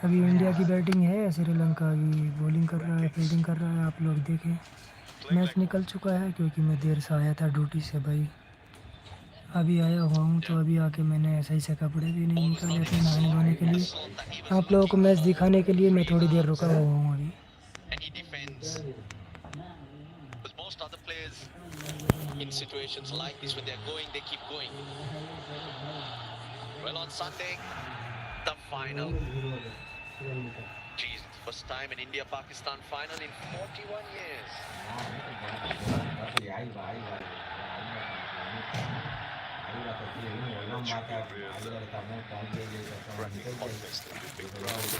अभी इंडिया की बैटिंग है, श्रीलंका अभी बॉलिंग कर रहा है, फील्डिंग कर रहा है। आप लोग देखें, मैच निकल चुका है क्योंकि मैं देर से आया था ड्यूटी से भाई। अभी आया हुआ हूँ तो अभी आके मैंने सही से कपड़े भी नहीं निकाले अपने नहाने धोने के लिए। आप लोगों को मैच दिखाने के लिए मैं थोड़ी देर रुका हुआ हूँ अभी। That should be a real cracking contest in the big ground.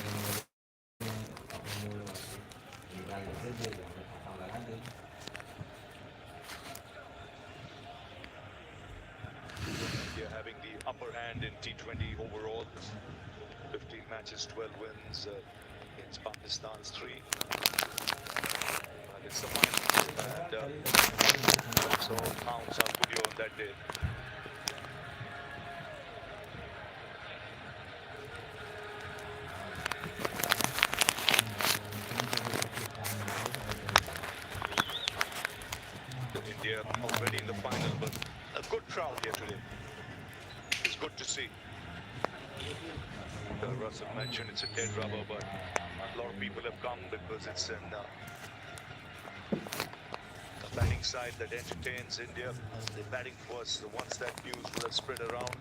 India having the upper hand in T20 overall. 15 matches, 12 wins against Pakistan's 3. But it's the final, and so counts are good on that day. India already in the final, but a good crowd here today. It's good to see. Russell mentioned it's a dead rubber, but a lot of people have come because it's a batting side that entertains India. They're batting first. So once that news would have spread around,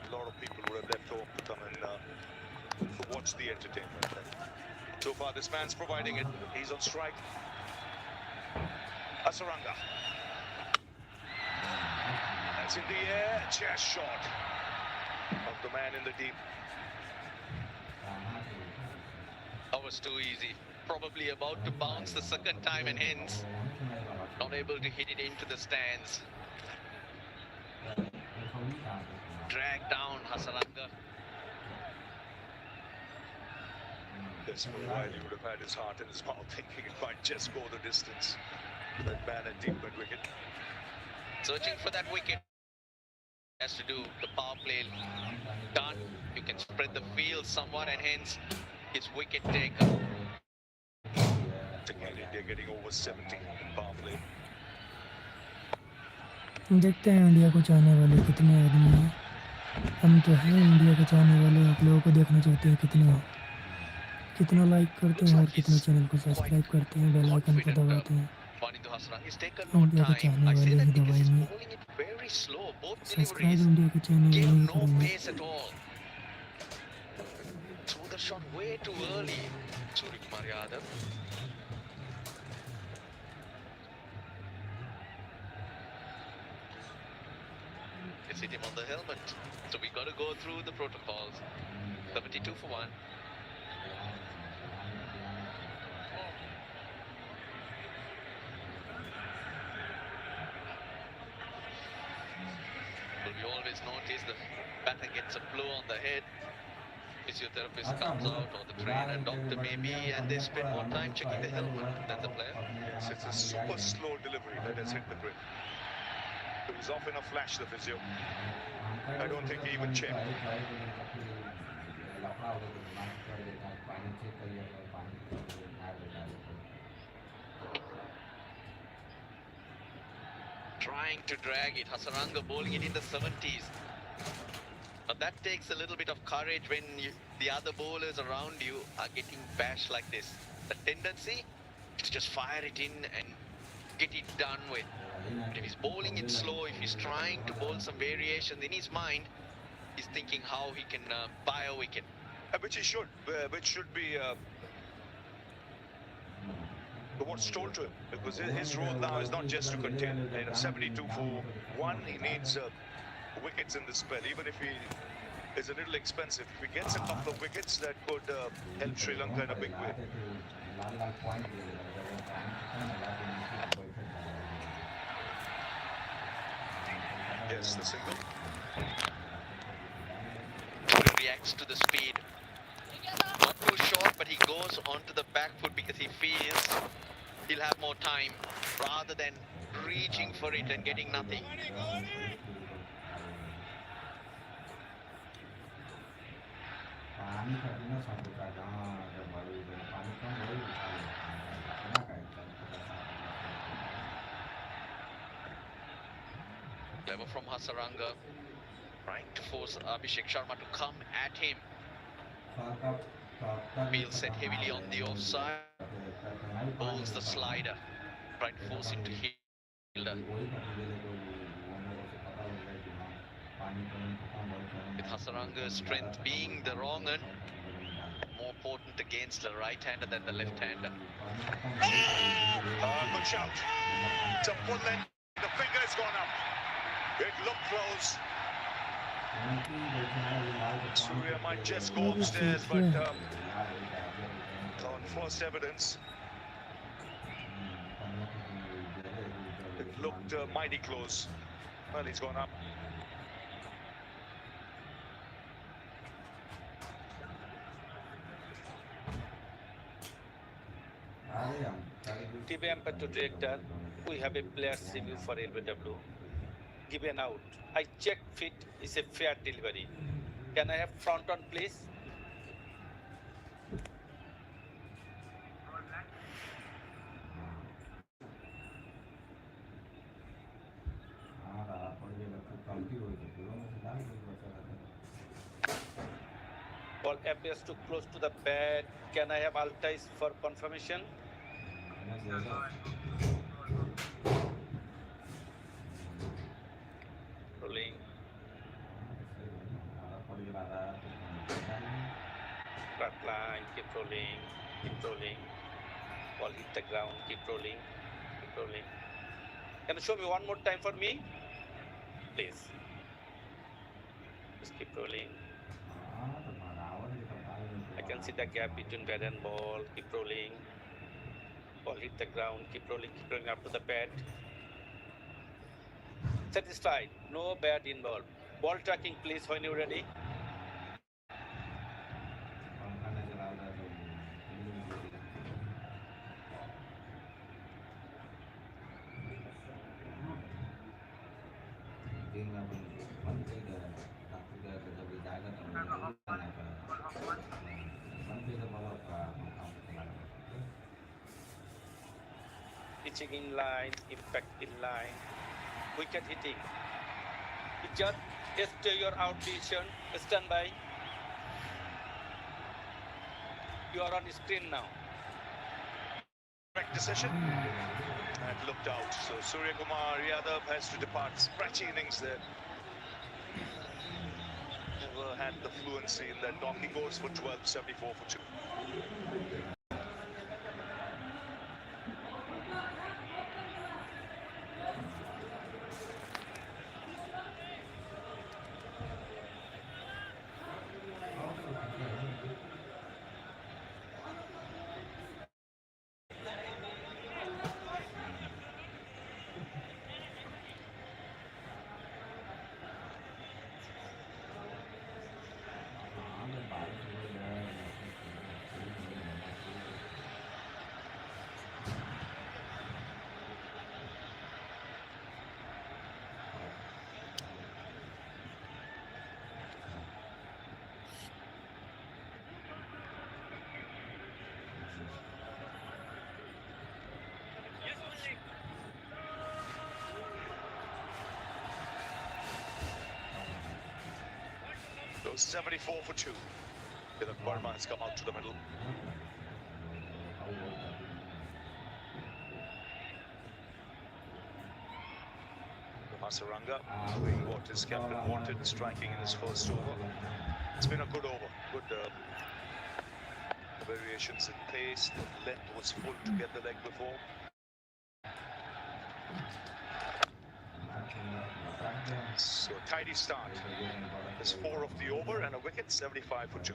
a lot of people would have left home to come and watch the entertainment. So far, this man's providing it. He's on strike. Hasaranga. That's in the air. Just shot of the man in the deep. That was too easy. Probably about to bounce the second time and hence not able to hit it into the stands. Drag down Hasaranga. Yes, for a while he would have had his heart in his mouth thinking it might just go the distance. That man at deep mid wicket. Searching for that wicket. Has to do the power play done. You can spread the field somewhat and hence his wicket taker. Again, India getting over 70 in power play. देखते हैं India को चाहने वाले कितने आदमी हैं। हम तो हैं इंडिया के चाहने वाले। आप लोगों को देखना चाहते हैं कितने हो, कितना लाइक करते हैं और कितने चैनल को सब्सक्राइब करते हैं, बेल आइकन को दबाते हैं। इंडिया के चाहने वाले ही दबाएंगे, सब्सक्राइब इंडिया के चाहने वाले ही करेंगे। Threw the shot way too early. Suryakumar Yadav. It's hit him on the helmet. So we got to go through the protocols. 72 for 1. Well, we always notice the batter gets a blow on the head. Physiotherapist comes out or the trainer, doctor maybe, and they spend more time checking the helmet than the player. Yes, it's a super slow delivery that has hit the grid. It was off in a flash, the physio. I don't think he even checked. Trying to drag it, Hasaranga bowling it in the 70s. But that takes a little bit of courage when the other bowlers around you are getting bashed like this. The tendency is to just fire it in and get it done with. But if he's bowling it slow, if he's trying to bowl some variations in his mind, he's thinking how he can buy a wicket. Which he should, which should be what's told to him, because his role now is not just to contain. 72 for 1, he needs wickets in the spell, even if he is a little expensive. If he gets a couple of wickets, that could help Sri Lanka in a big way. Yes, the single. Reacts to the speed. Not too short, but he goes onto the back foot because he feels he'll have more time rather than reaching for it and getting nothing. Clever from Hasaranga, trying to force Abhishek Sharma to come at him. Beal set heavily on the offside, bowls the slider, trying to force into fielder. With Hasaranga's strength being the wrong end, more potent against the right-hander than the left-hander. Good shout. It's a full length. The finger has gone up. It looked close. Surya might just go upstairs, but on first evidence, it looked mighty close. Well, he's gone up. TV umpire to director, we have a player's review for LBW. Given out. I check fit is a fair delivery. Can I have front on, please? Ball appears too close to the bat. Can I have Altais for confirmation? Rolling. Flat line, keep rolling, keep rolling. Ball hit the ground, keep rolling, keep rolling. Can you show me one more time for me? Please. Just keep rolling. I can see the gap between bat and ball. Keep rolling. Ball hit the ground. Keep rolling up to the bat. Satisfied. No bat involved. Ball tracking, please, when you're ready. Pitching in line, impact in line, wicket hitting. Pitcher, stay your out position, stand by. You are on screen now. Correct decision. And looked out. So Surya Kumar Yadav has to depart. Scratchy innings there. Never had the fluency in that knock. He goes for 12, 74 for 2. Goes 74 for 2. Tilak Verma has come out to the middle. Hasaranga doing what his captain wanted, striking in his first over. It's been a good over. Good variations in pace. The length was full to get the leg before. So a tidy start. There's 4 of the over and a wicket, 75 for 2.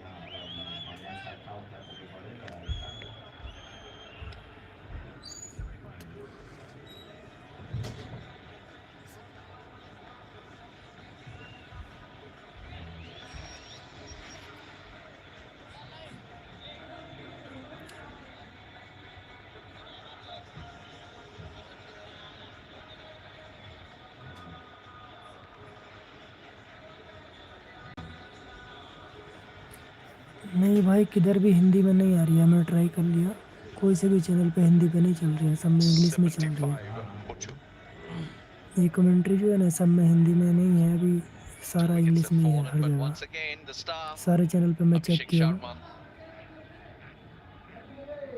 नहीं भाई, किधर भी हिंदी में नहीं आ रही है, मैं try कर लिया, कोई से भी चैनल पे हिंदी पे नहीं चल रही है, सब में इंग्लिश में चल रही है। 75 for 2. ये कमेंट्री जो है ना, सब में हिंदी में नहीं है अभी, Two सारा wickets इंग्लिश have में ही है fallen, हर but जगह, once again the star सारे चैनल पे मैं चेक किया। Sharma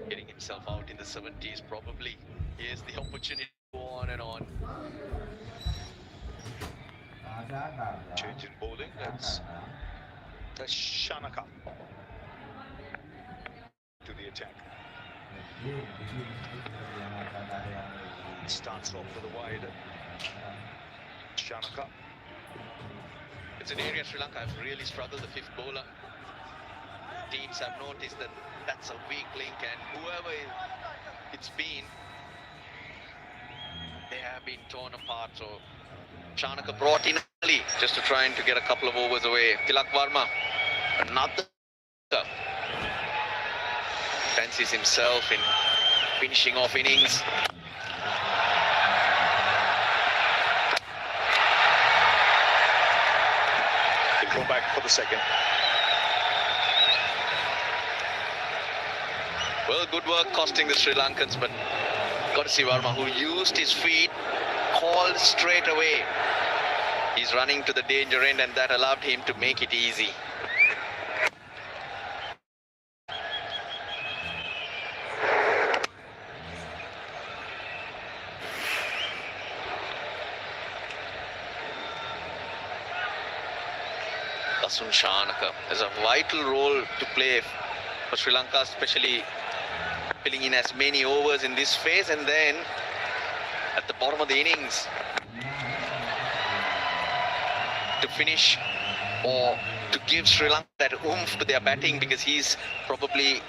getting himself out in the 70s. Probably here's the opportunity to go on and on. Change in bowling. That's Shanaka to the attack. Starts off with a wide. Shanaka. It's an area Sri Lanka have really struggled, the fifth bowler. Teams have noticed that that's a weak link, and whoever it's been, they have been torn apart. So Shanaka brought in early just to try and to get a couple of overs away. Tilak Varma, another, fancies himself in finishing off innings. He'll go back for the second. Well, good work costing the Sri Lankans, but got to see Varma, who used his feet, called straight away. He's running to the danger end, and that allowed him to make it easy. Shanaka has a vital role to play for Sri Lanka, especially filling in as many overs in this phase, and then at the bottom of the innings to finish or to give Sri Lanka that oomph to their batting, because he's probably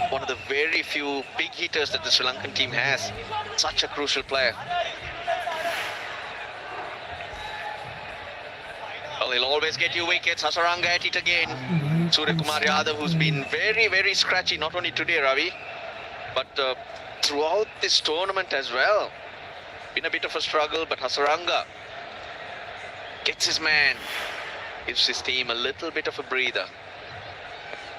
one of the very few big hitters that the Sri Lankan team has. Such a crucial player. Well, he'll always get you wickets. Hasaranga at it again. Surya Kumar Yadav, who's been very, very scratchy, not only today, Ravi, but throughout this tournament as well. Been a bit of a struggle, but Hasaranga gets his man, gives his team a little bit of a breather.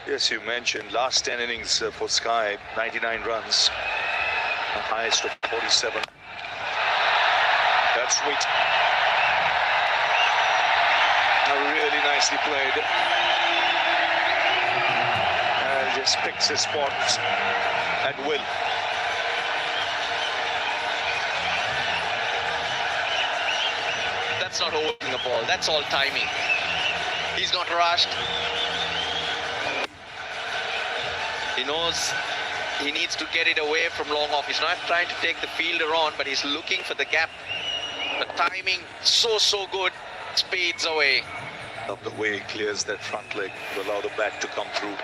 Yes, you mentioned last 10 innings for Sky, 99 runs, the highest of 47. That's sweet. Really nicely played. And just picks his spot at will. That's not holding the ball, that's all timing. He's not rushed. He knows he needs to get it away from long off. He's not trying to take the fielder on, but he's looking for the gap. The timing so good. Speeds away. Of the way he clears that front leg to allow the bat to come through.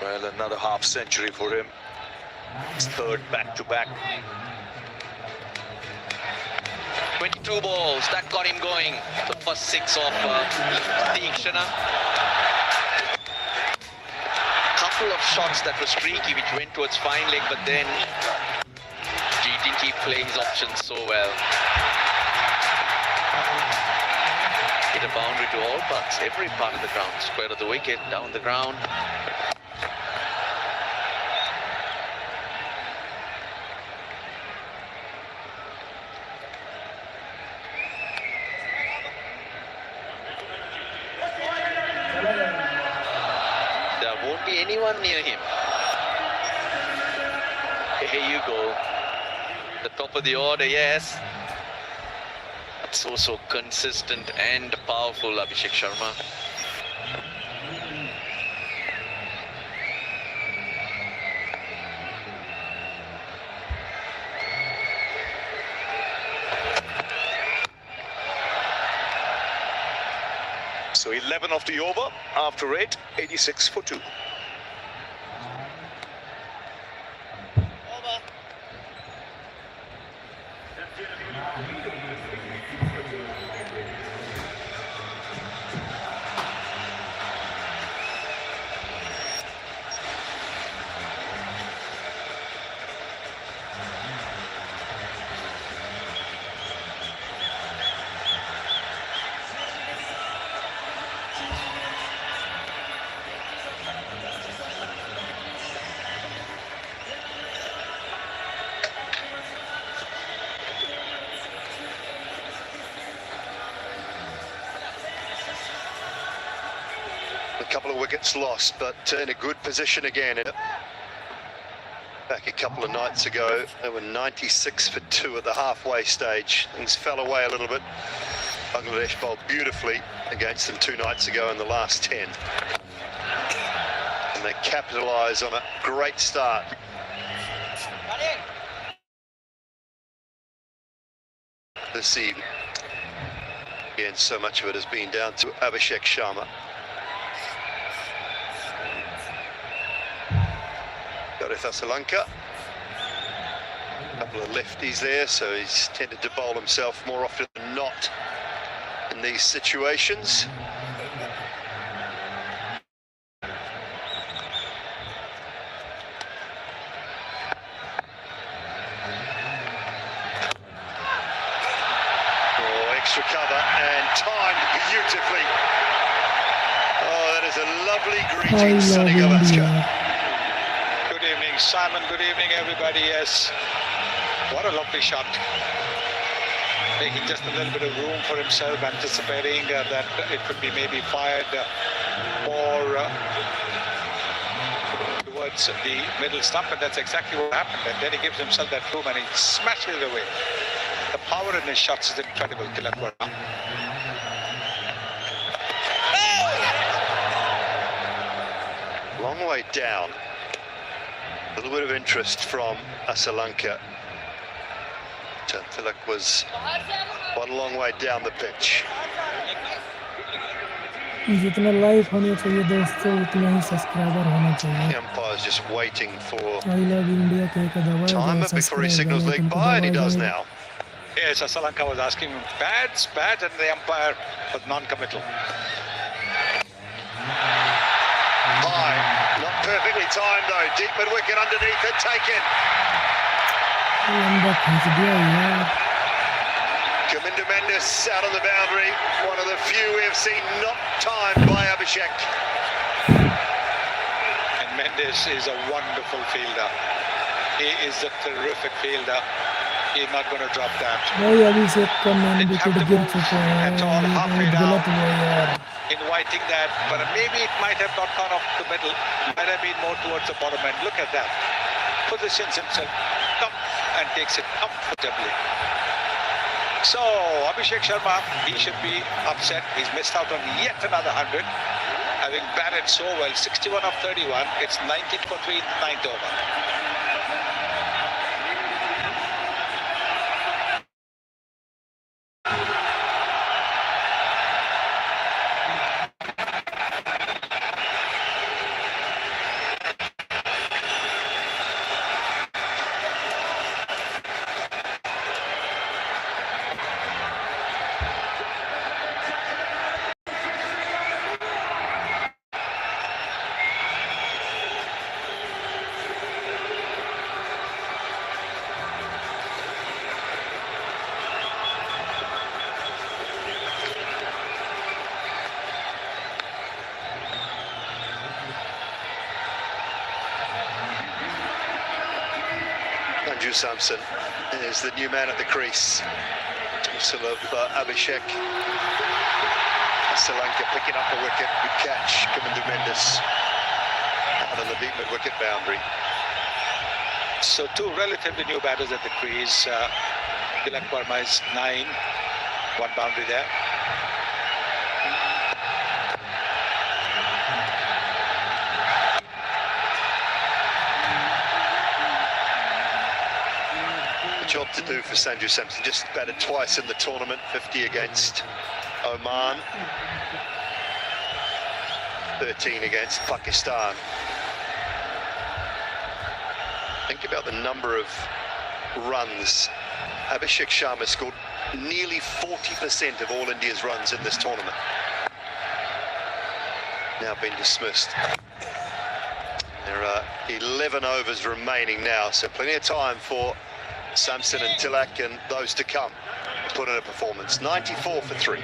Well, another half century for him. His third back-to-back. 22 balls, that got him going. The first six of Deekshana. Couple of shots that were streaky, which went towards fine leg, but then he didn't keep playing his options so well. Hit a boundary to all parts, every part of the ground. Square of the wicket, down the ground. There won't be anyone near him. Here you go. The top of the order, yes. But so consistent and powerful, Abhishek Sharma. So 11 off the over after 8, 86 for 2. couple of wickets lost, but in a good position again. Back a couple of nights ago, they were 96 for 2 at the halfway stage. Things fell away a little bit. Bangladesh bowled beautifully against them 2 nights ago in the last 10. And they capitalise on a great start. This evening. Again, so much of it has been down to Abhishek Sharma. Lanka. A couple of lefties there, so he's tended to bowl himself more often than not in these situations. Oh, extra cover and timed beautifully. Oh, that is a lovely greeting, Sunny Gavaskar. Simon, good evening everybody. Yes, what a lovely shot, making just a little bit of room for himself, anticipating that it could be maybe fired more towards the middle stump, and that's exactly what happened. And then he gives himself that room and he smashes it away. The power in his shots is incredible. Tilak Verma. Long way down. A little bit of interest from Lanka. Tilak was quite a long way down the pitch. जितना live होने चाहिए दोस्तों उतना ही subscriber होना चाहिए. The umpire's just waiting for I love India के एक दबाए timer before he signals leg by, and he does now. Yes, Lanka was asking him pads, and the umpire was non-committal. High, not perfectly timed though. Deep mid wicket underneath it, taken. लंबा खींच दिया यार. Kamindu Mendes out on the boundary. One of the few we have seen not timed by Abhishek. And Mendes is a wonderful fielder. He is a terrific fielder. He's not going to drop that. भाई अभिषेक का man wicket गिर चुका है. ये गलत हुआ यार. Inviting that, but maybe it might have not gone off the middle. Might have been more towards the bottom end. Look at that. Positions himself up and takes it comfortably. So Abhishek Sharma, he should be upset. He's missed out on yet another 100, having batted so well. 61 of 31. It's 19 for 3 in the 9th over. Samson is the new man at the crease. Dismissal of Abhishek. Lanka picking up the wicket. Good catch. Kamindu Mendes out on the deep mid wicket boundary. So 2 relatively new batters at the crease. Tilak Verma is 9. 1 boundary there. Job to do for Sanju Samson. Just batted twice in the tournament, 50 against Oman, 13 against Pakistan. Think about the number of runs. Abhishek Sharma scored nearly 40% of all India's runs in this tournament. Now been dismissed. There are 11 overs remaining now, so plenty of time for Samson and Tilak and those to come to put in a performance. 94 for 3.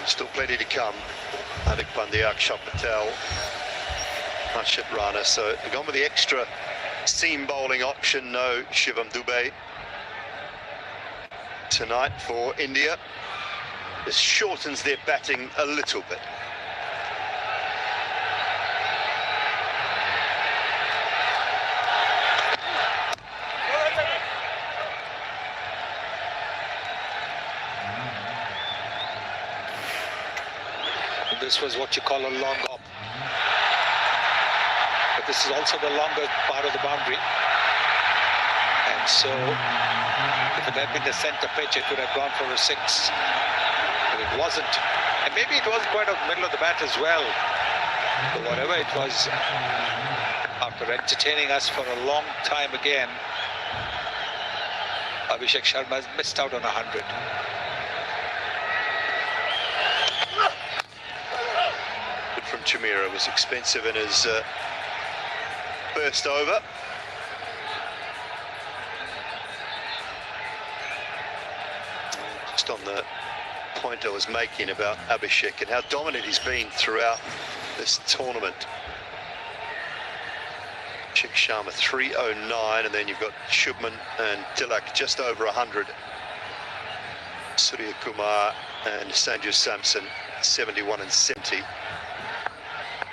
Still plenty to come. Hardik Pandya, Akshat Patel, Harshit Rana. So they've gone with the extra seam bowling option. No Shivam Dubey tonight for India. This shortens their batting a little bit. This was what you call a long hop. But this is also the longer part of the boundary. And so, if it had been the centre pitch, it would have gone for a 6. But it wasn't. And maybe it wasn't quite out the middle of the bat as well. But whatever it was, after entertaining us for a long time again, Abhishek Sharma has missed out on 100. From Chamira was expensive in his first over. Just on the point I was making about Abhishek and how dominant he's been throughout this tournament. Abhishek Sharma 309, and then you've got Shubman and Tilak just over 100. Surya Kumar and Sanju Samson 71 and 70.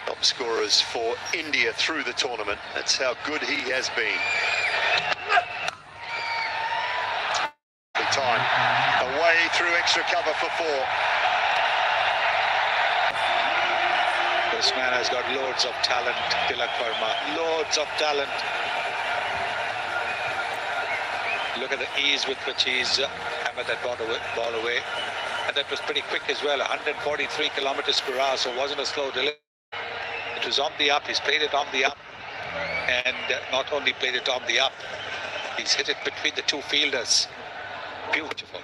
Top scorers for India through the tournament. That's how good he has been. Time away through extra cover for 4. This man has got loads of talent, Tilak Verma. Loads of talent. Look at the ease with which he's hammered that ball away. And that was pretty quick as well, 143 kilometers per hour, so it wasn't a slow delivery. It was on the up, he's played it on the up, and not only played it on the up, he's hit it between the two fielders. Beautiful.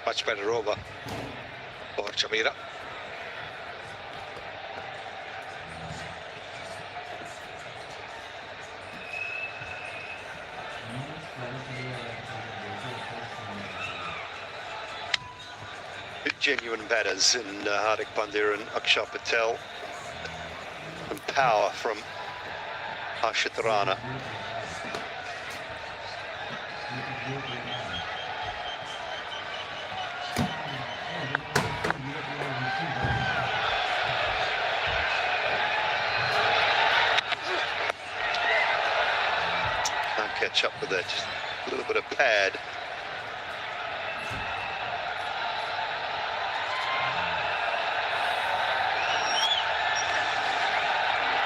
Much better over for Chamira. Genuine batters in Hardik Pandya and Akshat Patel. And power from Harshit Rana. Catch up with that, just a little bit of pad.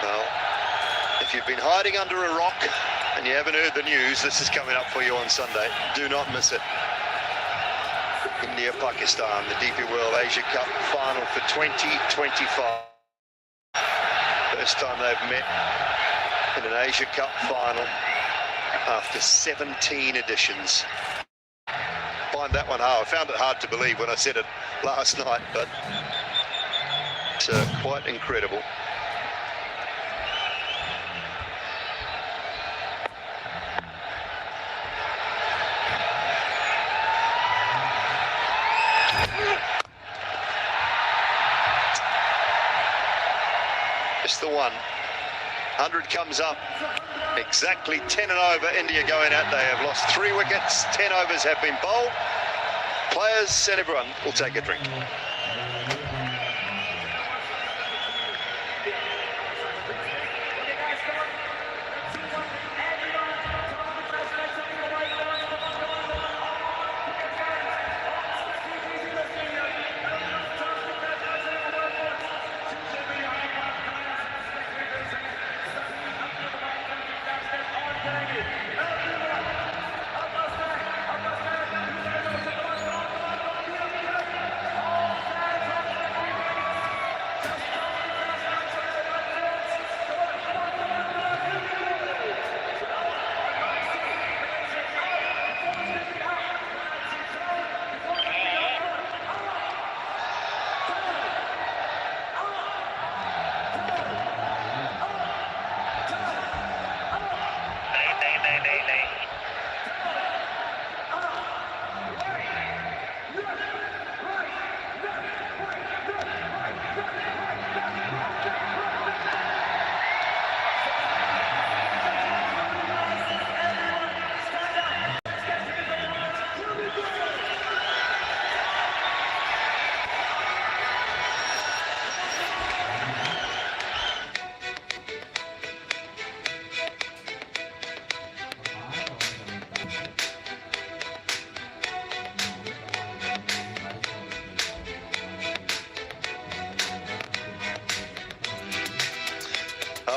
Well, if you've been hiding under a rock and you haven't heard the news, this is coming up for you on Sunday. Do not miss it. India-Pakistan, the DP World Asia Cup final for 2025. First time they've met in an Asia Cup final after 17 editions. Find that one hard. I found it hard to believe when I said it last night, but it's quite incredible. Just the one. 100 comes up. Exactly 10 and over, India going out. They have lost 3 wickets, 10 overs have been bowled. Players and everyone will take a drink.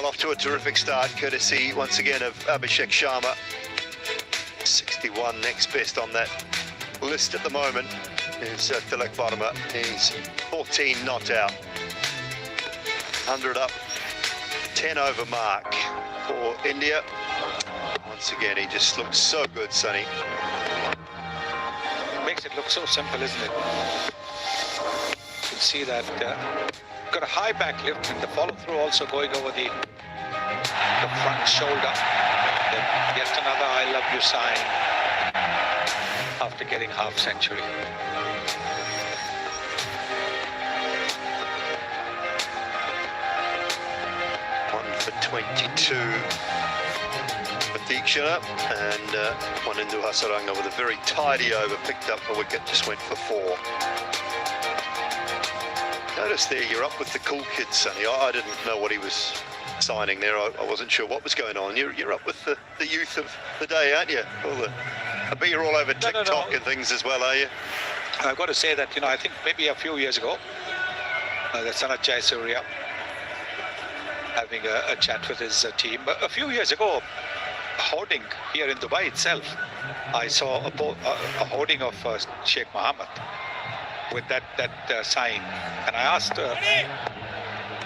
off to a terrific start, courtesy once again of Abhishek Sharma. 61 next best on that list at the moment is Tilak Varma. He's 14 not out. 100 up, 10 over mark for India. Once again, he just looks so good, Sonny. Makes it look so simple, isn't it? You can see that got a high back lift and the follow through also going over the front shoulder. Then yet another I love you sign after getting half century. One for 22 for Deekshana, and one into Hasaranga with a very tidy over, picked up a wicket, just went for 4. Notice there, you're up with the cool kids, Sonny. I didn't know what he was signing there. I wasn't sure what was going on. You're up with the youth of the day, aren't you? I bet you're all over TikTok and things as well, are you? I've got to say that, I think maybe a few years ago, the Sanat Jayasuriya having a chat with his team. A few years ago, hoarding here in Dubai itself, I saw a hoarding of Sheikh Mohammed with that sign, and I asked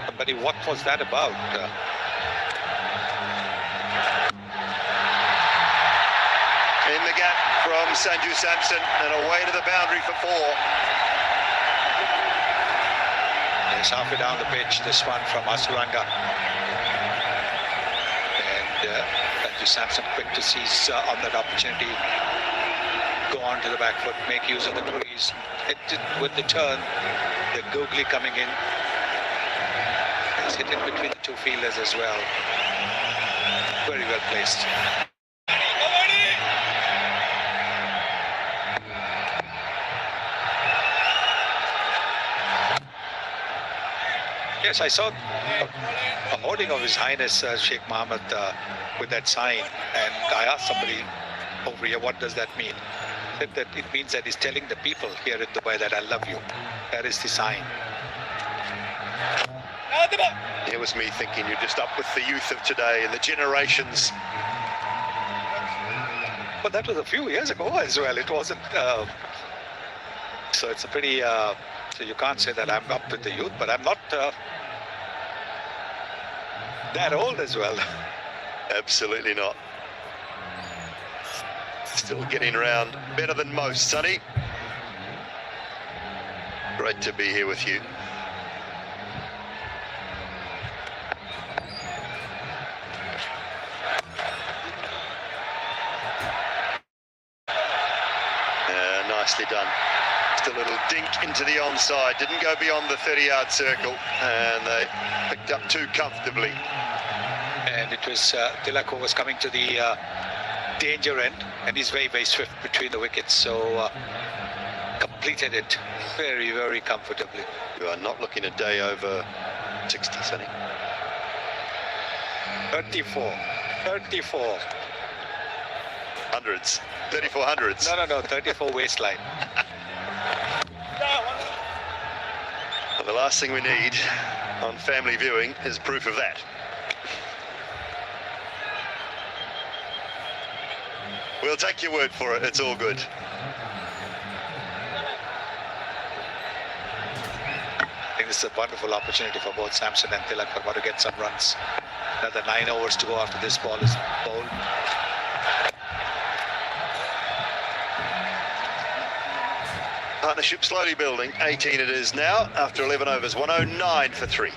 somebody what was that about. In the gap from Sanju Samson and away to the boundary for 4. It's halfway down the pitch, this one from Hasaranga, and Sanju Samson quick to seize on that opportunity, go on to the back foot, make use of the crease, hit it with the turn, the googly coming in. He's hit it between the 2 fielders as well. Very well placed. Yes, I saw a hoarding of His Highness Sheikh Mohammed with that sign, and I asked somebody over here, what does that mean? Said that it means that he's telling the people here in Dubai that I love you. That is the sign. It was me thinking you're just up with the youth of today and the generations. But that was a few years ago as well. It wasn't. So it's a pretty. So you can't say that I'm up with the youth, but I'm not that old as well. Absolutely not. Still getting around better than most, Sonny. Great to be here with you. Nicely done. Just a little dink into the onside. Didn't go beyond the 30-yard circle, and they picked up 2 comfortably. And it was Tilak who was coming to the danger end, and he's very, very swift between the wickets, so completed it very, very comfortably. You are not looking a day over 60, Sonny. 34. Hundreds. 34 hundreds. No, 34 waistline. Well, the last thing we need on family viewing is proof of that. We'll take your word for it. It's all good. I think this is a wonderful opportunity for both Samson and Tilak Varma to get some runs. Another 9 overs to go after this ball is bowled. Partnership slowly building. 18 it is now after 11 overs. 109 for 3.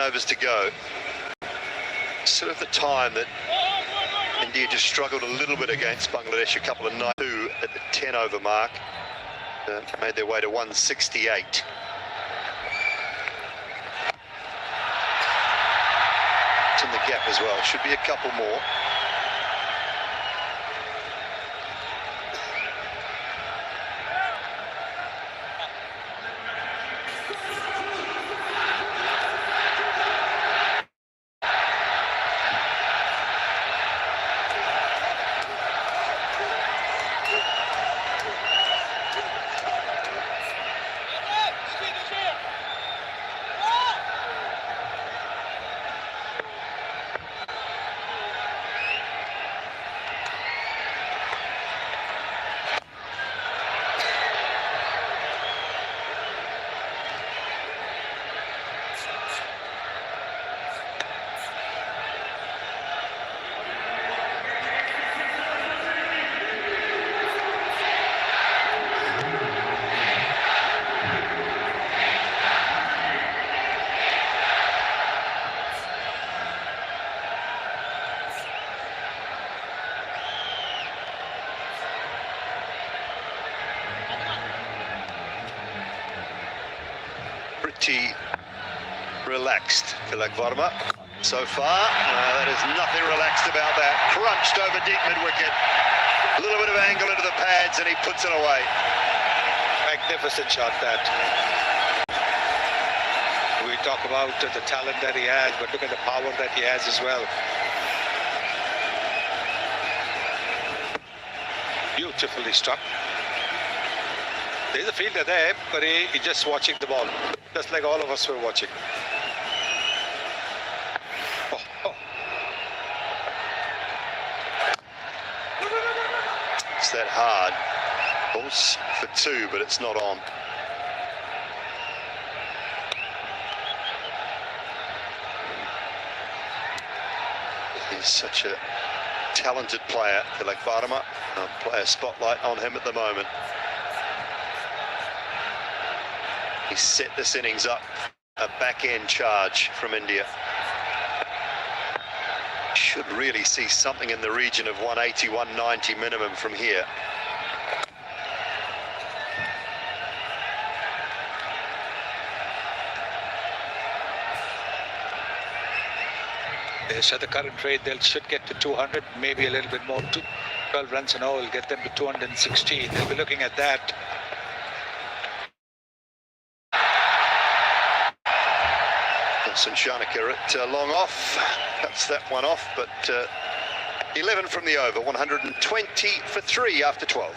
Overs to go. Sort of the time that India just struggled a little bit against Bangladesh a couple of nights, 2 at the 10 over mark. made their way to 168. It's in the gap as well. Should be a couple more. Pretty relaxed, Tilak Varma. So far, there is nothing relaxed about that. Crunched over deep mid-wicket. A little bit of angle into the pads and he puts it away. Magnificent shot that. We talk about the talent that he has, but look at the power that he has as well. Beautifully struck. There's a fielder there, but he's just watching the ball, just like all of us were watching. It's that hard. Balls for two, but it's not on. He's such a talented player, Tilak Varma. Player spotlight on him at the moment. He set this innings up, a back-end charge from India. Should really see something in the region of 180, 190 minimum from here. At the current rate, they should get to 200, maybe a little bit more. 12 runs an over will get them to 216. They'll be looking at that. Shanaka at long off, cuts that one off, but 11 from the over, 120 for 3 after 12.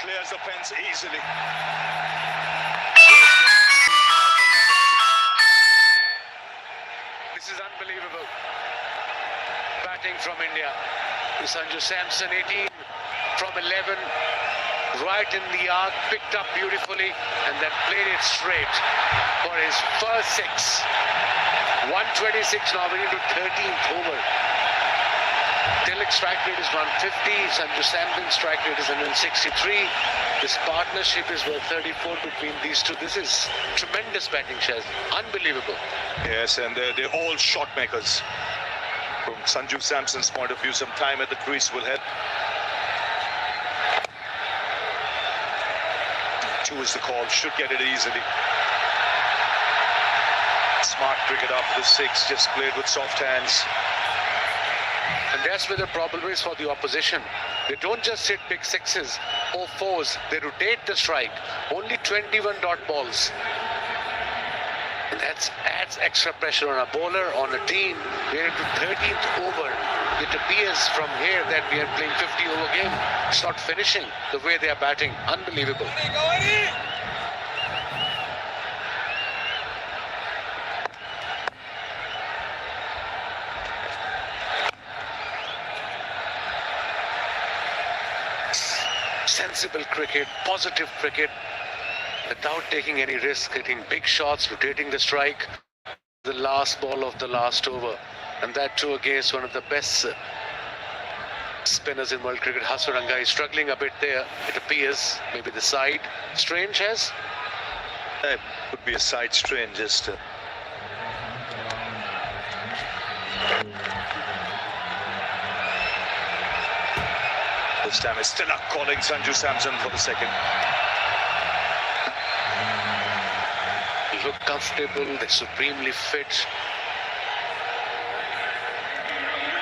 Clears the fence easily. This is unbelievable. Batting from India. Sanju Samson, 18 from 11, right in the arc, picked up beautifully and then played it straight for his first 6. 126 now, we're into 13th over. Tilak's strike rate is 150, Sanju Samson's strike rate is 163. This partnership is worth 34 between these two. This is tremendous batting, Shaz. Unbelievable. Yes, and they're all shot makers. From Sanju Samson's point of view, some time at the crease will help. 2 is the call, should get it easily. Smart cricket after the 6, just played with soft hands. And that's where the problem is for the opposition. They don't just hit big 6s or 4s. They rotate the strike. Only 21 dot balls. And that adds extra pressure on a bowler, on a team. We're into 13th over. It appears from here that we are playing 50-over game. It's not finishing the way they are batting. Unbelievable. Sensible cricket, positive cricket, without taking any risk, hitting big shots, rotating the strike. The last ball of the last over, and that too against one of the best spinners in world cricket. Hasaranga is struggling a bit there, it appears. Maybe the side strain, Chaz? It could be a side strain, just this time it's still up calling Sanju Samson for the second. Look comfortable, they're supremely fit.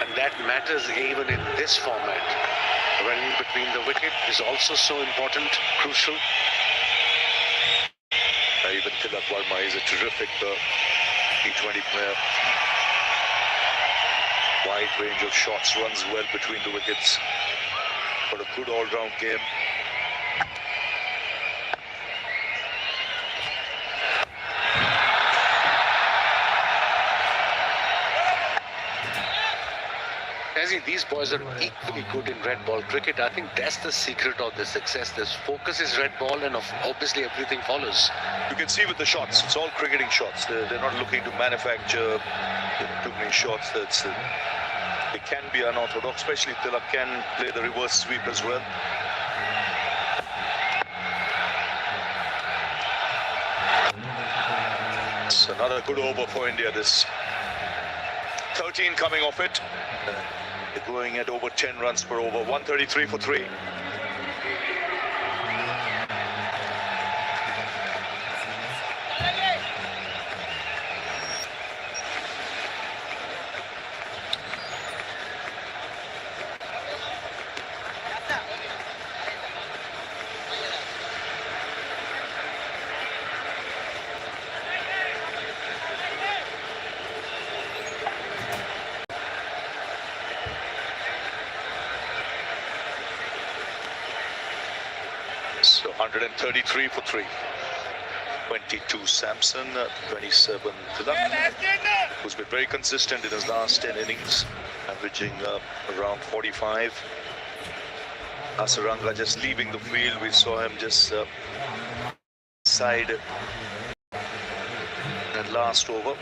And that matters even in this format. Running between the wicket is also so important, crucial. Even Tilak Verma is a terrific T20 player. Wide range of shots, runs well between the wickets. But a good all-round game. These boys are equally good in red ball cricket. I think that's the secret of the success. This focus is red ball, and obviously everything follows. You can see with the shots, it's all cricketing shots. They're not looking to manufacture too many shots. They can be unorthodox, especially Tilak can play the reverse sweep as well. It's another good over for India. This 13 coming off it. They're going at over 10 runs per over. 133 for 3. So 133 for 3. 22 Samson, 27 Tilak, who's been very consistent in his last 10 innings, averaging around 45. Hasaranga just leaving the field. We saw him just side that last over.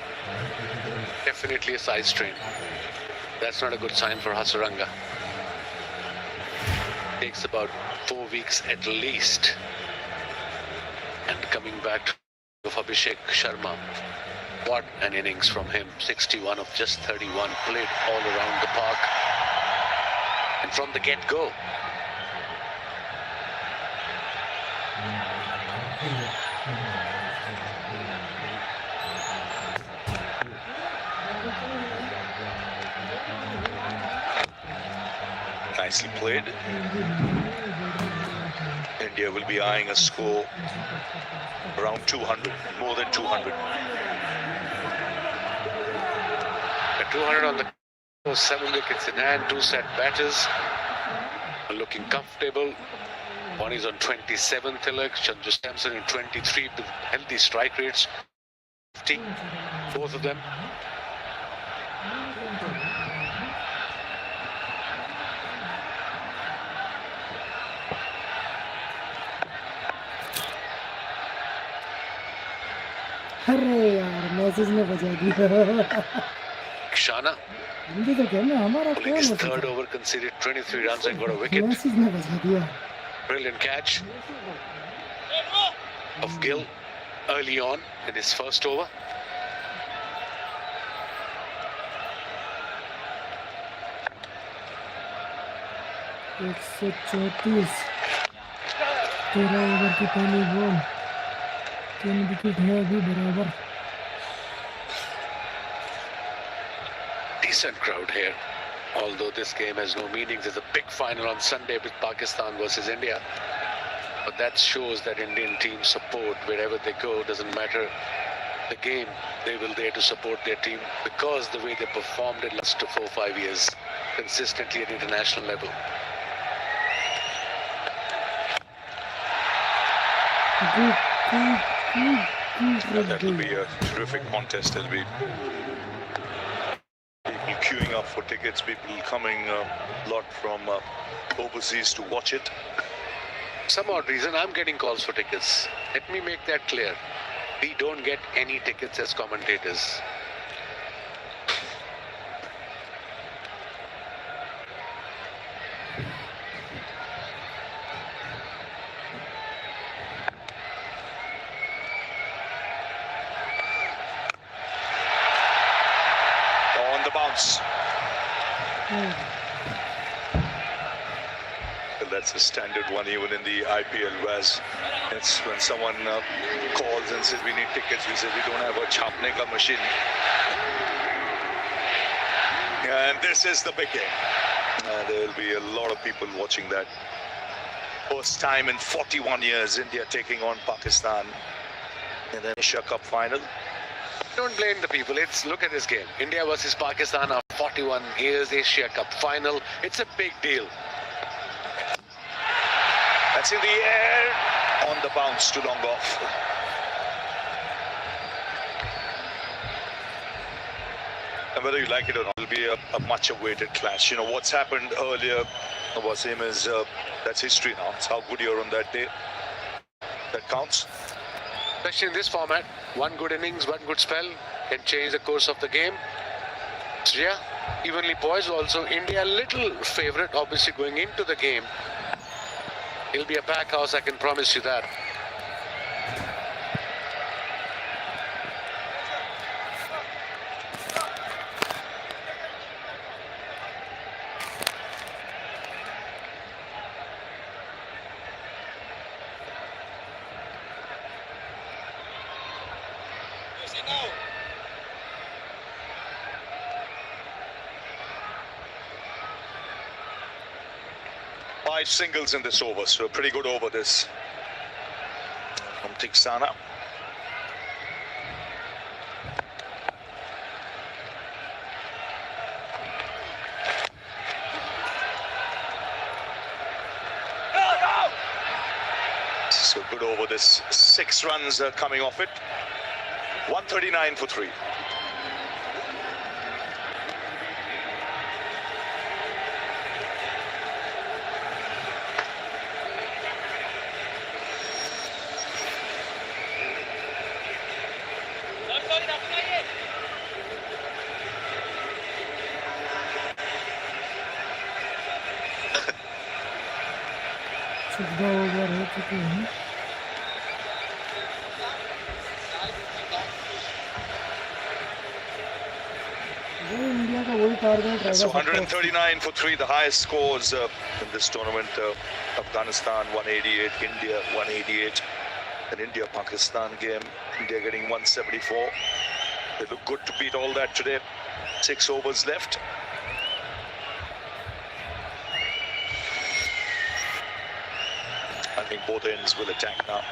Definitely a side strain. That's not a good sign for Hasaranga. Takes about 4 weeks at least. And coming back to Abhishek Sharma. What an innings from him. 61 of just 31. Played all around the park. And from the get-go. Nicely played. India will be eyeing a score around 200, more than 200. 200 on the 7 wickets in hand, 2 set batters. Looking comfortable. One is on 27, Tilak. Sanju Samson in 23 with healthy strike rates. 50, both of them. अरे यार message ने बजा दिया Shana Hindi तो कहना हमारा pulling his third over, conceded 23 runs and got a wicket. Message ने बजा दिया Brilliant catch of Gill early on in his first over. एक सौ 34 13 ओवर की पहली बॉल 3 विकेट है अभी बराबर Decent crowd here, although this game has no meaning. There's a big final on Sunday with Pakistan versus India, but that shows that Indian team support wherever they go. Doesn't matter the game, they will there to support their team because the way they performed in last 4 or 5 years consistently at international level. That will be a terrific contest. There'll be people queuing up for tickets, people coming a lot from overseas to watch it. Some odd reason I'm getting calls for tickets. Let me make that clear. We don't get any tickets as commentators. On the bounce. That's a standard one even in the IPL, whereas it's when someone calls and says we need tickets, we say we don't have a chapne ka machine. And this is the big game. There will be a lot of people watching that. First time in 41 years, India taking on Pakistan in the Asia Cup final. Don't blame the people. Look at this game. India versus Pakistan after 41 years, Asia Cup final. It's a big deal. That's in the air, on the bounce to long off. And whether you like it or not, it'll be a much awaited clash. You know, what's happened earlier, Wasim, is that's history now. It's how good you're on that day that counts. Especially in this format, one good innings, one good spell can change the course of the game. So yeah, evenly poised. Also, India little favourite, obviously going into the game. It'll be a pack house, I can promise you that. Five singles in this over, so a pretty good over this from Tiksana. So good over this. 6 runs coming off it. 139 for 3. Over हो चुके हैं। India का वही target रहेगा। So 139 for 3, the highest scores in this tournament. Afghanistan 188, India 188. An India-Pakistan game, India getting 174. They look good to beat all that today. 6 overs left. I think both ends will attack now.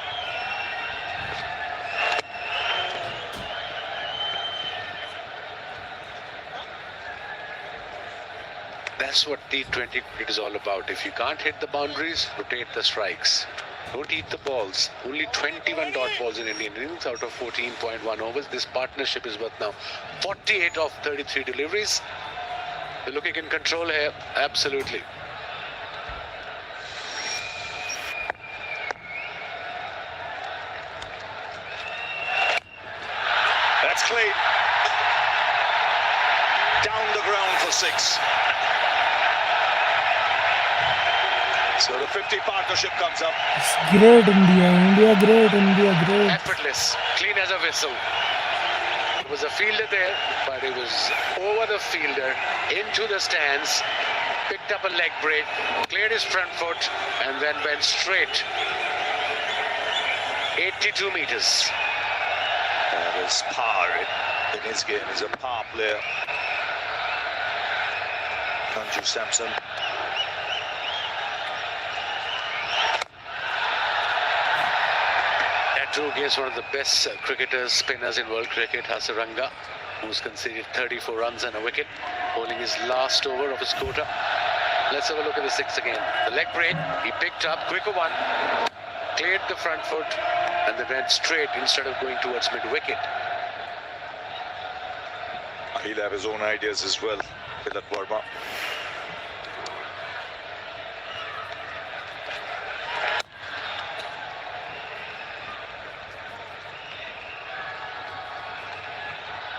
That's what T20 cricket is all about. If you can't hit the boundaries, rotate the strikes. Don't eat the balls. Only 21 dot balls in Indian innings out of 14.1 overs. This partnership is worth now 48 of 33 deliveries. They're looking in control here. Absolutely. That's clean. Down the ground for 6. So the 50 partnership comes up. Great India, great India, great. Effortless, clean as a whistle. There was a fielder there, but it was over the fielder, into the stands, picked up a leg break, cleared his front foot, and then went straight. 82 meters. There's power in his game. He's a power player. Sanju Samson. drew against one of the best cricketers, spinners in world cricket, Hasaranga, who's conceded 34 runs and a wicket, bowling his last over of his quota. Let's have a look at the six again. The leg break, he picked up, quicker one, cleared the front foot, and they went straight instead of going towards mid-wicket. He'll have his own ideas as well, Tilak Verma.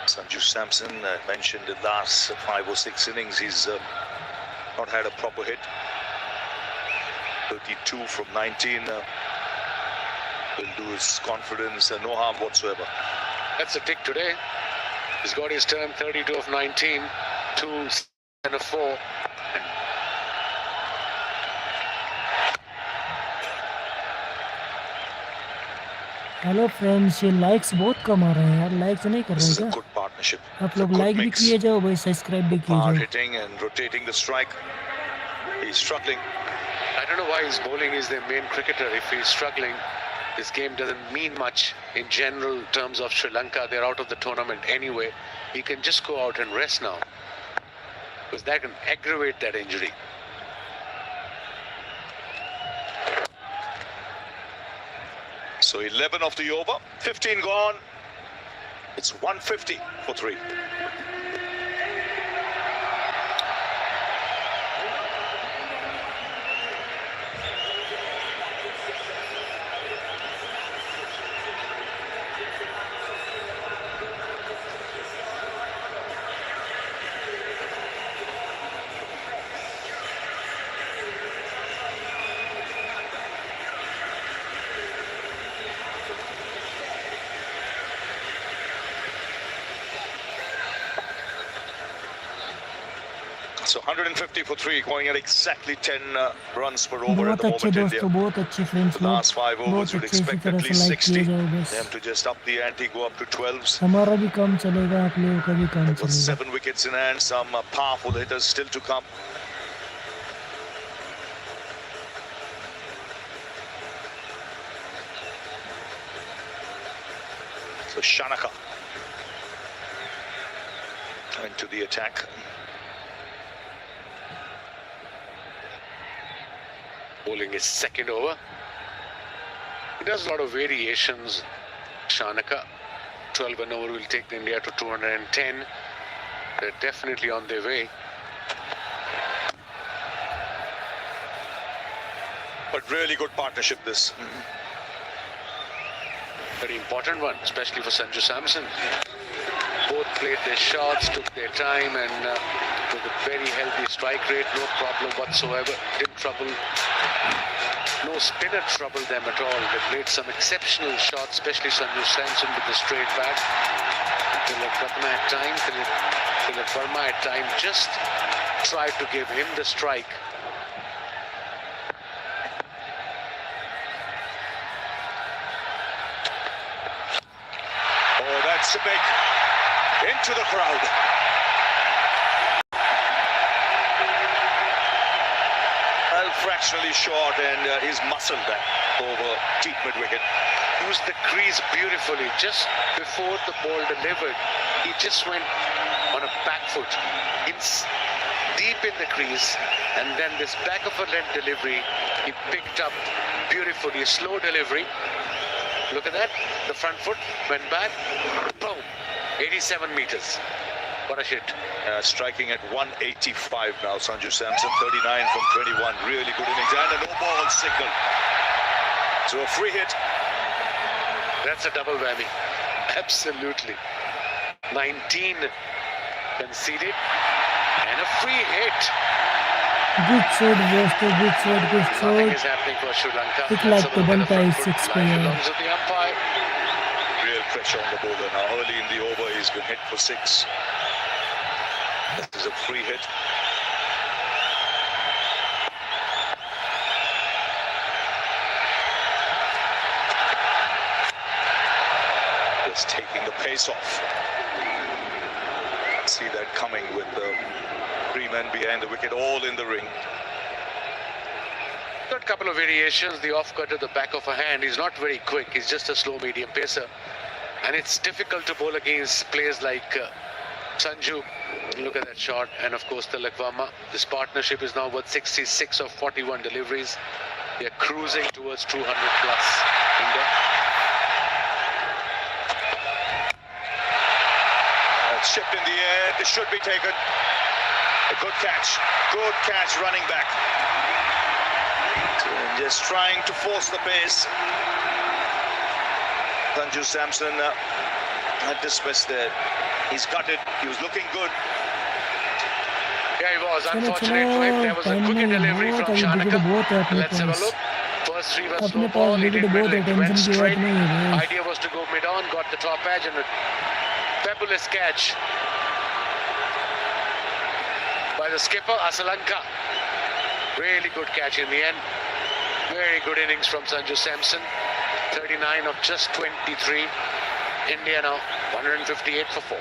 Sanju Samson mentioned in the last 5 or 6 innings, he's not had a proper hit. 32 from 19 will do his confidence no harm whatsoever. That's a tick today. He's got his turn, 32 of 19, 2 and a 4. Hello friends, ये likes बहुत कम आ रहे हैं यार, likes नहीं कर This is रहे a क्या? good partnership. आप It's a लोग good लाइक भी mix. किए जाओ भाई, सब्सक्राइब भी किए Hard जाओ. hitting and rotating the strike. He's struggling. I don't know why his bowling is their main cricketer. If he's struggling, this game doesn't mean much in general terms of Sri Lanka. They're out of the tournament anyway. He can just go out and rest now, because that can aggravate that injury. So 11 of the over, 15 gone. It's 150 for 3. So 150 for 3, going at exactly 10 runs per over at बहुत the अच्छे moment, India. दोस्तों, बहुत अच्छे friends The लोग, last 5 overs बहुत would अच्छे इसी expect तरह at से least लाइक किए 60. जाओ बस. Them to just up the ante, go up to 12s. हमारा भी काम चलेगा, आप लोगों का भी काम With चलेगा. 7 wickets in hand, some powerful hitters still to come. So Shanaka into the attack. Bowling his second over. He does a lot of variations. Shanaka, 12 and over will take India to 210. They're definitely on their way. But really good partnership this. Very important one, especially for Sanju Samson. Both played their shots, took their time, and with a very healthy strike rate, no problem whatsoever. Didn't trouble, no spinner troubled them at all. They played some exceptional shots, especially Sanju Samson with the straight bat. Tilak Verma at time, Tilak Verma at time just tried to give him the strike. Oh, that's a big into the crowd. Well, fractionally short, and he's muscled that over deep mid-wicket. Used the crease beautifully. Just before the ball delivered, he just went on a back foot, deep in the crease, and then this back of a leg delivery, he picked up beautifully. A slow delivery. Look at that. The front foot went back. Boom. 87 meters. What a shit. Striking at 185 now, Sanju Samson, 39 from 21. Really good innings, and a no-ball signal. So a free hit. That's a double whammy. Absolutely. 19 conceded and a free hit. Good shot दोस्तों, good shot, good Nothing is shot. happening for Sri Lanka. एक लाख तो बनता है इस Line six पे यार. belongs to the umpire. Real pressure on the bowler now. Early in the over, he's been hit for 6. This is a free hit. Just taking the pace off. See that coming with the 3 men behind the wicket, all in the ring. Got a couple of variations. The off cut at the back of a hand. He's not very quick. He's just a slow medium pacer. And it's difficult to bowl against players like Sanju. Look at that shot. And of course Tilak Verma. This partnership is now worth 66 of 41 deliveries. They're cruising towards 200 plus. India. It's chipped in the air. This should be taken. A good catch. Good catch running back. Just trying to force the pace. Sanju Samson had dismissed there. He's got it. He was looking good. Yeah, he was. Unfortunate for him. There was a quick delivery from Sharma. Let's have a look. First three was slow ball. He didn't middle. It went straight. Idea was to go mid-on. Got the top edge and a fabulous catch by the skipper, Lanka. Really good catch in the end. Very good innings from Sanju Samson. 39 of just 23. India now 158 for 4.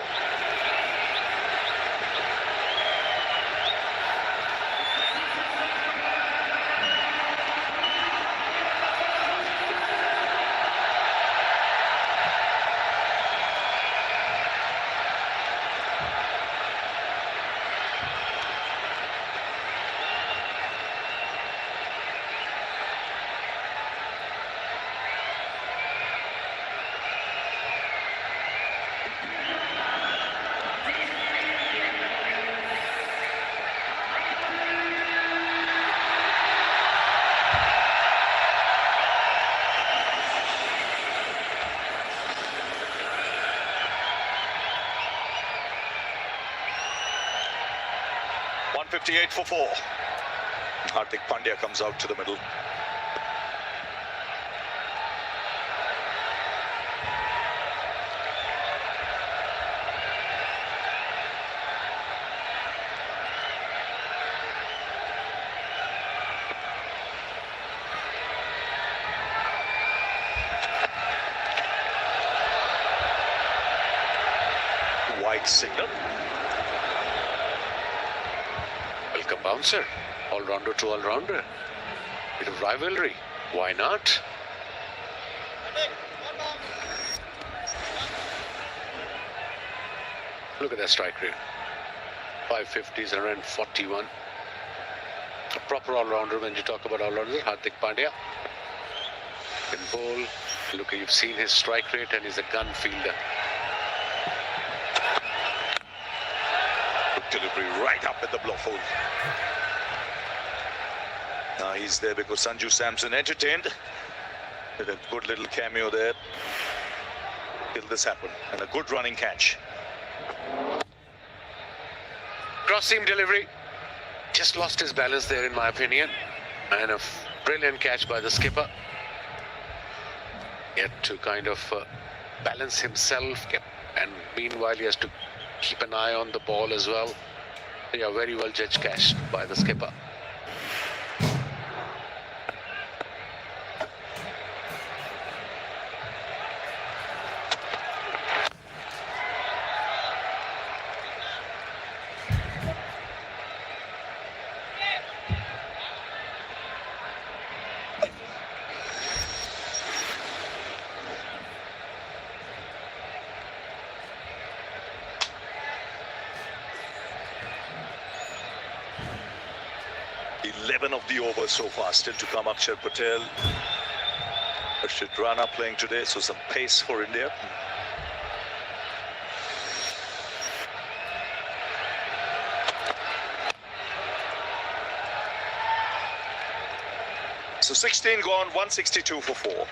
.58 for 4. Hardik Pandya comes out to the middle. Wide signal. Welcome bouncer. All-rounder to all-rounder. Bit of rivalry. Why not? Look at that strike rate. 550s around 41. A proper all-rounder when you talk about all-rounders. Hardik Pandya can bowl. Look, you've seen his strike rate and he's a gun fielder. Delivery right up at the blowhole. Now he's there because Sanju Samson entertained. Did a good little cameo there till this happened, and a good running catch. Cross seam delivery. Just lost his balance there in my opinion. And a brilliant catch by the skipper. Yet to kind of balance himself, and meanwhile he has to keep an eye on the ball as well. Yeah, very well judged catch by the skipper. Of the overs so far, still to come. Akshar Patel, Rashid Rana playing today, so some pace for India. So 16 gone, 162 for 4.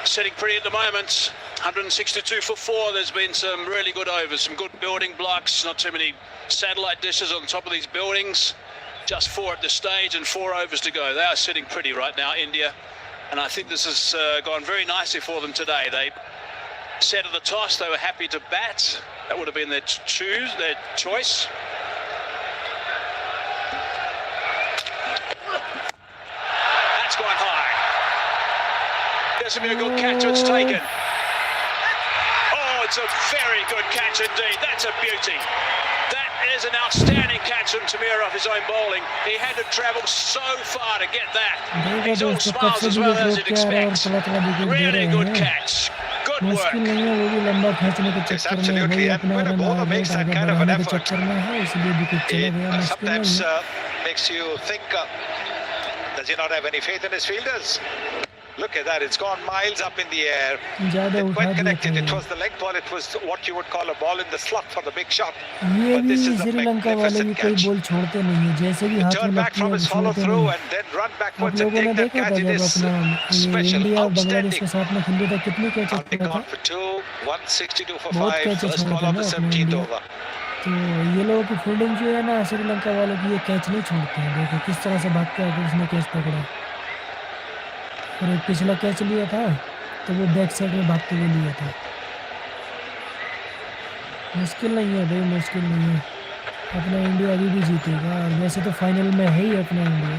Sitting pretty at the moment. 162 for 4. There's been some really good overs, some good building blocks, not too many satellite dishes on top of these buildings. Just 4 at this stage and 4 overs to go. They are sitting pretty right now, India. And I think this has gone very nicely for them today. They said at the toss they were happy to bat. That would have been their choice. That's gone high. This will be a good catch. It's taken. Oh, it's a very good catch indeed. That's a beauty. That is an outstanding catch from Tamir off his own bowling. He had to travel so far to get that. He's all smiles as well as you'd expect. Really good catch. Good work. Yes, absolutely. And when a bowler makes that kind of an effort, it sometimes makes you think, does he not have any faith in his fielders? Look at that, it's gone miles up in the air. It quite connected. It was the leg ball. It was what you would call a ball in the slot for the big shot. But this is a magnificent catch. Turn back from his follow through and then run backwards and take that catch. It is special, outstanding. Hardik gone for 2, 162 for 5. First ball of the 17th over. तो ये लोगों की fielding जो है ना, श्रीलंका वालों की, ये कैच नहीं छोड़ते हैं। देखो किस तरह से भाग के आकर उसने कैच पकड़ा। और एक पिछला कैच लिया था तो वो बैक साइड में भागते हुए लिया था। मुश्किल नहीं है भाई, मुश्किल नहीं है। अपना इंडिया अभी भी जीतेगा और वैसे तो फाइनल में है ही अपना India.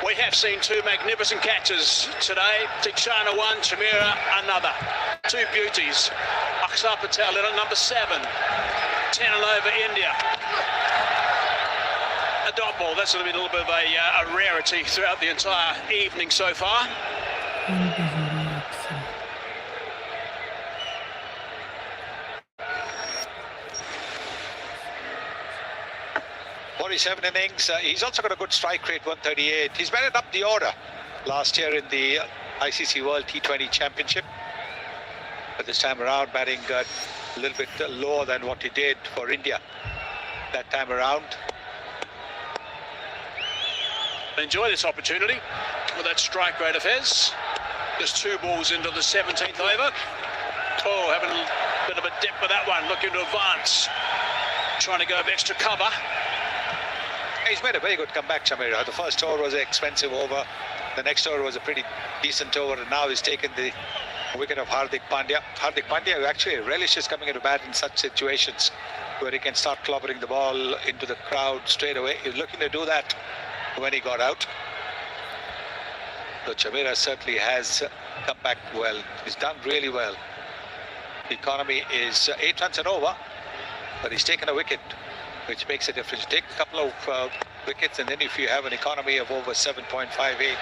We have seen 2 magnificent catches today. Tichana 1, Tamira another. 2 beauties. Aksar Patel in at number 7. 10 and over India. A dot ball. That's going to be a little bit of a rarity throughout the entire evening so far. 47 innings. He's also got a good strike rate, 138. He's batted up the order last year in the ICC World T20 Championship. But this time around, batting a little bit lower than what he did for India that time around. Enjoy this opportunity with that strike rate of his. Just 2 balls into the 17th over. Oh, having a bit of a dip with that one, looking to advance. Trying to go of extra cover. He's made a very good comeback, Shamira. The first over was an expensive over. The next over was a pretty decent over, and now he's taken the wicket of Hardik Pandya. Hardik Pandya, who actually relishes coming into bat in such situations where he can start clobbering the ball into the crowd straight away. He's looking to do that when he got out. So Shamira certainly has come back well. He's done really well. The economy is 8 runs and over, but he's taken a wicket, which makes a difference. Take a couple of wickets, and then if you have an economy of over 7.58,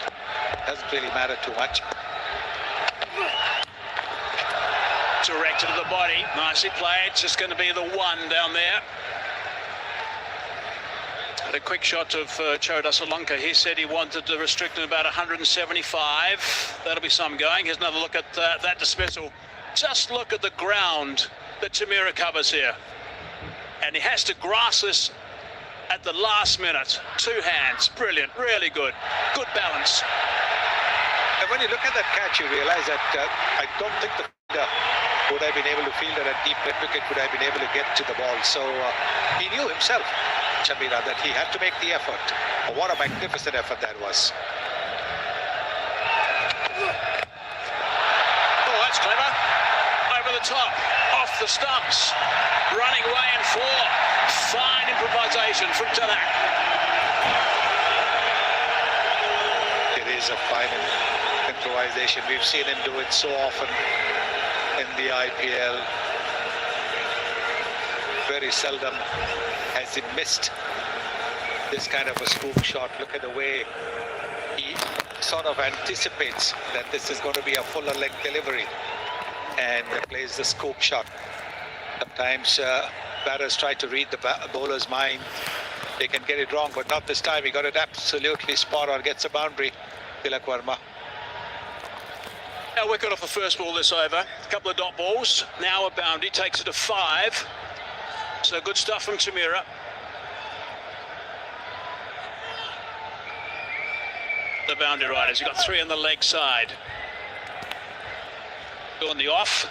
doesn't really matter too much. Directed to the body, nicely played. Just going to be the 1 down there. Had a quick shot of Chodha Lanka. He said he wanted to restrict him about 175. That'll be some going. Here's another look at that dismissal. Just look at the ground that Tamira covers here. And he has to grasp this at the last minute. 2 hands, brilliant, really good. Good balance. And when you look at that catch, you realize that I don't think the fielder would have been able to field at deep mid wicket, would have been able to get to the ball. So he knew himself, Shamira, that he had to make the effort. Oh, what a magnificent effort that was. Oh, that's clever. Over the top, off the stumps, running away in 4. Fine improvisation from Tanak. It is a fine improvisation. We've seen him do it so often in the IPL. Very seldom has he missed this kind of a scoop shot. Look at the way he sort of anticipates that this is going to be a fuller leg delivery and plays the scoop shot. Sometimes batters try to read the bowler's mind. They can get it wrong, but not this time. He got it absolutely spot on, gets a boundary, Tilak Verma. A wicket off the first ball this over. A couple of dot balls. Now a boundary takes it to 5. So good stuff from Tamira. The boundary riders. You've got 3 on the leg side. Go on the off.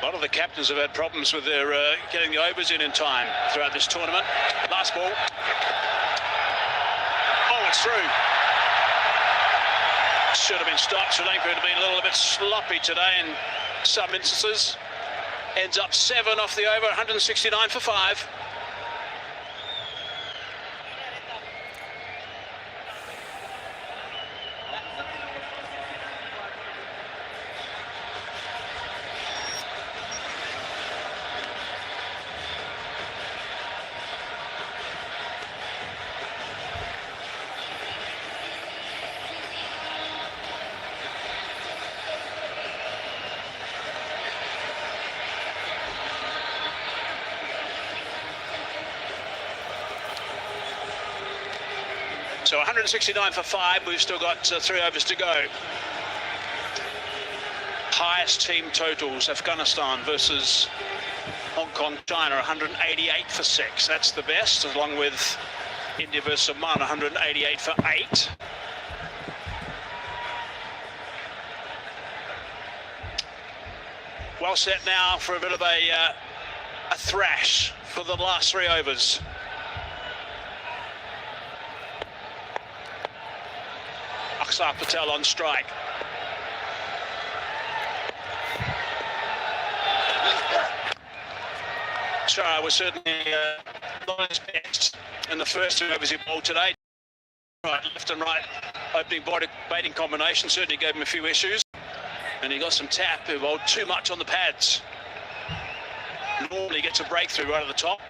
A lot of the captains have had problems with their getting the overs in time throughout this tournament. Last ball. Oh, it's through. Should have been stopped. Sri Lanka had been a little bit sloppy today in some instances. Ends up 7 off the over, 169 for 5. So 169 for 5. We've still got 3 overs to go. Highest team totals, Afghanistan versus Hong Kong, China, 188 for 6. That's the best, along with India versus Oman, 188 for 8. Well set now for a bit of a thrash for the last 3 overs. Aksar Patel on strike. Sharma was certainly not his best in the first 2 overs he bowled today. Right, left and right opening baiting combination certainly gave him a few issues. And he got some tap, he bowled too much on the pads. Normally gets a breakthrough right at the top.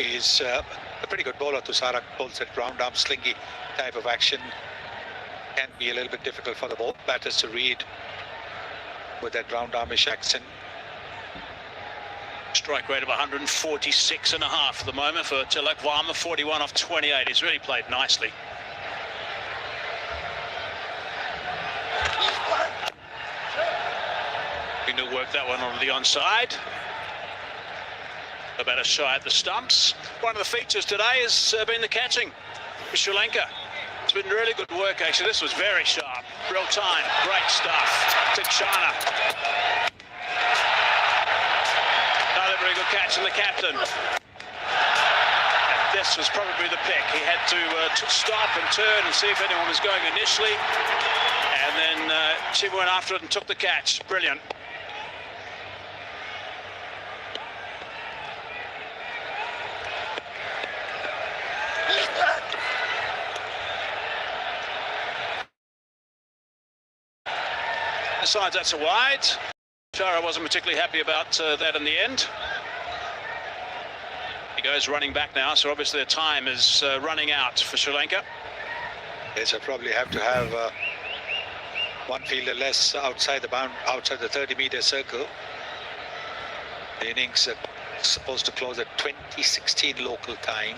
Is a pretty good bowler. Tusarak bowls that round arm slingy type of action. Can be a little bit difficult for the batters to read with that round armish action. Strike rate of 146.5 at the moment for Tilak Verma, 41 off 28. He's really played nicely. Going to work that one on the onside. About a shy at the stumps. One of the features today has been the catching for Sri Lanka. It's been really good work, actually. This was very sharp. Real time. Great stuff. Tikshana. Another very good catch from the captain. And this was probably the pick. He had to stop and turn and see if anyone was going initially. And then she went after it and took the catch. Brilliant. Besides, that's a wide. Shara wasn't particularly happy about that in the end. He goes running back now, so obviously the time is running out for Sri Lanka. Yes, I probably have to have one fielder less outside the 30-meter circle. The innings are supposed to close at 2016 local time.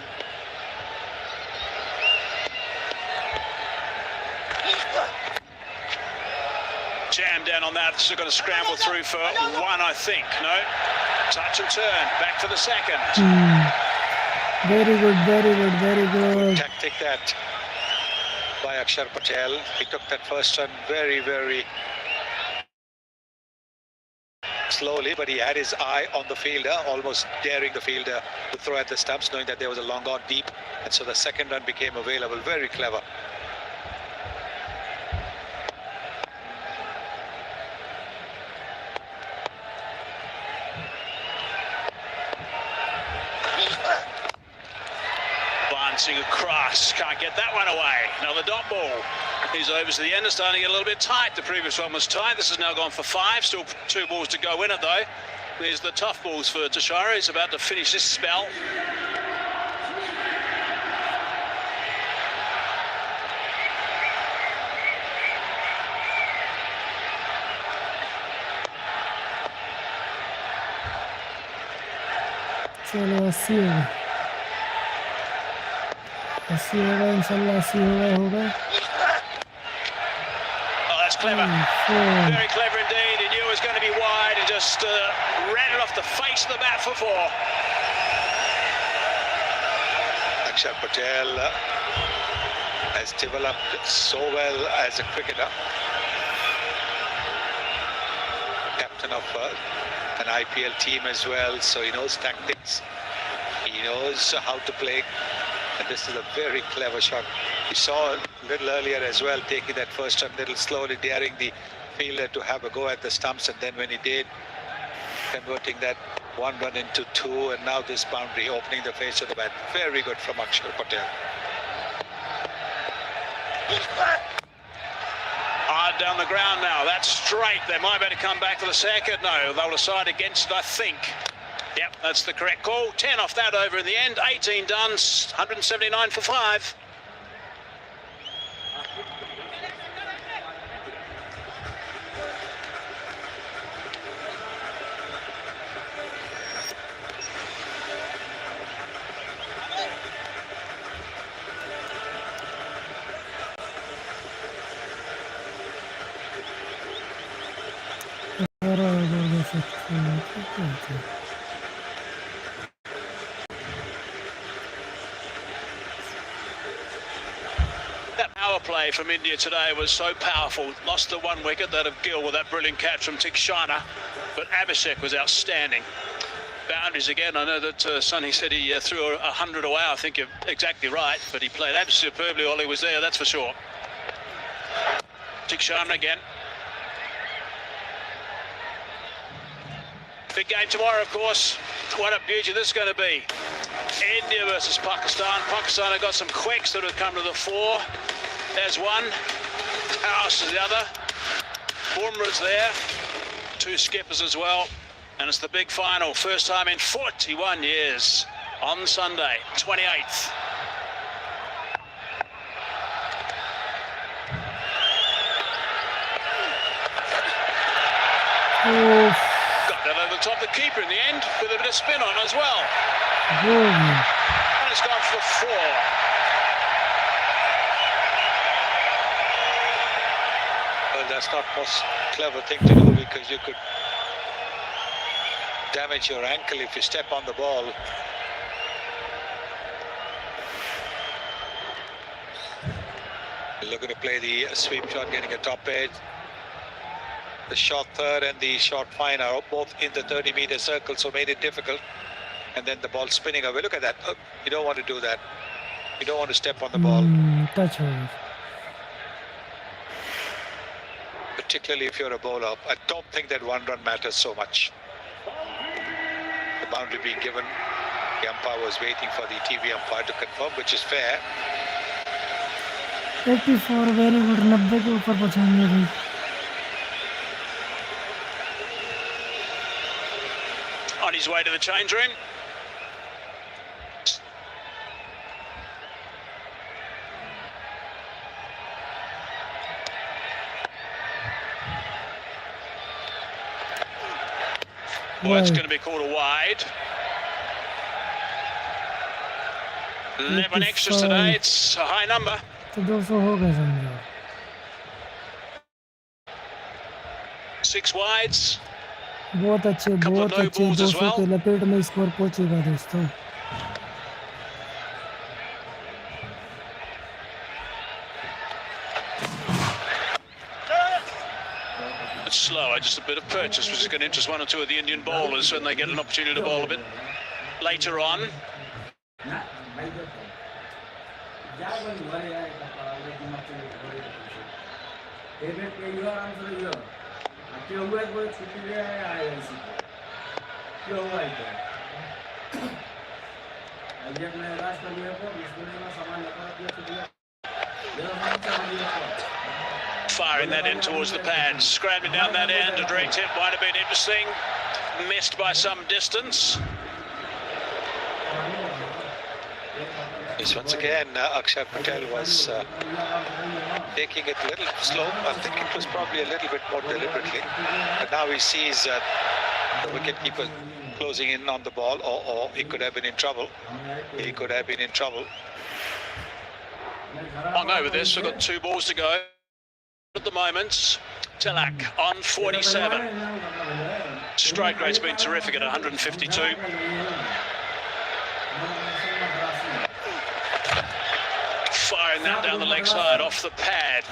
Jam down on that. Still going to scramble through for 1, I think. No. Touch and turn. Back to the second. Very good, very good, very good. Tactic that by Akshar Patel. He took that first one very, very slowly, but he had his eye on the fielder, almost daring the fielder to throw at the stumps, knowing that there was a long on deep, and so the second run became available. Very clever. Bouncing across, can't get that one away. Another dot ball. His overs to the end are starting to get a little bit tight. The previous one was tight. This has now gone for 5. Still 2 balls to go in it though. There's the tough balls for Tushara. He's about to finish this spell. चलो 80 हो गए, 80 हो गए इंशाल्लाह, 80 हो गए। Oh, that's clever. Very clever indeed. He knew it was going to be wide and just ran it off the face of the bat for 4. Akshar Patel has developed so well as a cricketer. Captain of an IPL team as well, so he knows tactics. He knows how to play. And this is a very clever shot. We saw a little earlier as well, taking that first shot a little slowly, daring the fielder to have a go at the stumps, and then when he did, converting that 1 run into 2, and now this boundary, opening the face of the bat. Very good from Akshar Patel. Hard down the ground now. That's straight. They might better come back for the second. No, they'll decide against it, I think. Yep, that's the correct call. 10 off that over in the end. 18 done. 179 for 5. That power play from India today was so powerful. Lost the 1 wicket, that of Gill with that brilliant catch from Sharma, but Abhishek was outstanding. Boundaries again. I know that Sonny said he threw 100 away. I think you're exactly right, but he played absolutely superbly while he was there, that's for sure. Sharma again. Big game tomorrow, of course. What a beauty this is going to be. India versus Pakistan. Pakistan have got some quicks that have come to the fore. There's one. House is the other. Bumrah's there. 2 skippers as well. And it's the big final. First time in 41 years on Sunday, 28th. Got that over the top of the keeper in the end with a bit of spin on as well. And it's gone for 4. Well, that's not the most clever thing to do, because you could damage your ankle if you step on the ball. Looking to play the sweep shot, getting a top edge. The short third and the short fine are both in the 30-meter circle, so made it difficult. And then the ball spinning away. Look at that. Oh, you don't want to do that. You don't want to step on the ball. Touch over. Particularly if you're a bowler. I don't think that 1 run matters so much. The boundary being given, the umpire was waiting for the TV umpire to confirm, which is fair. 84 very good. 90 के ऊपर पहुंचेंगे भाई. On his way to the change room. Well, it's going to be called a wide. 11 extras today. It's a high number. तो 200 हो गए समझो. 6 wides. बहुत अच्छे 200 के लपेट में स्कोर पहुंचेगा दोस्तों. It's slower, just a bit of purchase, which is going to interest 1 or 2 of the Indian bowlers when they get an opportunity to bowl a bit later on. Firing that in towards the pads, scrambling down that end. A direct hit might have been interesting. Missed by some distance. Yes, once again, Akshar Patel was taking it a little slow. I think it was probably a little bit more deliberately. But now he sees the wicketkeeper closing in on the ball, or he could have been in trouble. He could have been in trouble. On over this, we've got 2 balls to go at the moment. Tilak on 47. Strike rate's been terrific at 152. Firing that down the leg side off the pad.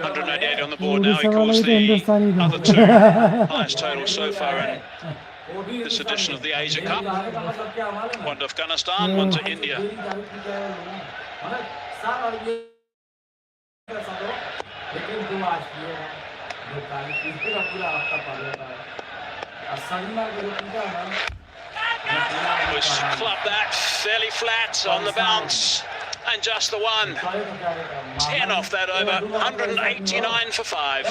188 on the board now. He calls the other 2 highest totals so far in this edition of the Asia Cup. One to Afghanistan, one to India. Was clubbed that fairly flat on the bounce, and just the one. 10 off that over, 189 for 5.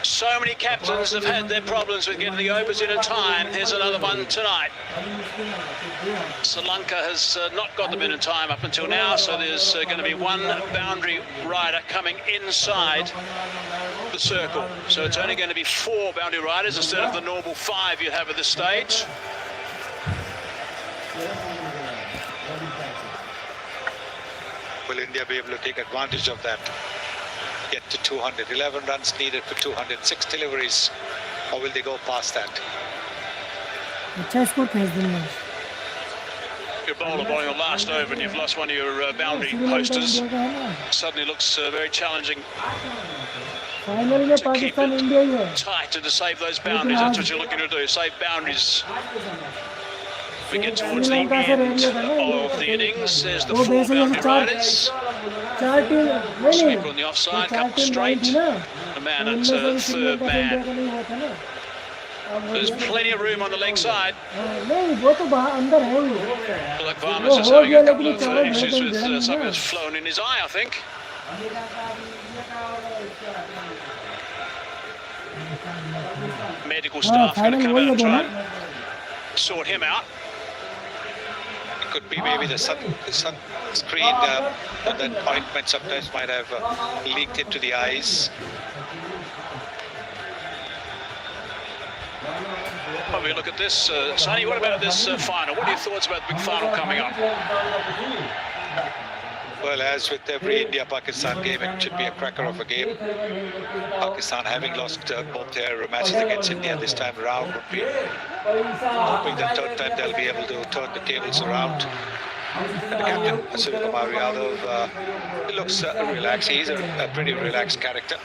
So many captains have had their problems with getting the overs in time. Here's another one tonight. Sri Lanka has not got them in time up until now, so there's going to be 1 boundary rider coming inside the circle. So it's only going to be 4 boundary riders instead of the normal 5 you have at this stage. Will India be able to take advantage of that? Get to 200, 11 runs needed for 206 deliveries, or will they go past that? Your bowler bowling your last over and you've lost one of your boundary posters. Suddenly looks very challenging to keep it tight and to save those boundaries. That's what you're looking to do, save boundaries. We get towards the end of the innings. There's the 4 boundary riders. Sweeper on the offside, couple straight. A man at 3rd man. There's plenty of room on the leg side. Like Varma's just having a couple of issues with something that's flown in his eye, I think. Medical staff going to come out and try and sort him out. Could be maybe the sun screen at that ointment sometimes might have leaked into the eyes. Probably look at this, Sonny. What about this final? What are your thoughts about the big final coming up? Well, as with every India-Pakistan game, it should be a cracker of a game. Pakistan, having lost both their matches against India this time around, would be hoping that 3rd time they'll be able to turn the tables around. And the captain, Suryakumar Yadav, he looks relaxed. He's a pretty relaxed character.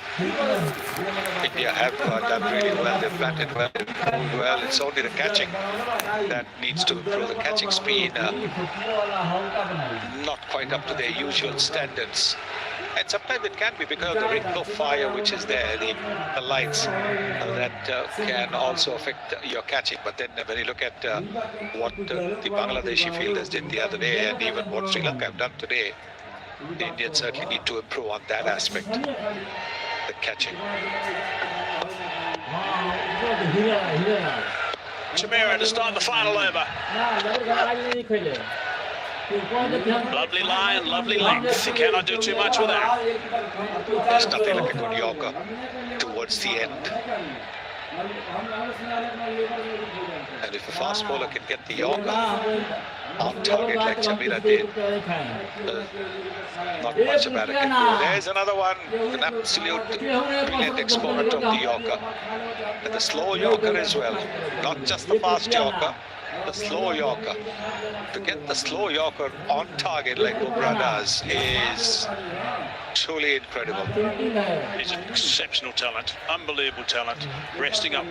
India have done really well. They've batted well, they've bowled well. It's only the catching that needs to improve. The catching speed, not quite up to their usual standards. And sometimes it can be because of the ring of fire which is there, the lights that can also affect your catching. But then when you look at what the Bangladeshi fielders did the other day, and even what Sri Lanka have done today, the Indians certainly need to improve on that aspect, the catching. Chamira to start the final over. Lovely line, lovely length. You cannot do too much with that. There's nothing like a good Yorker towards the end. And if a fast bowler can get the Yorker on target like Chamira did, not much about it can do. There's another one, an absolute brilliant exponent of the Yorker. And the slow Yorker as well, not just the fast Yorker. The slow Yorker. To get the slow Yorker on target like Bumrah does is truly incredible. He's an exceptional talent, unbelievable talent. Resting up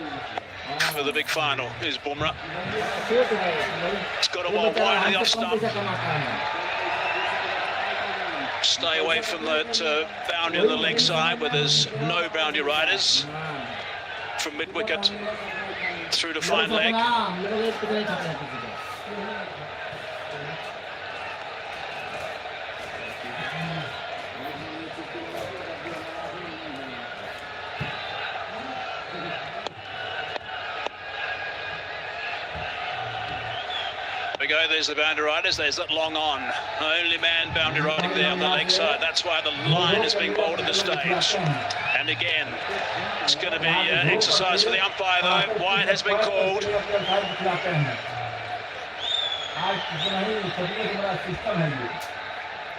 for the big final is Bumrah. He's got a ball wide of the off stump. Stay away from that boundary on the leg side where there's no boundary riders. From mid-wicket through to fine leg. There we go, there's the boundary riders, there's that long on. Only man boundary riding there on the leg side. That's why the line is being bowled at this stage. And again, it's going to be exercise for the umpire though. Wide has been called.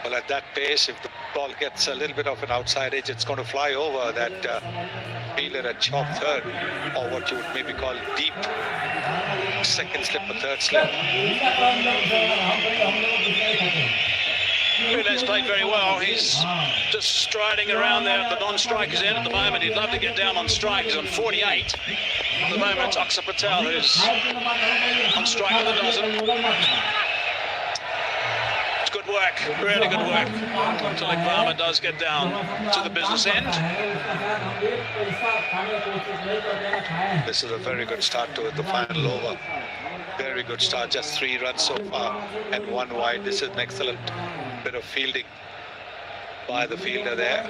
Well, at that pace, if the ball gets a little bit of an outside edge, it's going to fly over that fielder at chop third, or what you would maybe call deep second slip or third slip. Bruno's played very well. He's just striding around there at the non-striker's end at the moment. He'd love to get down on strike. He's on 48. At the moment, it's Aksa Patel who's on strike with a dozen. It's good work, really good work. Tilak Varma does get down to the business end. This is a very good start to the final over. Very good start, just 3 runs so far and 1 wide. This is an excellent bit of fielding by the fielder there.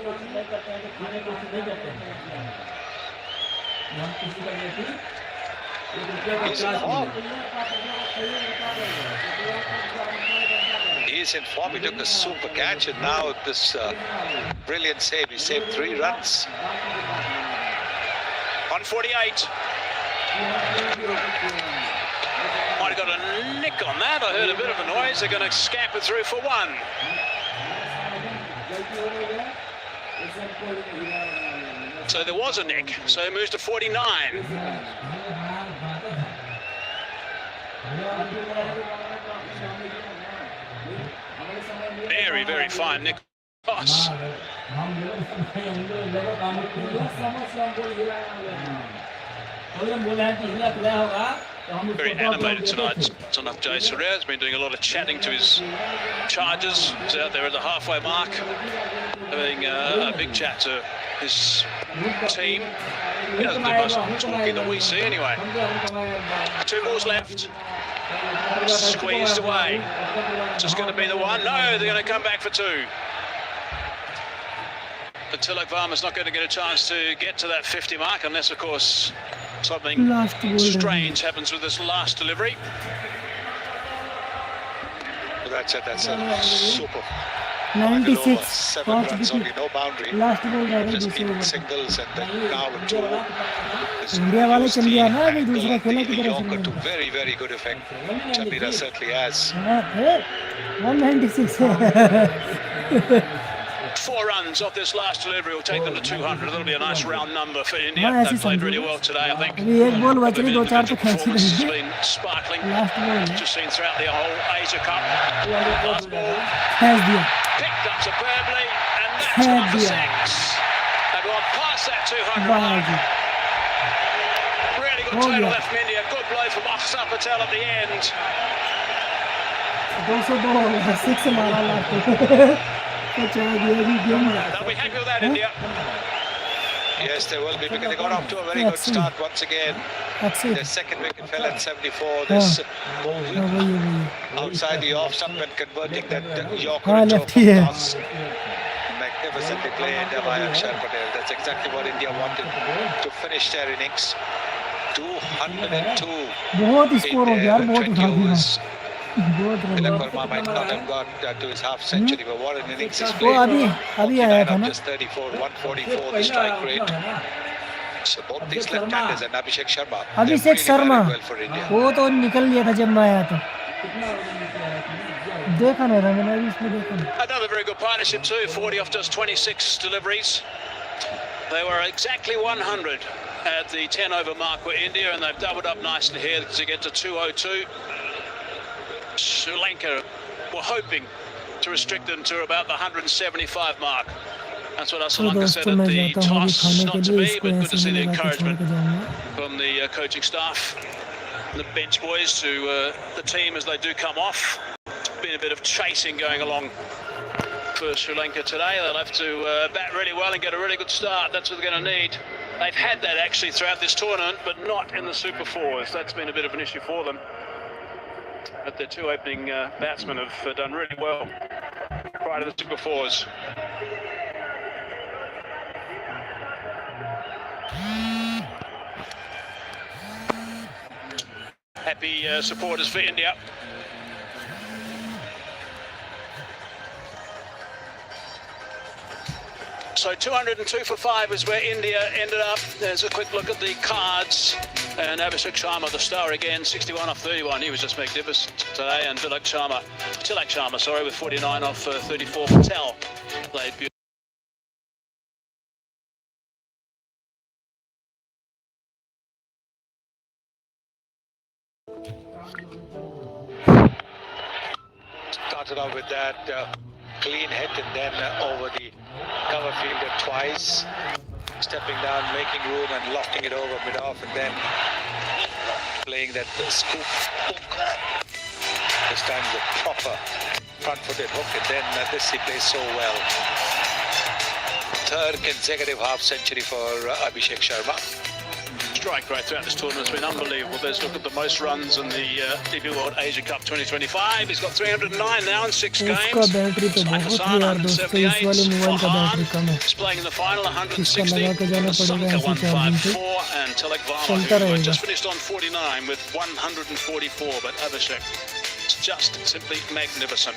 He's in form. He's in form. He took a super catch and now this brilliant save. He saved 3 runs. 148. Might have got a nick on that. I heard a bit of a noise. They're going to scamper through for 1. So there was a nick. So it moves to 49. Very, very fine nick. Toss. Very animated tonight. Sonaf Jay Surya has been doing a lot of chatting to his charges. He's out there at the halfway mark, having a big chat to his team. He doesn't do much talking that we see anyway. 2 balls left. Squeezed away. Just going to be the one. No, they're going to come back for 2. But Tilak Varma's not going to get a chance to get to that 50 mark unless, of course, something strange happens with this last delivery. That's it. That's a super. 96. 7 runs only, no boundary. Last ball Just been singles and then now with 2. India वाले चल गया ना अभी दूसरा खेला की तरफ Yorker to very, very good effect. Chandira certainly has. 196 4 runs off this last delivery will take them to 200. That'll be a nice round number for India. They've played really well today, I think. अभी एक ball बच रही 2-4 तो खेच ही Performance has रही been sparkling. Last ball Just seen throughout the whole Asia Cup. Last ball खेच दिया picked up superbly, and that's gone for 6. They've gone past that 200 mark. Really good total left from India. Good blow from Aksa Patel at the end. 202 6 मारा last They'll be happy with that, India. Yes, they will be because they got off to a very good start once again. Their second wicket fell at 74. This outside the off stump and converting that Yorker into a toss. Magnificently played by Akshar Patel. That's exactly what India wanted to finish their innings. 202 बहुत score हो गया यार बहुत उठा दिया Tilak Varma might not have got to his half century, but what an innings he's वो played. अभी आया था ना Just 34, 144 the strike rate. So both these left-handers and Abhishek Sharma. Abhishek Sharma well for India. वो तो निकल गया था जब मैं आया था देखा नहीं था मैंने अभी इसमें देखा नहीं Another very good partnership too. 40 off just 26 deliveries. They were exactly 100 at the 10 over mark for India, and they've doubled up nicely here to get to 202. Sri Lanka were hoping to restrict them to about the 175 mark. That's what Sri Lanka said at the toss, not to be, but good to see the encouragement from the coaching staff and the bench boys to the team as they do come off. Been a bit of chasing going along for Sri Lanka today. They'll have to bat really well and get a really good start. That's what they're going to need. They've had that actually throughout this tournament, but not in the Super Fours. That's been a bit of an issue for them. But their two opening batsmen have done really well prior to the Super Fours. Happy supporters for India. So 202 for 5 is where India ended up. There's a quick look at the cards. And Abhishek Sharma, the star again, 61 off 31. He was just magnificent today. And Tilak Sharma, sorry, with 49 off 34. Patel played beautifully. Started off with that clean hit and then over the cover fielder twice, stepping down, making room and lofting it over mid-off, and then playing that scoop hook. This time the proper front-footed hook, and then this he plays so well. Third consecutive half-century for Abhishek Sharma. Strike rate throughout this tournament has been unbelievable. There's a look at the most runs in the DP World Asia Cup 2025. He's got 309 now in 6 games. Battery तो बहुत है यार दोस्तों, इस वाले mobile का battery कम है, He's playing in the final, 160. इसका लगा के जाना पड़ेगा ऐसे चार्जिंग से, And चलता रहेगा. just finished on 49 with 144, but Abhishek, it's just simply magnificent.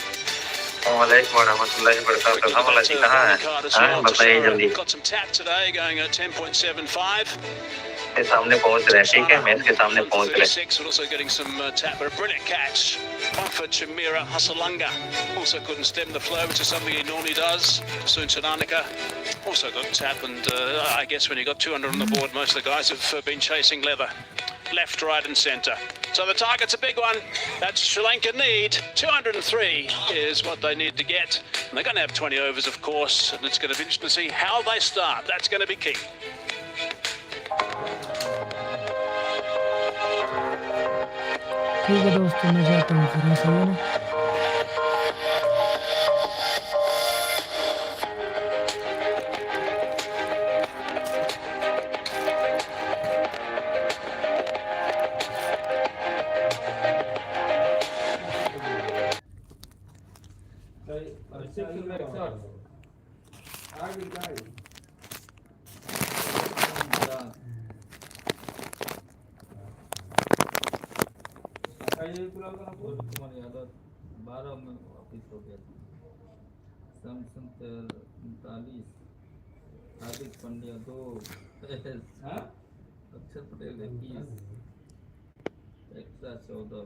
Got some tap today, going at 10.75. सामने पहुंच रहे हैं, ठीक है, मैच के सामने पहुंच रहे हैं. 36, but also getting some tap, but a brilliant catch. One for Chimera Hasalanga. Also couldn't stem the flow, which is something he normally does. Soon Sananaka also got tap, and I guess when you got 200 on the board, most of the guys have been chasing leather. Left, right and centre. So the target's a big one. That's Sri Lanka need. 203 is what they need to get. And they're going to have 20 overs, of course, and it's going to be interesting to see how they start. That's going to be key. ठीक है दोस्तों, मैं जाता हूँ फिर, सही है ना. हार्दिक पांड्या 2, अक्षर पटेल 21, एक्स्ट्रा 14.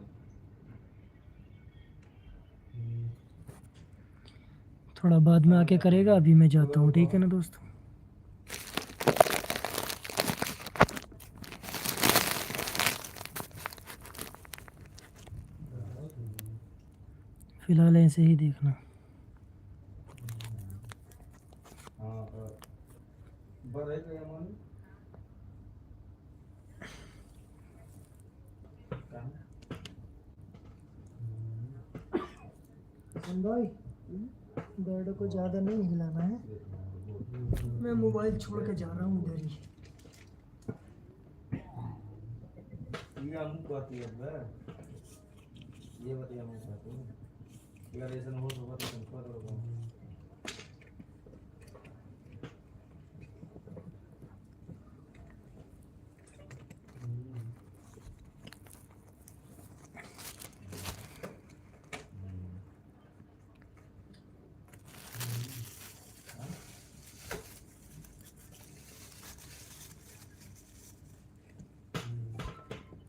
थोड़ा बाद में आके करेगा, अभी मैं जाता हूँ, ठीक है ना दोस्तों. फिलहाल ऐसे ही देखना. भाई बैट को ज़्यादा नहीं हिलाना है, मैं मोबाइल छोड़ के जा रहा हूँ इधर ही. ये बताइए मैं चाहता हूँ अगर ऐसा ना हो तो बता संस्कार करो.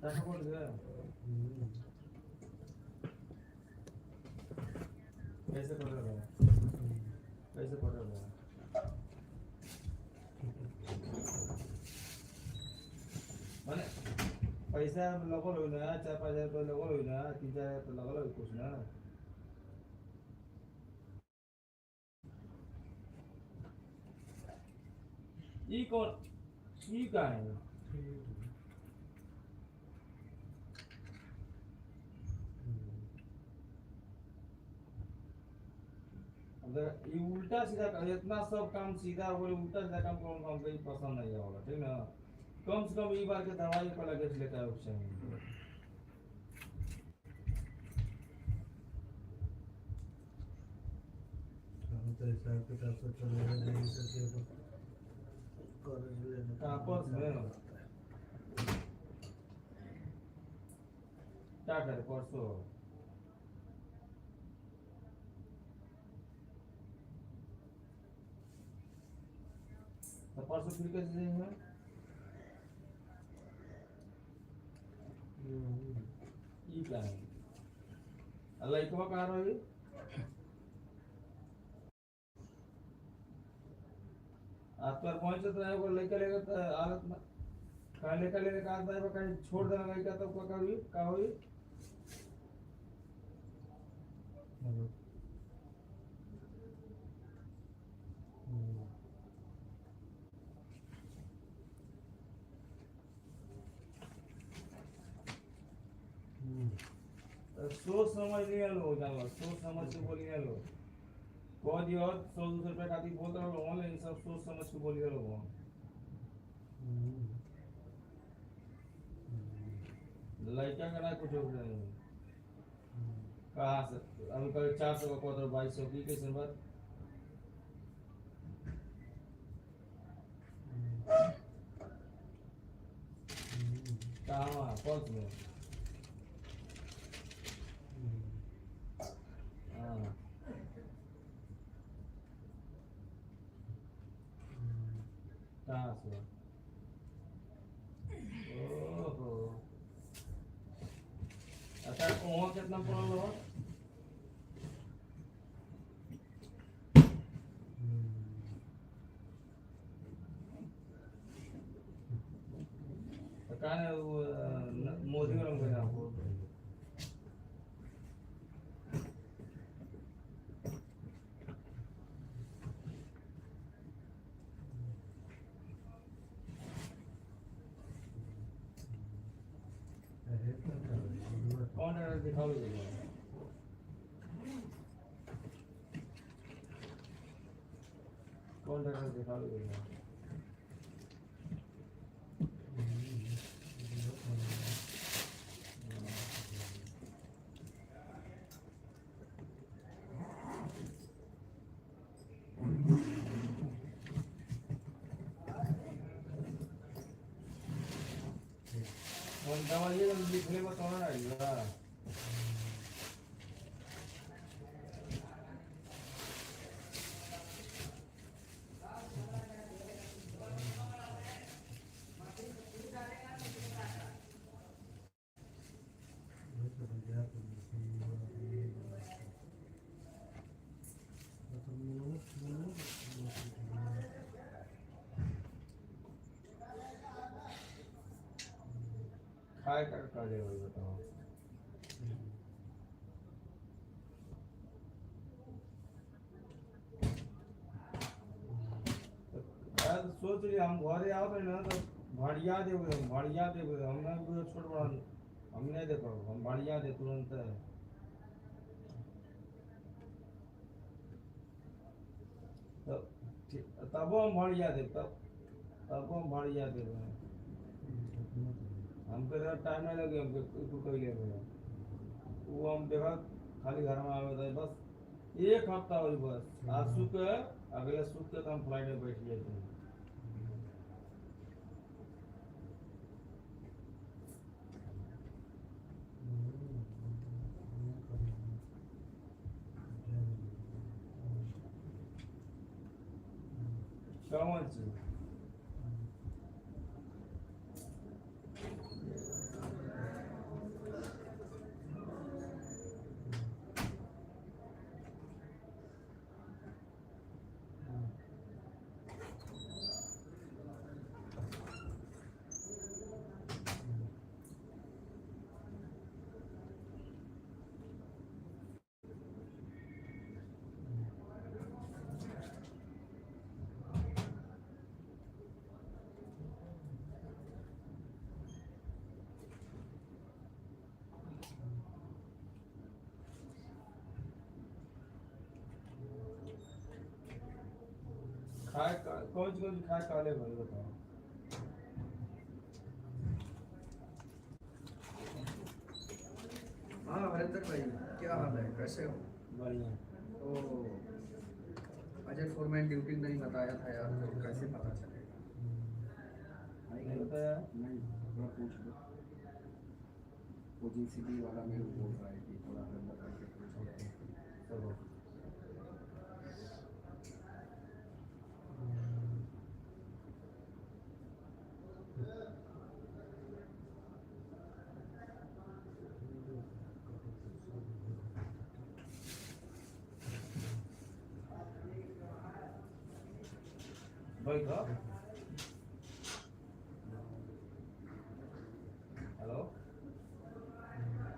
ऐसा बोल दे कैसे पढ़ रहा है, कैसे पढ़ रहा है. माने पैसा लगल हो ना, 4-5 हज़ार रुपये लगल हो ना, 3-4 हज़ार तो लगल हो कुछ ना. ये कौन, ये क्या है? ये उल्टा सीधा इतना सब काम सीधा बोले उल्टा सीधा काम कौन काम कहीं पसंद नहीं होगा ठीक ना कम से कम एक बार के दवाई पर लगे लेकर आओ चाहिए हम तो ऐसा किताब से चले नहीं सकते तो कर लेने का आपस में क्या करे परसों तो परसों फिर कैसे जाएंगे ये क्या है अल्लाह इतना कहाँ रही आज पर पहुंचे तो है वो लेकर लेगा तो आदत में कहाँ लेकर लेने का आता है वो कहीं छोड़ देना लड़का तो क्या करूँ क्या हुई सोच समझ नहीं लो जानवर सोच समझ के बोलिए लो कह दियो 100-200 रुपए खातिर बोल रहे हो ऑनलाइन सब सोच समझ के बोलिए लो लड़का का ना कुछ हो नहीं कहाँ से अभी कल 400 का क्वार्टर 2200 की कैसे बात कहाँ पर्स में हाँ कहाँ से ओहो अच्छा वहाँ कितना पड़ा लो कहाँ है वो मोदी वाला कोई ना कौन है दिखाओ कौन है दिखाओ दवाई लिखने में कौन आएगा काय कर दे भाई बताओ यार सोच रही हम घरे आओ ना तो बढ़िया देबे हमने भी छोट बड़ा हम नहीं देखो हम बढ़िया दे तुरंत तो तब हम बढ़िया दे तब हम बढ़िया दे हमको टाइम नहीं लगे हमको तू कही ले वो हम देखा खाली घर में आवे थे बस एक हफ्ता हुई बस आज सुख अगले सुख के तो हम फ्लाइट में बैठ गए थे कौन सी खाए कौन सी खाए काले भाई बताओ। हाँ हरिंदर भाई, क्या हाल है, कैसे हो? बढ़िया। तो अजय फोरमैन ड्यूटी नहीं बताया था यार, तो कैसे पता चलेगा? नहीं बताया? नहीं, थोड़ा पूछ लो। वो जीसीबी वाला मेरे को बोल रहा है कि थोड़ा हरिंदर भाई से पूछो। चलो भाई था। हेलो,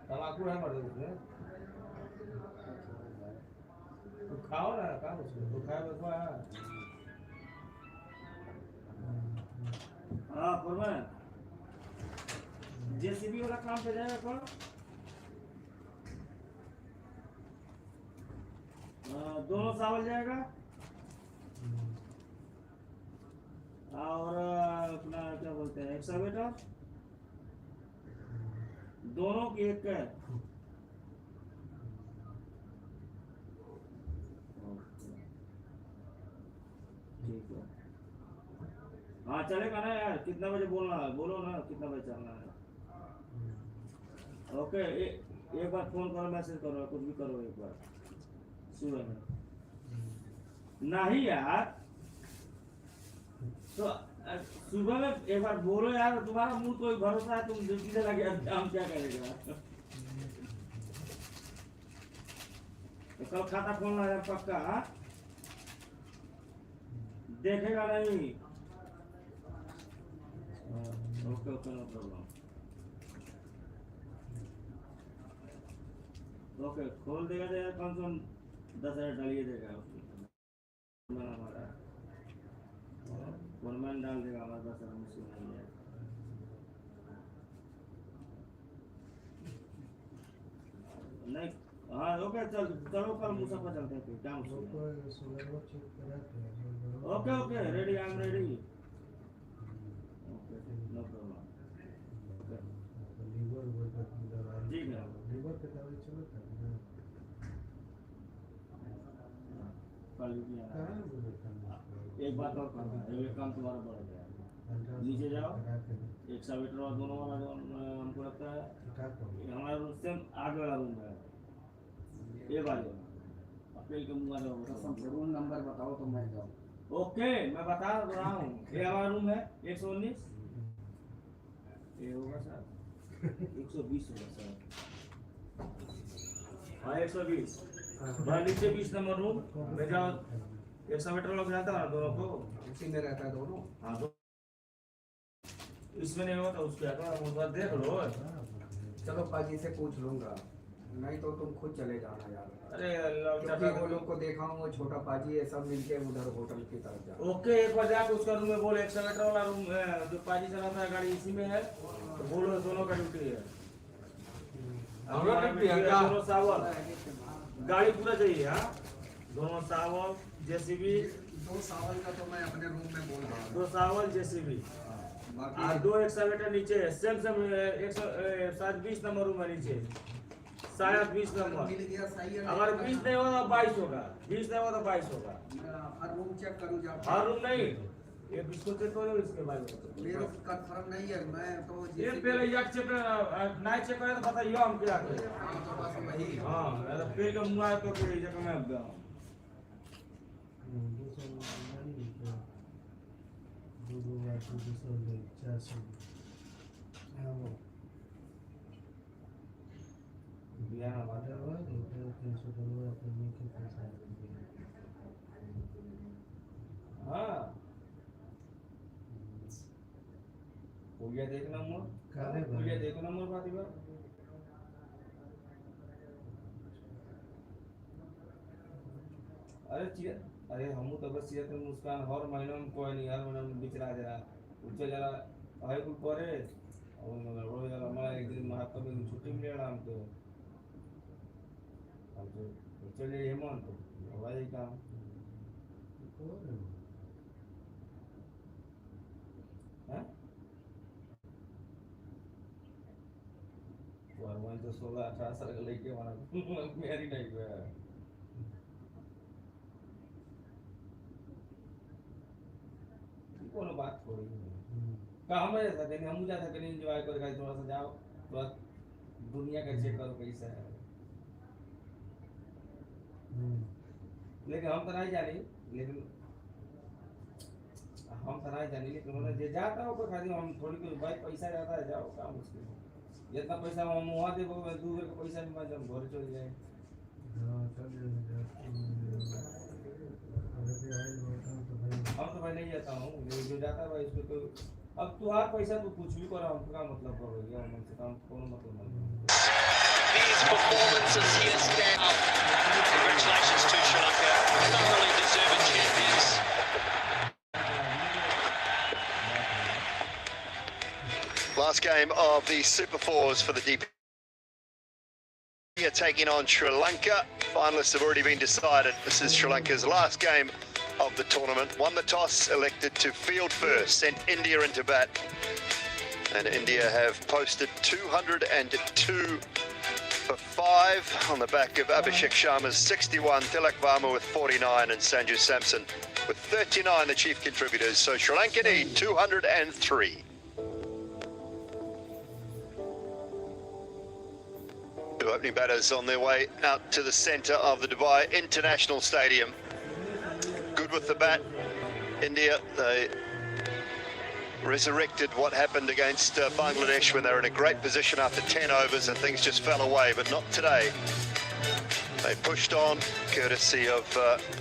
तम्बाकू है मर्द उसमें, तो खाओ ना, कहाँ उसमें तो खाए बस है। हाँ फरमान, जेसीबी वाला काम पे जाएगा कौन? दोनों सावल जाएगा और अपना क्या बोलते हैं एक्सावेटर, दोनों की एक है। ठीक है, हाँ चलेगा ना यार, कितना बजे बोलना है, बोलो ना कितना बजे चलना है। ओके, एक बार फोन करो, मैसेज करो, कुछ भी करो एक बार सुबह में। नहीं यार, तो सुबह में एक बार बोलो यार, तुम्हारा मुंह तो भरोसा है, तुम ड्यूटी से लगे, हम क्या करेगा। तो कल खाता खोलना है पक्का, हाँ? देखेगा नहीं। Okay okay, no problem. Okay, खोल देगा तो यार कम से कम 10,000 डालिए देगा उसमें, हमारा फोरमैन डाल देगा, हमारे 10,000 मुश्किल नहीं है। नहीं, हाँ ओके, चलो कल मुसाफा चलते हैं, क्या मुश्किल है। Okay okay, ready, I am ready. Okay, no problem. ठीक है, कल एक बात और करना है, एक काम तुम्हारा बढ़ गया, नीचे जाओ, एक सावेटर और दोनों वाला जो हमको लगता है हमारा रूम से आगे वाला रूम है, ये वाले अपील के मुँह वाले रूम नंबर बताओ तो मैं जाऊँ। ओके, मैं बता रहा हूँ, ये हमारा रूम है 119, ये होगा सर 120 होगा सर, हाँ 120, नीचे 20 नंबर रूम में जाओ, एक सावेटर लोग रहता है दोनों को, उसी में रहता है दोनों। हाँ तो इसमें नहीं होता उसके आगे देख लो। चलो पाजी से पूछ लूंगा, नहीं तो तुम खुद चले जाना यार। अरे क्योंकि वो लोग को देखा हूँ, वो छोटा पाजी है, सब मिलके उधर होटल की तरफ जा। ओके, एक बार जाके उसका रूम में बोलो, एक्सीलेटर वाला रूम जो पाजी चलाता है गाड़ी इसी में है, तो बोलो दोनों का ड्यूटी है। दोनों सावल गाड़ी पूरा चाहिए, हाँ दोनों सावल जेसीबी, 2 सावल का तो मैं अपने रूम में बोल रहा हूँ। 2 सावल जेसीबी और 2 एक्सीलेटर नीचे है, सेम 120 नंबर रूम है नीचे, शायद 20 नंबर। मिल गया, सही है। अगर 20 नहीं होगा तो 22 होगा, 20 नहीं होगा तो 22 होगा। हर रूम चेक करूँ जा? हर रूम नहीं, एक इसको चेक करो, इसके बाद मेरे कंफर्म नहीं है, मैं तो ये पहले एक चेक नहीं चेक करे तो बताइए हम क्या करें। तो बस वही। हाँ, अगर फिर के मुंह आए तो फिर जगह में अब जाओ। हाँ, पुलिया देख नंबर, पुलिया देख नंबर बात ही बात। अरे हम तो बस ये तो मुस्कान हर महीने में कोई नहीं, हर महीने में बिचरा जरा उच्च जरा है कुछ करे और रोज जरा हमारा एक दिन महात्मा में छुट्टी मिलेगा हमको, हम तो चले हेमंत हमारे काम और मैं तो 16-18 साल का लेके वाला मेरी नहीं हुआ कोनो बात थोड़ी कहाँ में ऐसा कहीं हम जा सके एंजॉय कर गाइस थोड़ा सा जाओ थोड़ा दुनिया का चेक करो कैसा है लेकिन हम तो नहीं जानी लेकिन उन्होंने जे जाता हो खाली हम थोड़ी कोई भाई पैसा जाता है जाओ काम मुश्किल है जितना पैसा हम वहाँ देबो 2 का पैसा नहीं मैं जब घर चल जाए हम तो भाई नहीं जाता हूँ जो जाता है भाई इसको तो अब तुम्हारा पैसा तो कुछ भी करो हमका मतलब करोगे हम से काम कोनो मतलब नहीं These performances here stand out. Congratulations to Sri Lanka, thoroughly deserving champions. Last game of the Super Fours for the DP. We are taking on Sri Lanka. Finalists have already been decided. This is Sri Lanka's last game of the tournament. Won the toss, elected to field first, sent India into bat. And India have posted 202 for 5 on the back of Abhishek Sharma's 61, Tilak Varma with 49 and Sanju Samson with 39, the chief contributors. So Sri Lanka need 203. Two opening batters on their way out to the centre of the Dubai International Stadium. Good with the bat. India, they resurrected what happened against Bangladesh when they were in a great position after 10 overs and things just fell away, but not today. They pushed on, courtesy of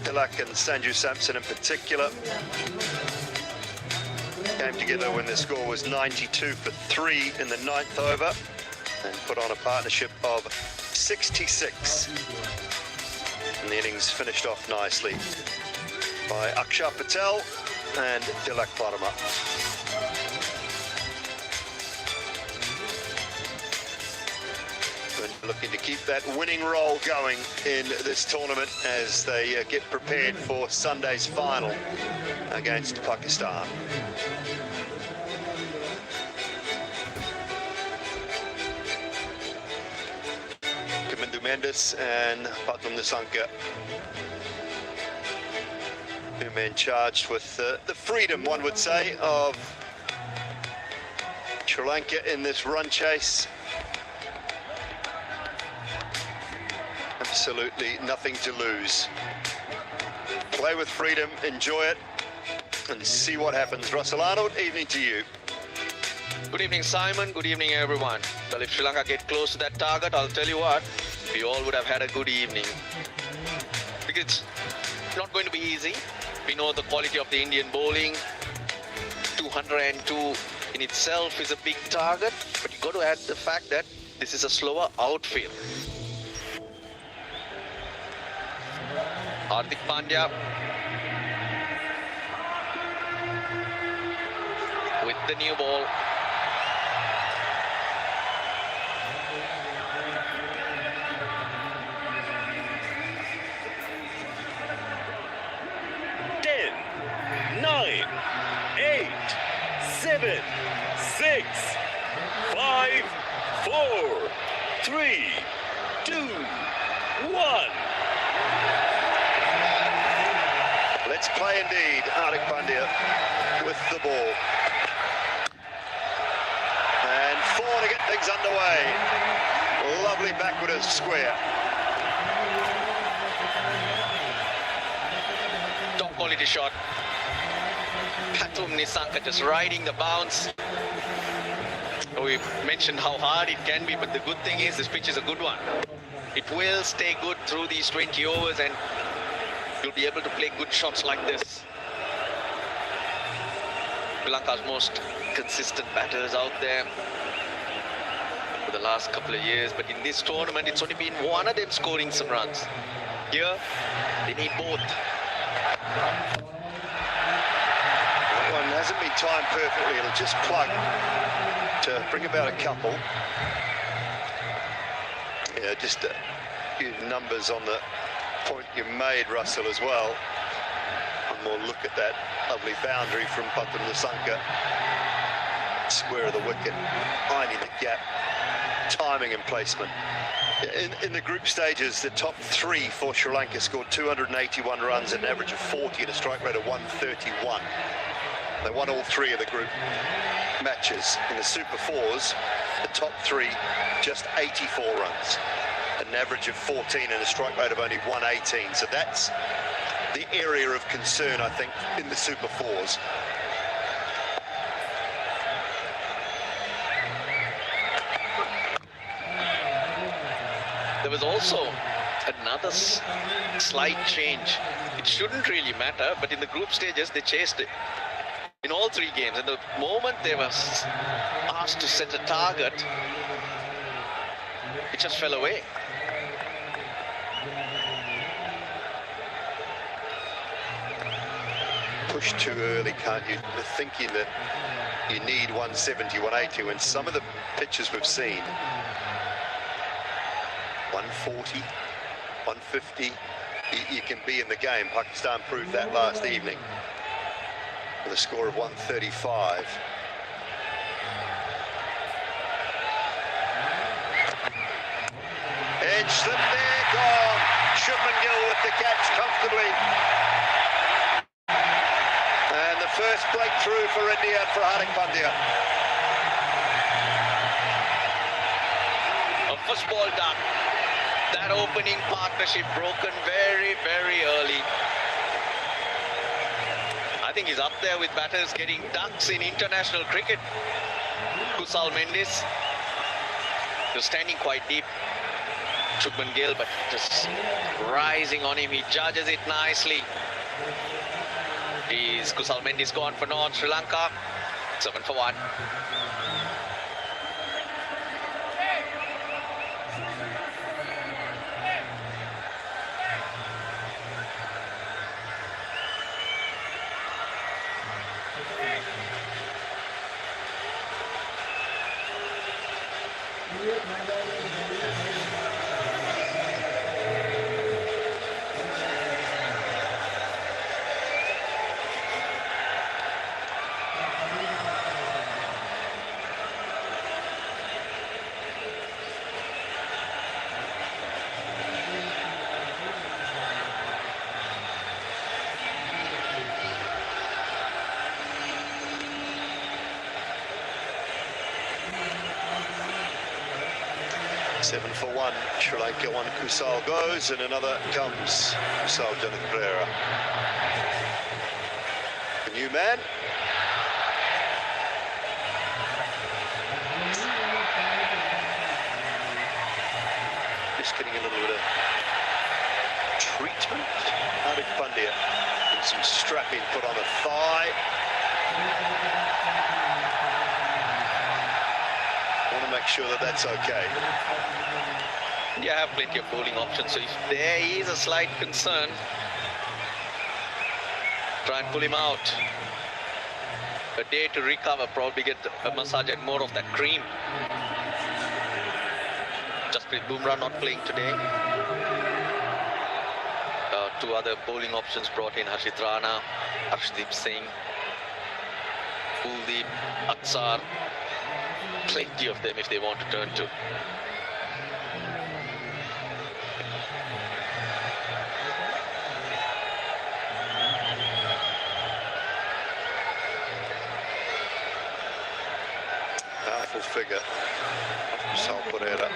Tilak and Sanju Samson in particular. Came together when the score was 92 for 3 in the 9th over and put on a partnership of 66. And the innings finished off nicely by Akshar Patel and Tilak Varma. Looking to keep that winning roll going in this tournament as they get prepared for Sunday's final against Pakistan. Kamindu Mendes and Patnam Nisanka, two men charged with the freedom, one would say, of Sri Lanka in this run chase. Absolutely nothing to lose. Play with freedom, enjoy it, and see what happens. Russell Arnold, evening to you. Good evening, Simon. Good evening, everyone. Well, if Sri Lanka get close to that target, I'll tell you what, we all would have had a good evening. Because it's not going to be easy. We know the quality of the Indian bowling. 202 in itself is a big target, but you've got to add the fact that this is a slower outfield. Hardik Pandya with the new ball. Ten, 9, 8, 7, 6, 5, 4, 3, 2, 1. Let's play indeed. Hardik Pandya with the ball. And 4 to get things underway. Lovely backward square. Top quality shot. Patum Nisanka just riding the bounce. We mentioned how hard it can be, but the good thing is this pitch is a good one. It will stay good through these 20 overs and you'll be able to play good shots like this. Sri Lanka's most consistent batters out there for the last couple of years, but in this tournament it's only been one of them scoring some runs. Here they need both. That one hasn't been timed perfectly. It'll just plug to bring about a couple. Yeah, just a few numbers on the point you made, Russell, as well. One more look at that lovely boundary from Patnam Nisanka. square of the wicket, finding the gap, timing and placement. In the group stages, the top three for Sri Lanka scored 281 runs at an average of 40 and a strike rate of 131. They won all three of the group matches. In the Super Fours, the top three just 84 runs, an average of 14 and a strike rate of only 118. So that's the area of concern, I think, in the Super Fours. There was also another slight change. It shouldn't really matter, but in the group stages, they chased it in all three games. And the moment they were asked to set a target, it just fell away. Push too early, can't you? They're thinking that you need 170, 180, and some of the pitches we've seen, 140, 150, you can be in the game. Pakistan proved that last evening with a score of 135. Edge slip there, gone. Shubman Gill with the catch comfortably. And the first breakthrough for India for Hardik Pandya. A first ball done. That opening partnership broken very, very early. I think he's up there with batters getting ducks in international cricket. Kusal Mendis. He's standing quite deep. Shubman Gill, but just rising on him. He judges it nicely. Is Kusal Mendis gone for North Sri Lanka? 7 for 1. Seven for 1, Sri Lanka 1, Kusal goes, and another comes, Kusal Janakbrera. The new man. Just getting a little bit of treatment. Hardik Pandya with some strapping put on the thigh. Want to make sure that that's okay. You have plenty of bowling options, so if there is a slight concern, try and pull him out. A day to recover, probably get a massage and more of that cream. Jasprit Bumrah not playing today. Two other bowling options brought in, Harshit Rana, Arshdeep Singh, Kuldeep, Aksar. Plenty of them if they want to turn to. Powerful figure, Sal Pereira.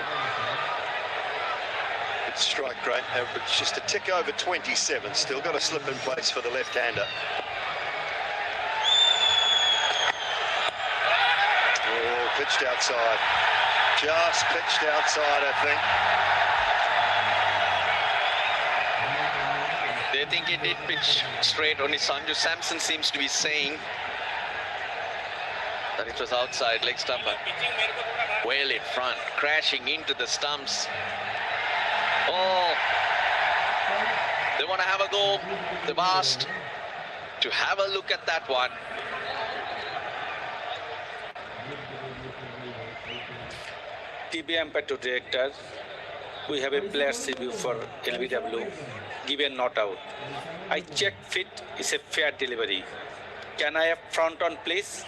Good strike rate, average just a tick over 27. Still got a slip in place for the left-hander. Oh, pitched outside. Just pitched outside, I think. They think it did pitch straight. Only Sanju Samson seems to be saying that it was outside leg stump, but well in front, crashing into the stumps. Oh, they want to have a go. They've asked to have a look at that one. TV umpire to director, we have a player's review for LBW, given not out. I checked fit is a fair delivery. Can I have front on, please?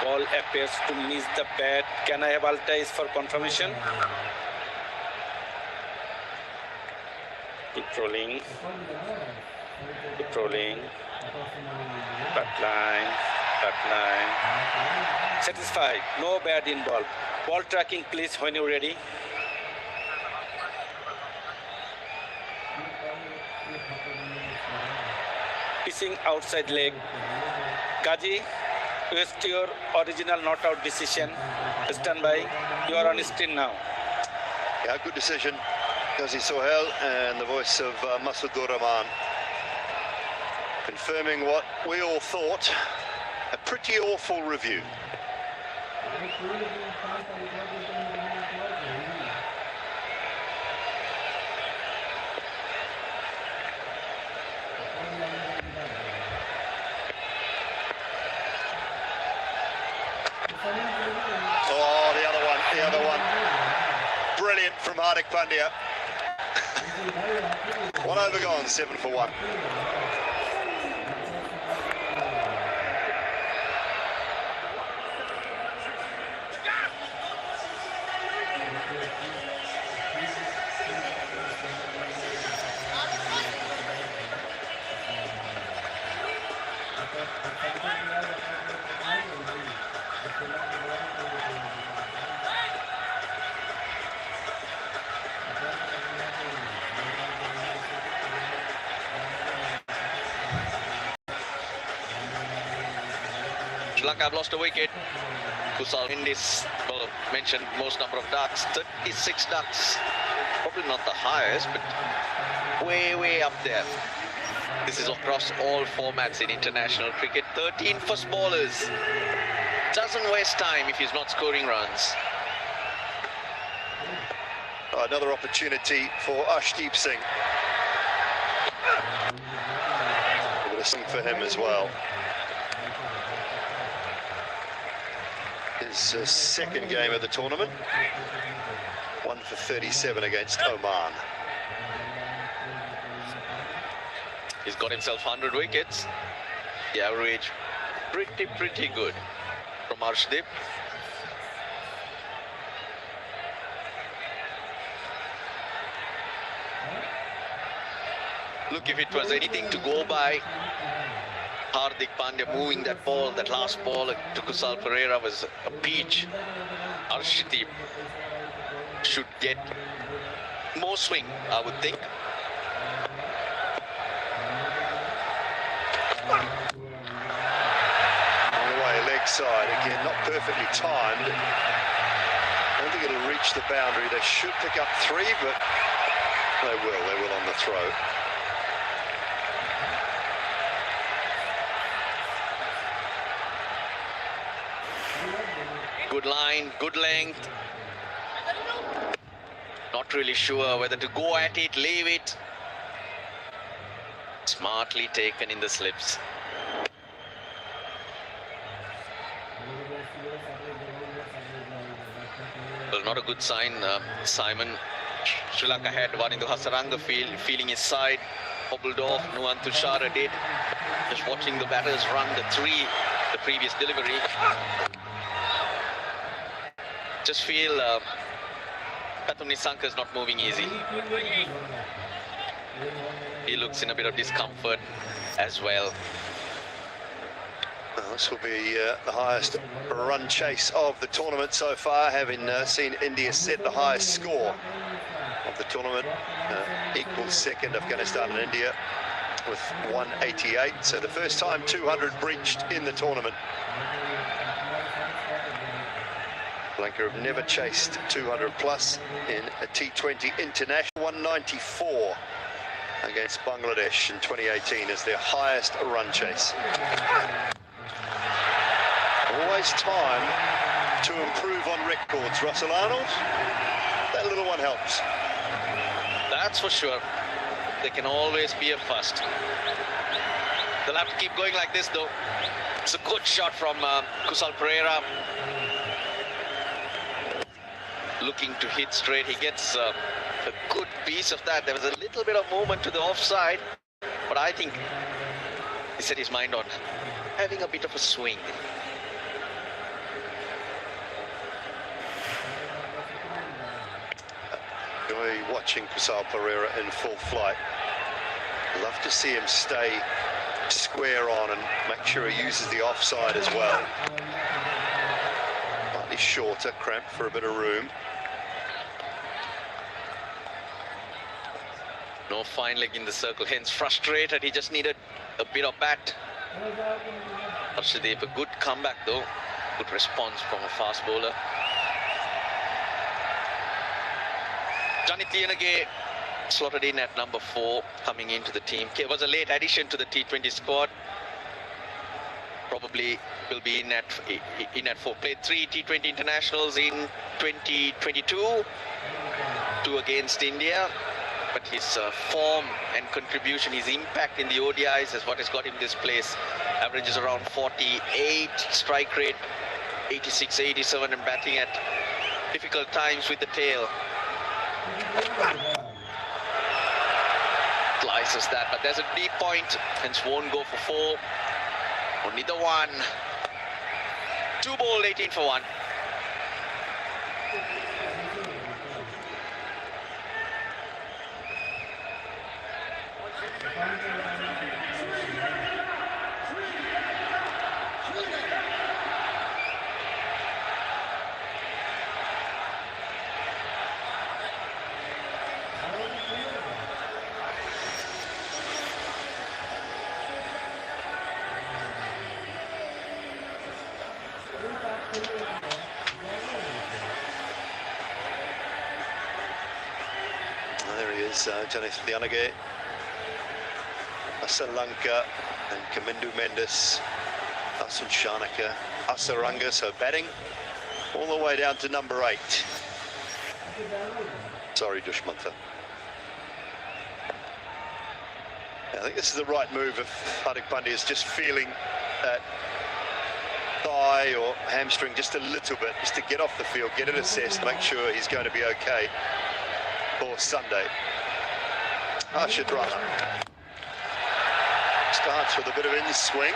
Ball appears to miss the bat. Can I have Altais for confirmation? Keep rolling. Keep rolling. Cut line. Cut line. Satisfied. No bad in ball. Ball tracking, please, when you're ready. Pitching outside leg. Kaji, waste your original not out decision. Stand by. You are on screen now. Yeah, good decision. Kazi Sohail and the voice of Masadur Rahman confirming what we all thought, a pretty awful review. Oh, the other one. Brilliant from Hardik Pandya. One over gone, 7 for 1. Sri Lanka have lost a wicket. Kusal in this, well, mentioned most number of ducks, 36 ducks. Probably not the highest, but way up there. This is across all formats in international cricket. 13 first bowlers. Doesn't waste time if he's not scoring runs. Another opportunity for Ashdeep Singh. A bit of sing for him as well. His second game of the tournament. 1 for 37 against Oman. He's got himself 100 wickets. The average pretty good from Arshdeep. Look, if it was anything to go by, Hardik Pandya moving that ball, that last ball to Kusal Pereira was a peach. Arshdeep should get more swing, I would think. On the way, leg side again, not perfectly timed. I don't think it'll reach the boundary. They should pick up 3, but they will on the throw. Good line, good length. Not really sure whether to go at it, leave it. Smartly taken in the slips. Well, not a good sign, Simon. Sri Lanka had one in the Hasaranga field, feeling his side, hobbled off. Nuwan Tushara did. Just watching the batters run the 3, the previous delivery. Just feel Pathum Nissanka is not moving easy. He looks in a bit of discomfort as well. Well, this will be the highest run chase of the tournament so far, having seen India set the highest score of the tournament. Equal second, Afghanistan and India with 188. So the first time 200 breached in the tournament. Lanka have never chased 200 plus in a T20 international. 194 against Bangladesh in 2018 as their highest run chase. Always time to improve on records, Russell Arnold. That little one helps. That's for sure. There can always be a first. They'll have to keep going like this though. It's a good shot from Kusal Pereira. Looking to hit straight. He gets a good piece of that. There was a little bit of movement to the offside, but I think he set his mind on having a bit of a swing. Enjoy watching Kusal Pereira in full flight. Love to see him stay square on and make sure he uses the offside as well. Slightly shorter, cramped for a bit of room. No fine leg in the circle, hence frustrated. He just needed a bit of bat. Arshdeep, a good comeback though. Good response from a fast bowler. Janit Liyanage slotted in at number 4, coming into the team. It was a late addition to the T20 squad. Probably will be in at 4. Played 3 T20 internationals in 2022, 2 against India. But his form and contribution, his impact in the ODIs is what has got him this place. Averages around 48, strike rate 86, 87, and batting at difficult times with the tail. Slices that, but there's a deep point, hence won't go for 4. Only the 1. 2 ball, 18 for 1. There he is, Janit Liyanage, Lanka, and Kamindu Mendes, Asun Shanaka, Hasaranga, so batting all the way down to number 8. Sorry, Dushmantha. I think this is the right move if Hardik Pandya is just feeling that thigh or hamstring just a little bit, just to get off the field, get it assessed, make sure he's going to be okay for Sunday. Arshad Rana starts with a bit of in-swing.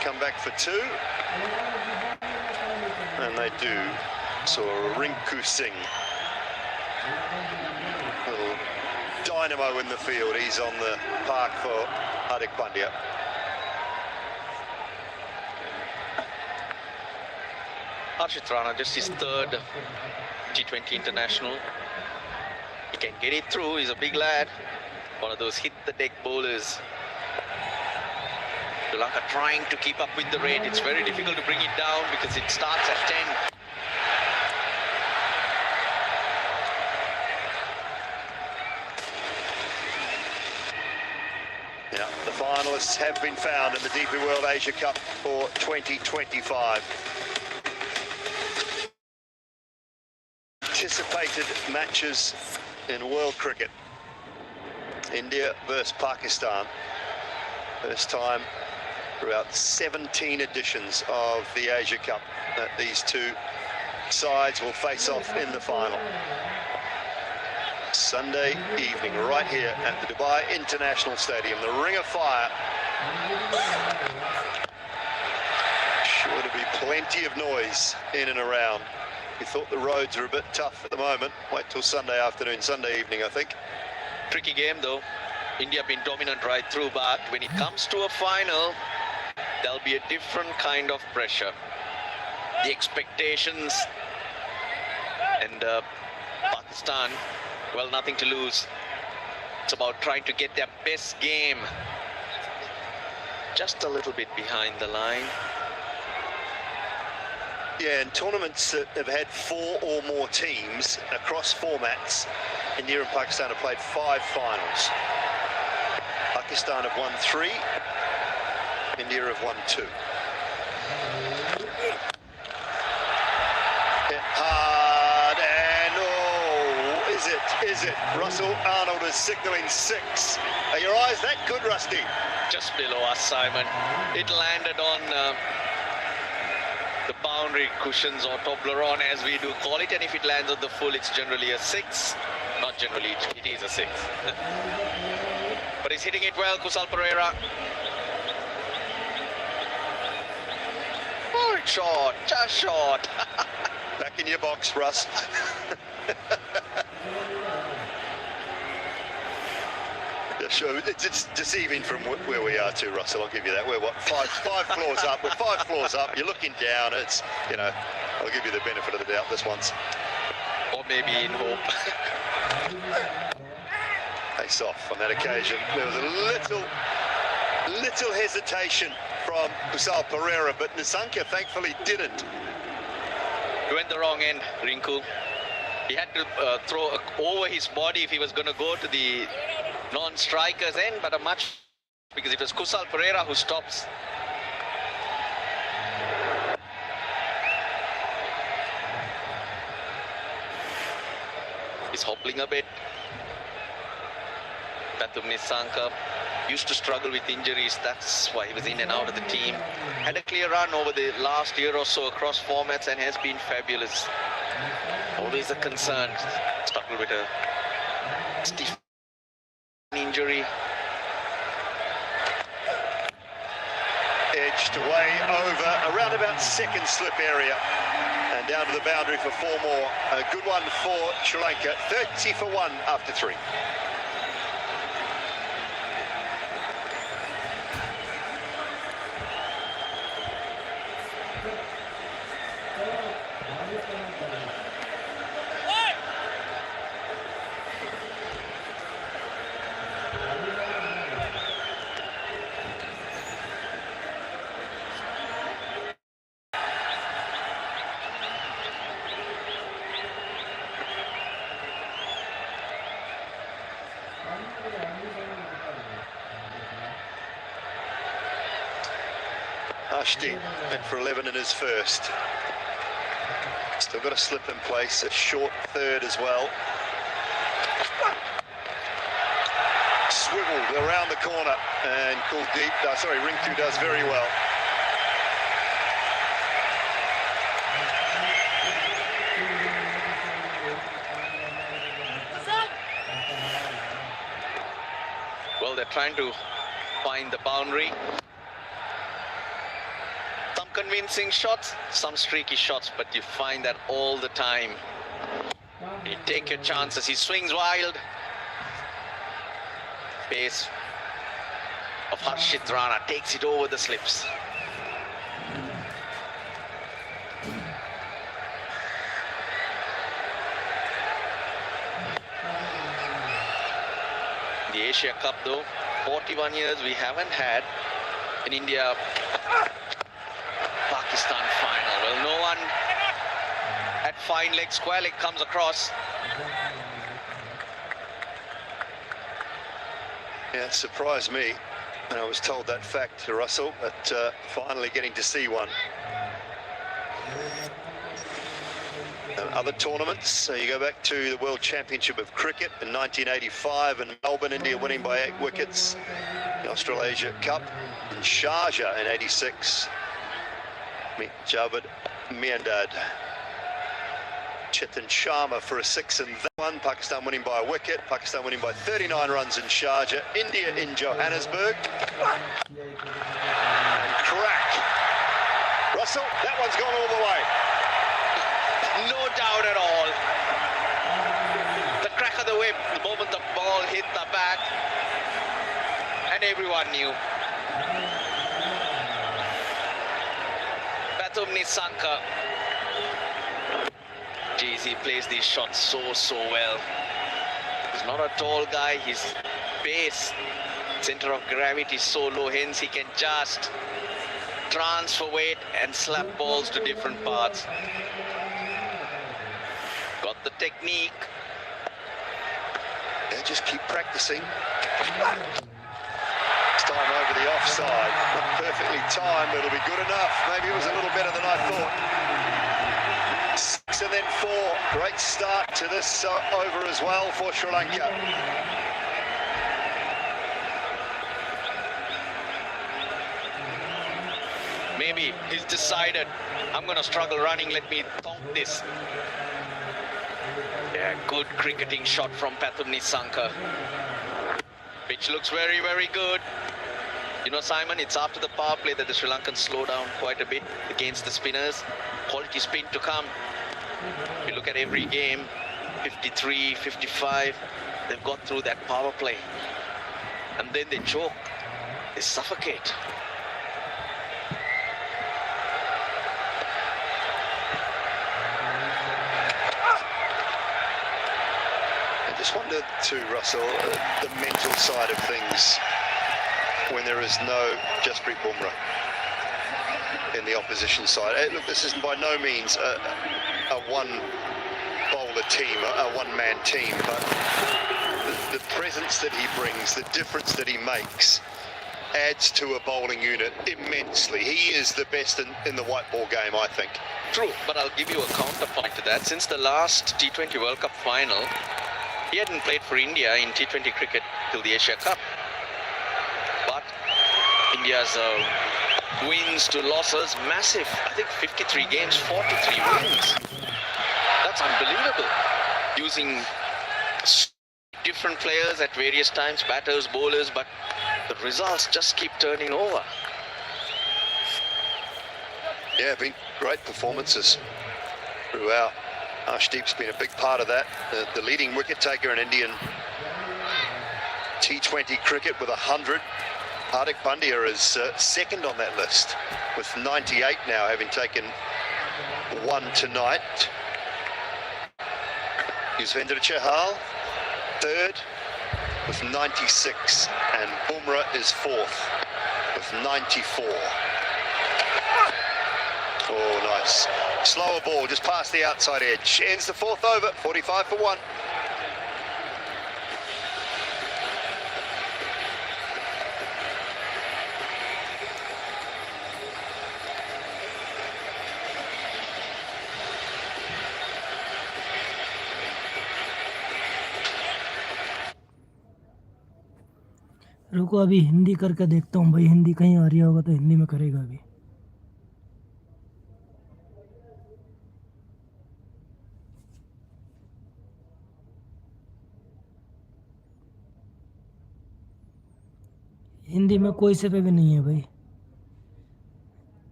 Come back for 2. And they do. So Rinku Singh, little dynamo in the field. He's on the park for Hardik Pandya. Arshad Rana, just his 3rd T20 international. He can get it through. He's a big lad. One of those hit-the-deck bowlers. Sri Lanka trying to keep up with the rate. It's very difficult to bring it down because it starts at 10. Yeah, the finalists have been found in the DP World Asia Cup for 2025. Anticipated matches in world cricket. India versus Pakistan. First time throughout 17 editions of the Asia Cup that these 2 sides will face off in the final. Sunday evening, right here at the Dubai International Stadium. The Ring of Fire. Sure to be plenty of noise in and around. We thought the roads are a bit tough at the moment. Wait till Sunday afternoon, Sunday evening, I think. Tricky game though. India been dominant right through, but when it comes to a final, there'll be a different kind of pressure. The expectations, and Pakistan, well, nothing to lose. It's about trying to get their best game. Just a little bit behind the line. Yeah, in tournaments that have had 4 or more teams across formats, India and Pakistan have played 5 finals. Pakistan have won 3, India have won 2. Hit hard and oh, is it? Russell Arnold is signalling 6. Are your eyes that good, Rusty? Just below us, Simon. It landed on the boundary cushions, or Toblerone as we do call it, and if it lands on the full, it's generally a 6. Not generally, it is a 6. But he's hitting it well, Kusal Pereira. Oh, it's short, just short. Back in your box, Russ. It's deceiving from where we are too, Russell. I'll give you that. We're what, five floors up. We're 5 floors up. You're looking down. It's, you know, I'll give you the benefit of the doubt this once. Or maybe in hope. Face off on that occasion. There was a little hesitation from Kusal Pereira, but Nissanka thankfully didn't. He went the wrong end, Rinku. He had to throw over his body if he was going to go to the non-striker's end, but because it was Kusal Pereira who stops. He's hobbling a bit. Pathum Nissanka used to struggle with injuries. That's why he was in and out of the team. Had a clear run over the last year or so across formats and has been fabulous. Always a concern. Struggled with a stiff injury. Edged away over around about second slip area and down to the boundary for 4 more. A good one for Sri Lanka. 30 for 1 after 3. Ashti went for 11 in his first. Still got a slip in place, a short third as well. Swiveled around the corner and Kuldeep, Rinku does very well. Well, they're trying to find the boundary. Some convincing shots, some streaky shots, but you find that all the time. You take your chances. He swings wild. Pace of Harshit Rana takes it over the slips. The Asia Cup though, 41 years we haven't had in India Pakistan final. Well, no one at fine leg, square leg comes across. Yeah, it surprised me when I was told that fact, Russell, but finally getting to see one. Other tournaments, so you go back to the World Championship of Cricket in 1985 in Melbourne, India winning by 8 wickets. The Australasia Cup in Sharjah in 86. Javed Miandad. Chetan Sharma for a 6 in that one. Pakistan winning by a wicket. Pakistan winning by 39 runs in Sharjah. India in Johannesburg. And crack. Russell, that one's gone all the way. No doubt at all. The crack of the whip, the moment the ball hit the bat, and everyone knew. Pathum Nissanka. Geez, he plays these shots so well. He's not a tall guy. His base, center of gravity is so low, hence he can just transfer weight and slap balls to different parts. Got the technique. Yeah, just keep practicing. This time over the offside. Not perfectly timed, it'll be good enough. Maybe it was a little better than I thought. 6 and then 4. Great start to this over as well for Sri Lanka. Maybe he's decided, I'm going to struggle running, let me thonk this. Yeah, good cricketing shot from Pathum Nissanka. Pitch looks very, very good. You know, Simon, it's after the power play that the Sri Lankans slow down quite a bit against the spinners. Quality spin to come. If you look at every game, 53, 55, they've got through that power play. and then they choke, they suffocate. I just wonder too, Russell, the mental side of things when there is no Jasprit Bumrah in the opposition side. Look, this is by no means a one-bowler team, a one-man team, but the presence that he brings, the difference that he makes, adds to a bowling unit immensely. He is the best in the white ball game, I think. True, but I'll give you a counterpoint to that. Since the last T20 World Cup final, he hadn't played for India in T20 cricket till the Asia Cup. But India's wins to losses, massive. I think 53 games, 43 wins. That's unbelievable. Using different players at various times, batters, bowlers, but the results just keep turning over. Yeah, been great performances throughout. Arshdeep's been a big part of that. The leading wicket taker in Indian T20 cricket with 100. Hardik Pandya is second on that list with 98 now, having taken one tonight. Yuzvendra Chahal, third with 96, and Bumrah is fourth with 94. Oh, nice. Slower ball, just past the outside edge. Ends the fourth over, 45 for 1. रुको अभी हिंदी करके देखता हूँ भाई, हिंदी कहीं आ रही होगा तो हिंदी में करेगा अभी। हिंदी में कोई से पे भी नहीं है भाई।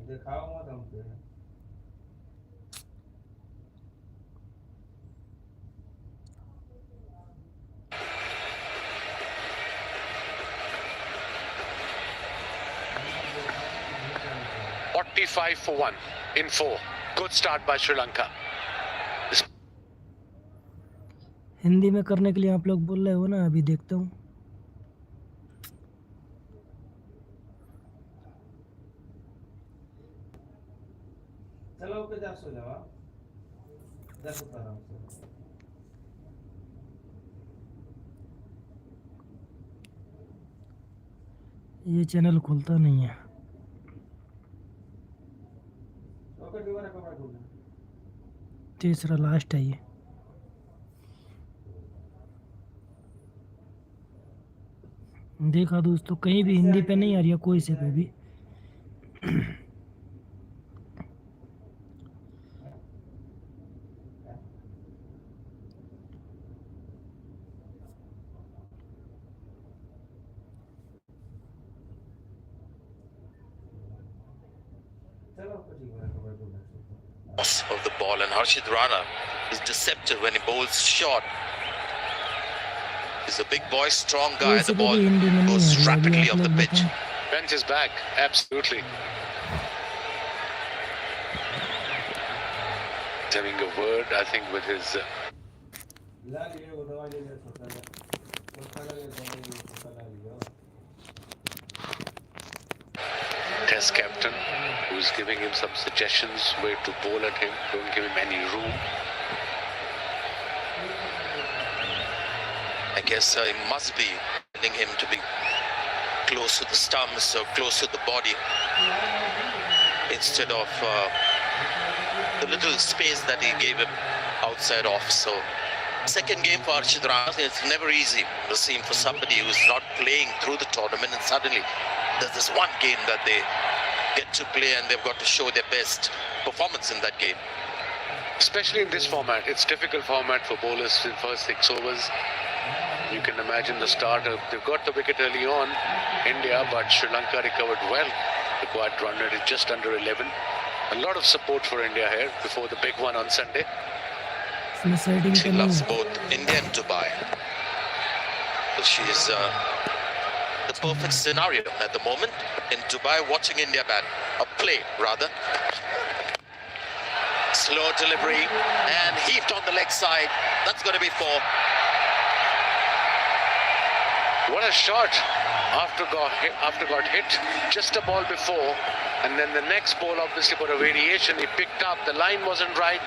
दिखाओ मत हमसे। For 1 in 4. Good start by Sri Lanka. Hindi में करने के लिए आप लोग बोल रहे हो ना, अभी देखता हूँ। चलो ओके, जा सो जाओ, जा सो आराम से। ये चैनल खुलता नहीं है। तीसरा लास्ट है ये। देखा दोस्तों, कहीं भी हिंदी पे नहीं आ रही है, कोई से पे भी। Of the ball, and Harshit Rana is deceptive when he bowls short. He's a big boy, strong guy. The ball goes rapidly off the pitch. Bench is back, absolutely. He's having a word, I think, with his. Test captain, who's giving him some suggestions where to bowl at him. Don't give him any room. I guess he must be telling him to be close to the stumps or close to the body instead of the little space that he gave him outside off. So second game for Harshit Rana, it's never easy to see him for somebody who's not playing through the tournament, and suddenly there's this one game that they get to play and they've got to show their best performance in that game. Especially in this format, it's difficult format for bowlers in first 6 overs. You can imagine the starter. They've got the wicket early on, India, but Sri Lanka recovered well. The required run rate is just under 11. A lot of support for India here before the big one on Sunday. She loves both India and Dubai. She's the perfect scenario at the moment in Dubai, watching India bat, or play rather. Slow delivery and heaped on the leg side. That's going to be 4. What a shot after got hit just a ball before, and then the next ball obviously got a variation. He picked up, the line wasn't right.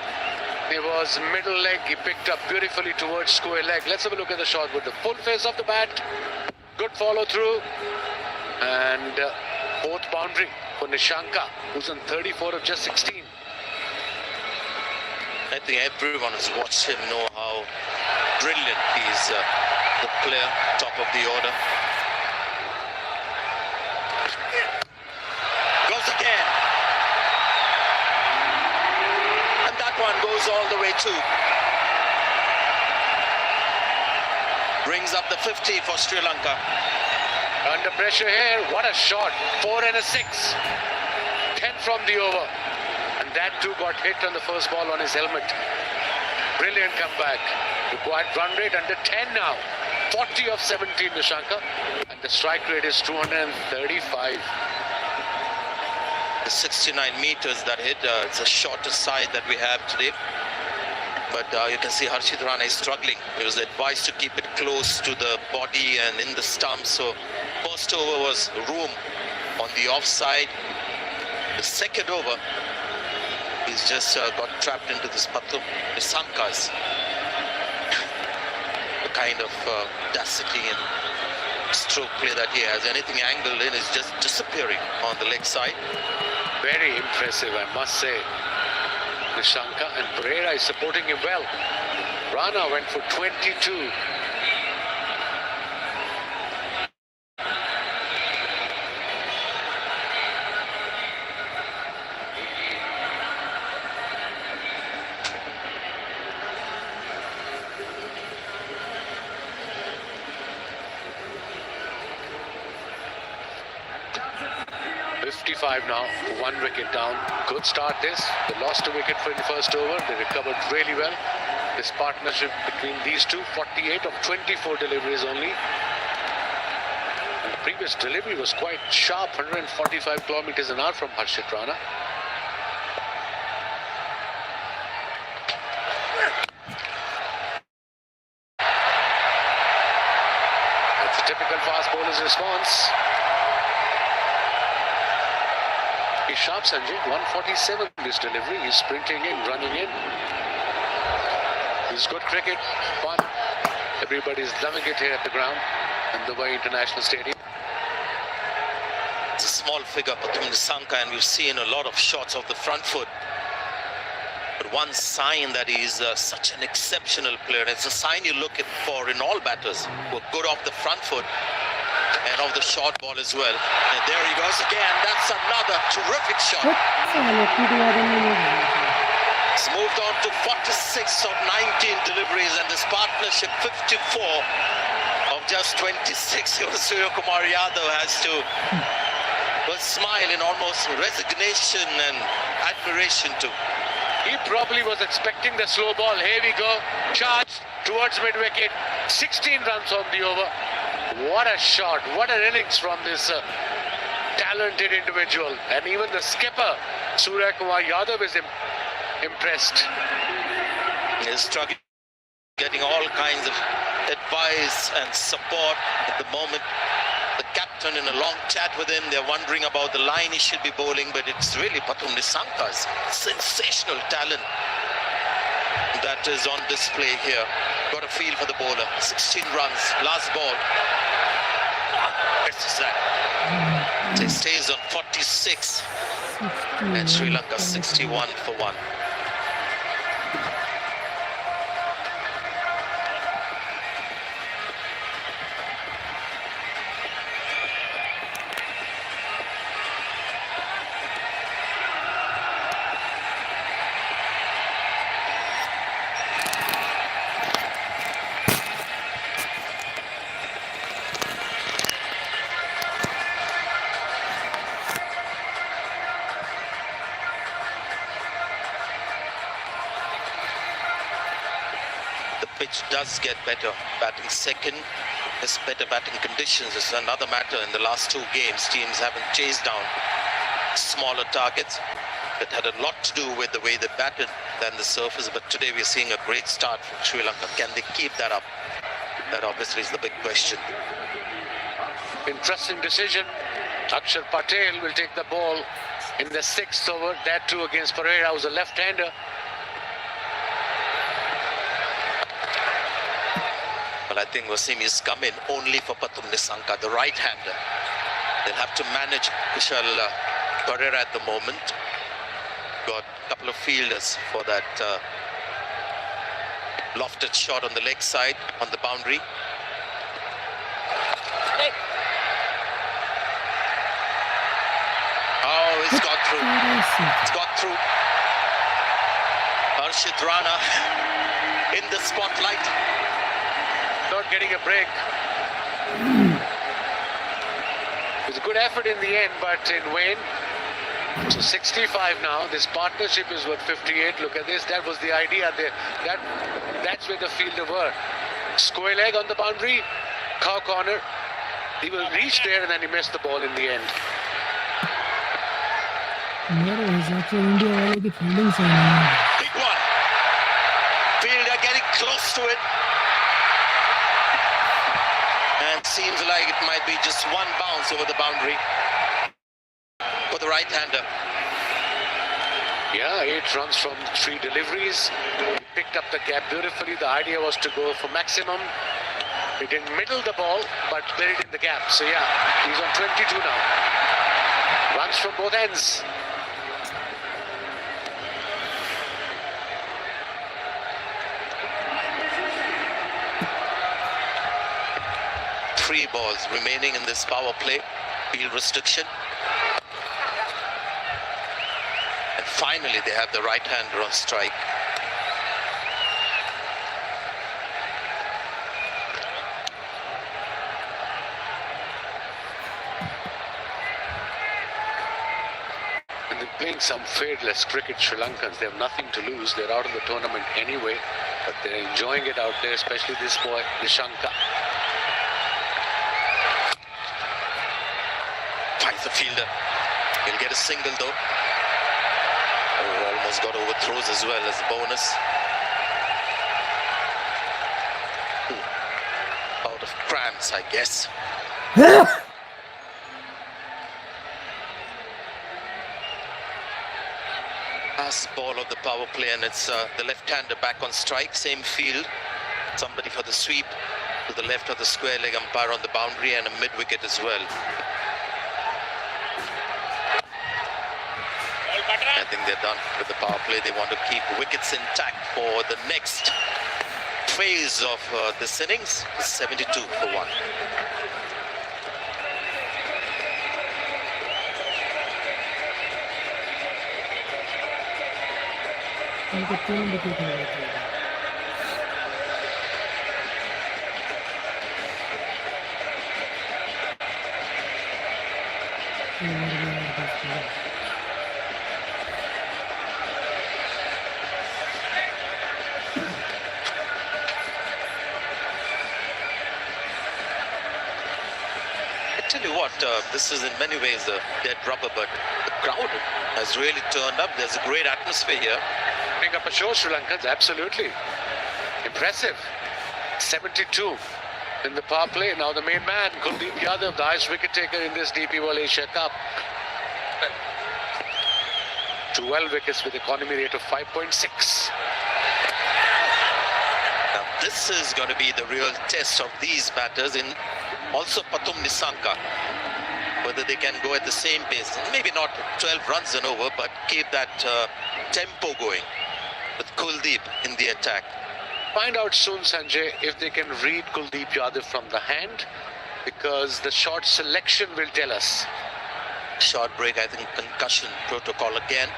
It was middle leg, he picked up beautifully towards square leg. Let's have a look at the shot with the full face of the bat. Good follow through, and 4th boundary for Nishanka, who's on 34 of just 16. I think everyone who's watched him know how brilliant he is. The player, top of the order. Goes again. And that one goes all the way too. Brings up the 50 for Sri Lanka. Under pressure here, what a shot. 4 and a 6. 10 from the over. And that too got hit on the first ball on his helmet. Brilliant comeback. Required run rate under 10 now. 40 of 17 Nishanka, and the strike rate is 235. The 69 meters that hit, it's the shortest side that we have today. But you can see Harshit Rana is struggling. He was advised to keep it close to the body and in the stump. So first over was room on the offside. The second over, he's just got trapped into this Patum Nisanka's kind of audacity and stroke play that he has. Anything angled in is just disappearing on the leg side. Very impressive, I must say. Nishanka, and Pereira is supporting him well. Rana went for 22. Now, 1 wicket down. Good start this. They lost a wicket in the first over. They recovered really well. This partnership between these two, 48 of 24 deliveries only. And the previous delivery was quite sharp, 145 kilometers an hour from Harshit Rana. That's a typical fast bowler's response. He's sharp, Sanjay. 147 this delivery. He's sprinting in, running in. He's good cricket, but everybody's loving it here at the ground in Dubai International Stadium. It's a small figure, Patum Nisanka, and we've seen a lot of shots of the front foot. But one sign that he's such an exceptional player, it's a sign you look for in all batters who are good off the front foot and of the short ball as well. And there he goes again. That's another terrific shot. It's moved on to 46 of 19 deliveries, and this partnership 54 of just 26. Surya Kumar Yadav has to smile in almost resignation and admiration too. He probably was expecting the slow ball. Here we go. Charge towards mid-wicket. 16 runs on the over. What a shot. What an innings from this talented individual. And even the skipper, Surya Kumar Yadav, is impressed. He's struggling, getting all kinds of advice and support at the moment. The captain in a long chat with him, they're wondering about the line he should be bowling, but it's really Patum Nisanka's sensational talent that is on display here. Got a feel for the bowler. 16 runs, last ball. This is that. It stays on 46 and Sri Lanka 61 for 1. Does get better, batting second It's better batting conditions. It's another matter. In the last 2 games, teams haven't chased down smaller targets. That had a lot to do with the way they batted than the surface. But today we're seeing a great start from Sri Lanka. Can they keep that up? That obviously is the big question. Interesting decision. Akshar Patel will take the ball in the 6th over. That too against Pereira, who's a left-hander. Well, I think Wasimi's come in only for Pathum Nissanka, the right-hander. They'll have to manage Kushal Pereira at the moment. Got a couple of fielders for that lofted shot on the leg side, on the boundary. Oh, it's got through. It's got through. Harshit Rana in the spotlight. Not getting a break. It was a good effort in the end, but in vain. So 65 now. This partnership is worth 58. Look at this. That was the idea there. That's where the fielder were. Square leg on the boundary. Cow corner. He will reach there and then he missed the ball in the end. मेरे हिसाब से India वाले की fielding सही नहीं है. Big one. Fielder getting close to it. And seems like it might be just one bounce over the boundary for the right-hander. Yeah, 8 runs from 3 deliveries. He picked up the gap beautifully. The idea was to go for maximum. He didn't middle the ball, but buried in the gap. So yeah, he's on 22 now. Runs from both ends. Three balls remaining in this power play. Field restriction. And finally they have the right-hander on strike. And they're playing some fearless cricket, Sri Lankans. They have nothing to lose. They're out of the tournament anyway, but they're enjoying it out there, especially this boy, Nishanka. Finds the fielder. He'll get a single though. Oh, almost got overthrows as well as a bonus. Out of cramps, I guess. Last ball of the power play, and it's the left-hander back on strike, same field. Somebody for the sweep to the left of the square leg umpire on the boundary, and a mid-wicket as well. I think they're done with the power play. They want to keep wickets intact for the next phase of this innings. 72 for 1. उनको 3 wicket हो गए थे. Tell you what, this is in many ways a dead rubber, but the crowd has really turned up. There's a great atmosphere here. Putting up a show, Sri Lankans, absolutely. Impressive. 72 in the power play. Now the main man, Kuldeep Yadav, the highest wicket taker in this DP World Asia Cup. 12 wickets with economy rate of 5.6. Now this is going to be the real test of these batters, in also Pathum Nissanka, whether they can go at the same pace. Maybe not 12 runs and over, but keep that tempo going with Kuldeep in the attack. Find out soon, Sanjay, if they can read Kuldeep Yadav from the hand, because the shot selection will tell us. Short break, I think concussion protocol again.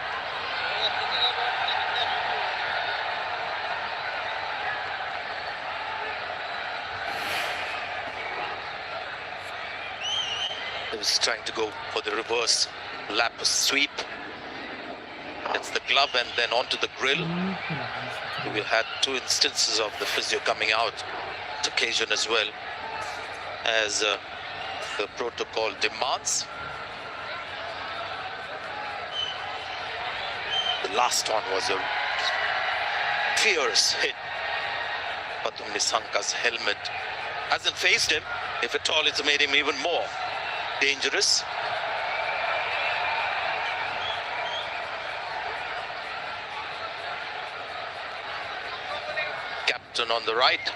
He was trying to go for the reverse lap sweep. It's the glove and then onto the grill. We had 2 instances of the physio coming out. This occasion as well. as the protocol demands. The last one was a fierce hit. Pathum Nissanka's helmet hasn't phased him. If at all, it's made him even more dangerous. Captain on the right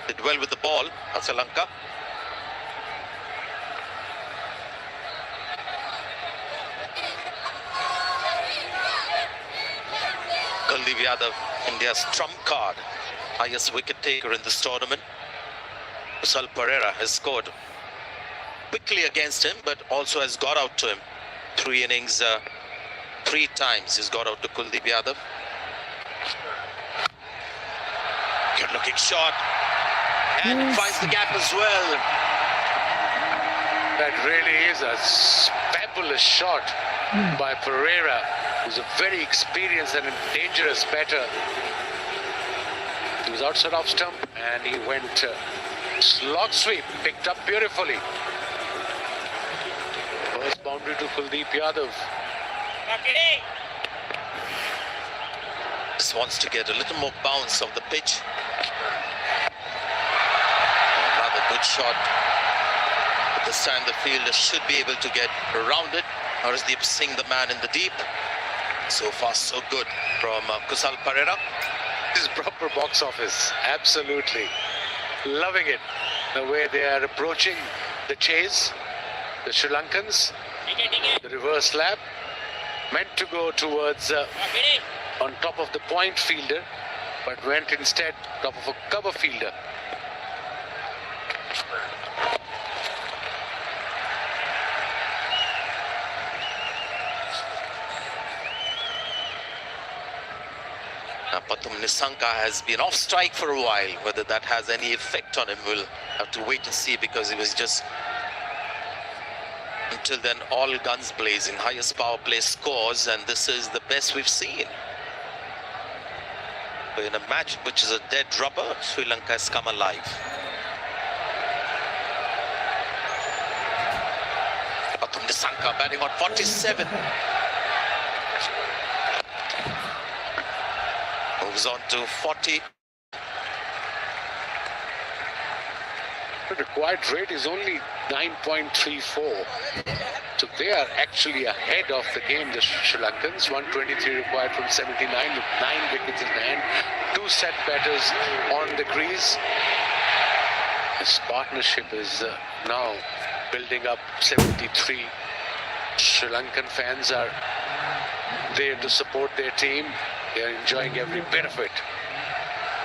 did well with the ball, Lanka. Kuldeep Yadav, India's trump card, highest wicket taker in this tournament. Kusal Pereira has scored quickly against him, but also has got out to him. 3 innings, 3 times he's got out to Kuldeep Yadav. Good looking shot, and finds the gap as well. That really is a fabulous shot by Pereira, who's a very experienced and dangerous batter. He was outside off stump and he went slog sweep, picked up beautifully. First boundary to Kuldeep Yadav. Just wants to get a little more bounce of the pitch. Another good shot. But this time the fielder should be able to get around it. Harshdeep Singh, the man in the deep. So far, so good from Kusal Pereira. This is proper box office. Absolutely. Loving it. The way they are approaching the chase. The Sri Lankans. The reverse lap. Meant to go towards on top of the point fielder, but went instead top of a cover fielder. Pathum Nissanka has been off strike for a while. Whether that has any effect on him, we'll have to wait and see, because he was just, until then, all guns blazing, highest power play scores, and this is the best we've seen. But in a match which is a dead rubber, Sri Lanka has come alive. Pathum Nissanka batting on 47. Moves on to 40. The required rate is only 9.34. So they are actually ahead of the game, the Sri Lankans. 123 required from 79 with 9 wickets in hand. 2 set batters on the crease. This partnership is now building up. 73 Sri Lankan fans are there to support their team. They are enjoying every bit of it.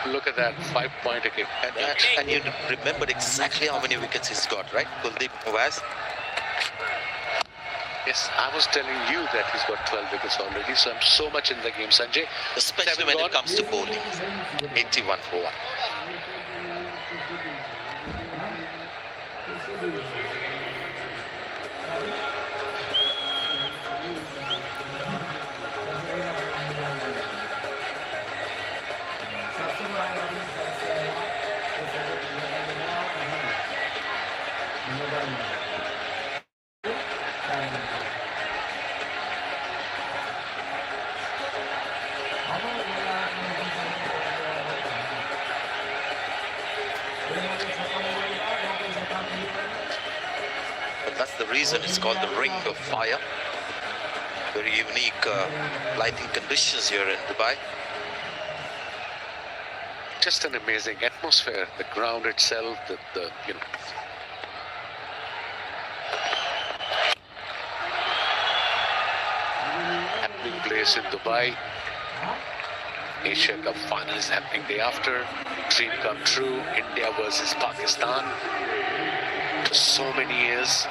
Look at that 5-pointer kick. And you remembered exactly how many wickets he's got, right? Kuldeep has. Yes, I was telling you that he's got 12 wickets already, so I'm so much in the game, Sanjay. Especially when it comes to bowling. 81 for 1. That's the reason it's called the Ring of Fire. Very unique lighting conditions here in Dubai. Just an amazing atmosphere. The ground itself, the you know. Happening place in Dubai. Asia Cup final is happening day after. Dream come true. India versus Pakistan. For so many years.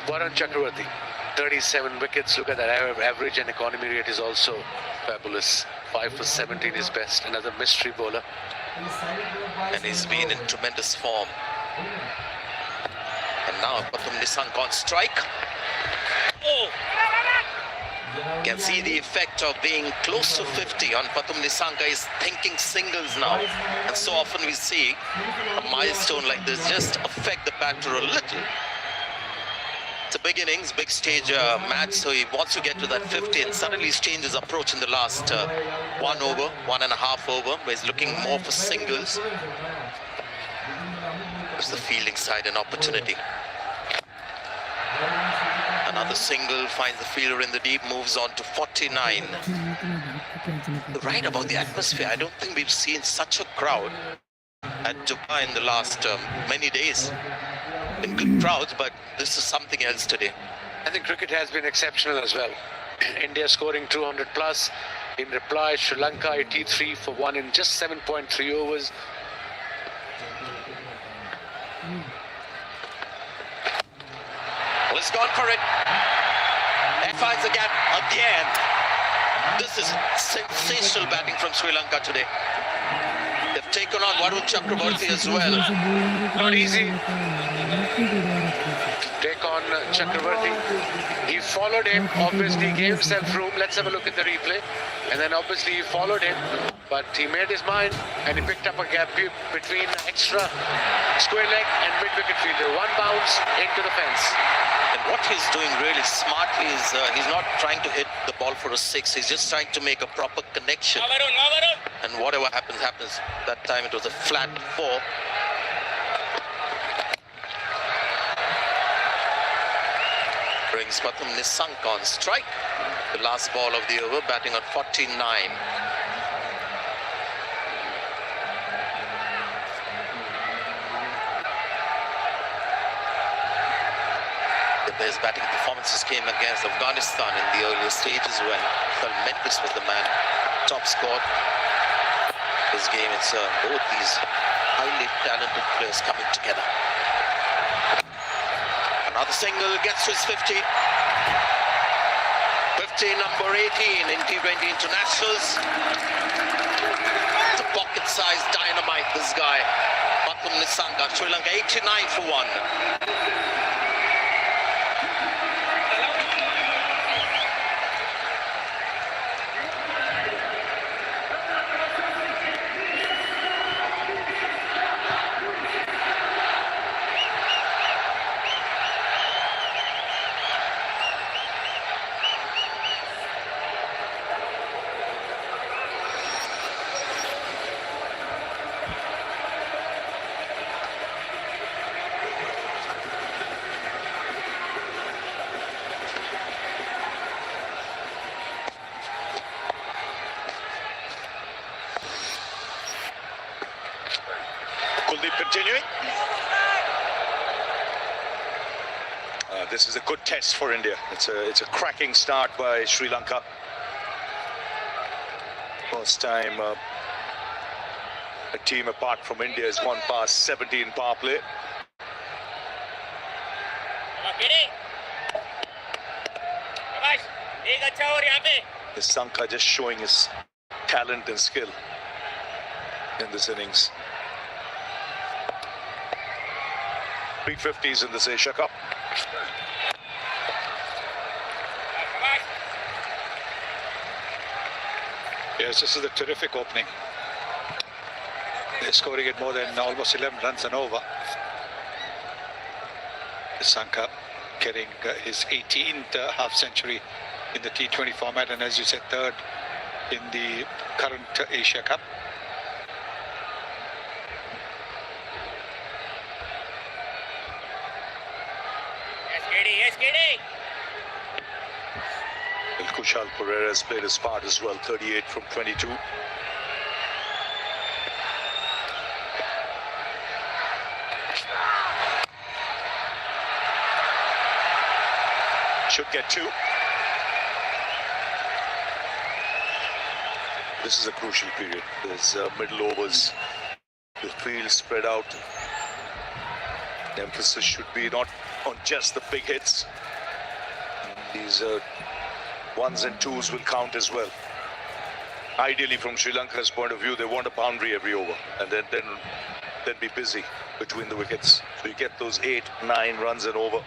Varun Chakravarti, 37 wickets. Look at that average, and economy rate is also fabulous. 5 for 17 is best. Another mystery bowler. And he's been in tremendous form. And now Pathum Nissanka on strike. Oh! can see the effect of being close to 50 on Pathum Nissanka. Is thinking singles now, and so often we see a milestone like this just affect the batter a little. It's a big innings, big stage match, so he wants to get to that 50, and suddenly he's changed his approach in the last 1 over, 1.5 over, where he's looking more for singles. Gives the fielding side an opportunity. Another single finds the fielder in the deep, moves on to 49. Right about the atmosphere, I don't think we've seen such a crowd at Dubai in the last many days. In good crowds, but this is something else today. I think cricket has been exceptional as well. India scoring 200 plus. In reply, Sri Lanka 83 for 1 in just 7.3 overs. Well, it's gone for it. And finds the gap again. This is sensational batting from Sri Lanka today. They've taken on Varun Chakravarti as well. Not easy. Take on Chakravarti. He followed him, obviously gave himself room. Let's have a look at the replay. And then obviously he followed him, but he made his mind and he picked up a gap between extra square leg and mid-wicket fielder. One bounce into the fence. And what he's doing really smartly is he's not trying to hit the ball for a 6. He's just trying to make a proper connection. And whatever happens, happens. That time it was a flat 4. Brings Pathum Nissanka on strike. The last ball of the over, batting on 49. The best batting performances came against Afghanistan in the earlier stages when Mendes was the man top scored. This game, it's both these highly talented players coming together. Another single gets to his 50. 50, number 18 in T20 internationals. It's a pocket-sized dynamite, this guy. Pathum Nissanka, Sri Lanka 89 for 1. Continuing. This is a good test for India. It's a cracking start by Sri Lanka. First time a team apart from India has gone past 70 in power play. Nissanka just showing his talent and skill in this innings. 350s in this Asia Cup. Yes, this is a terrific opening. They're scoring at more than almost 11 runs and over. Nissanka getting his 18th half century in the T20 format, and as you said, third in the current Asia Cup. Kushal Pereira has played his part as well, 38 from 22. Should get 2. This is a crucial period. There's middle overs. The field spread out. The emphasis should be not on just the big hits. These ones and twos will count as well. Ideally, from Sri Lanka's point of view, they want a boundary every over, and then be busy between the wickets. So you get those 8, 9 runs and over.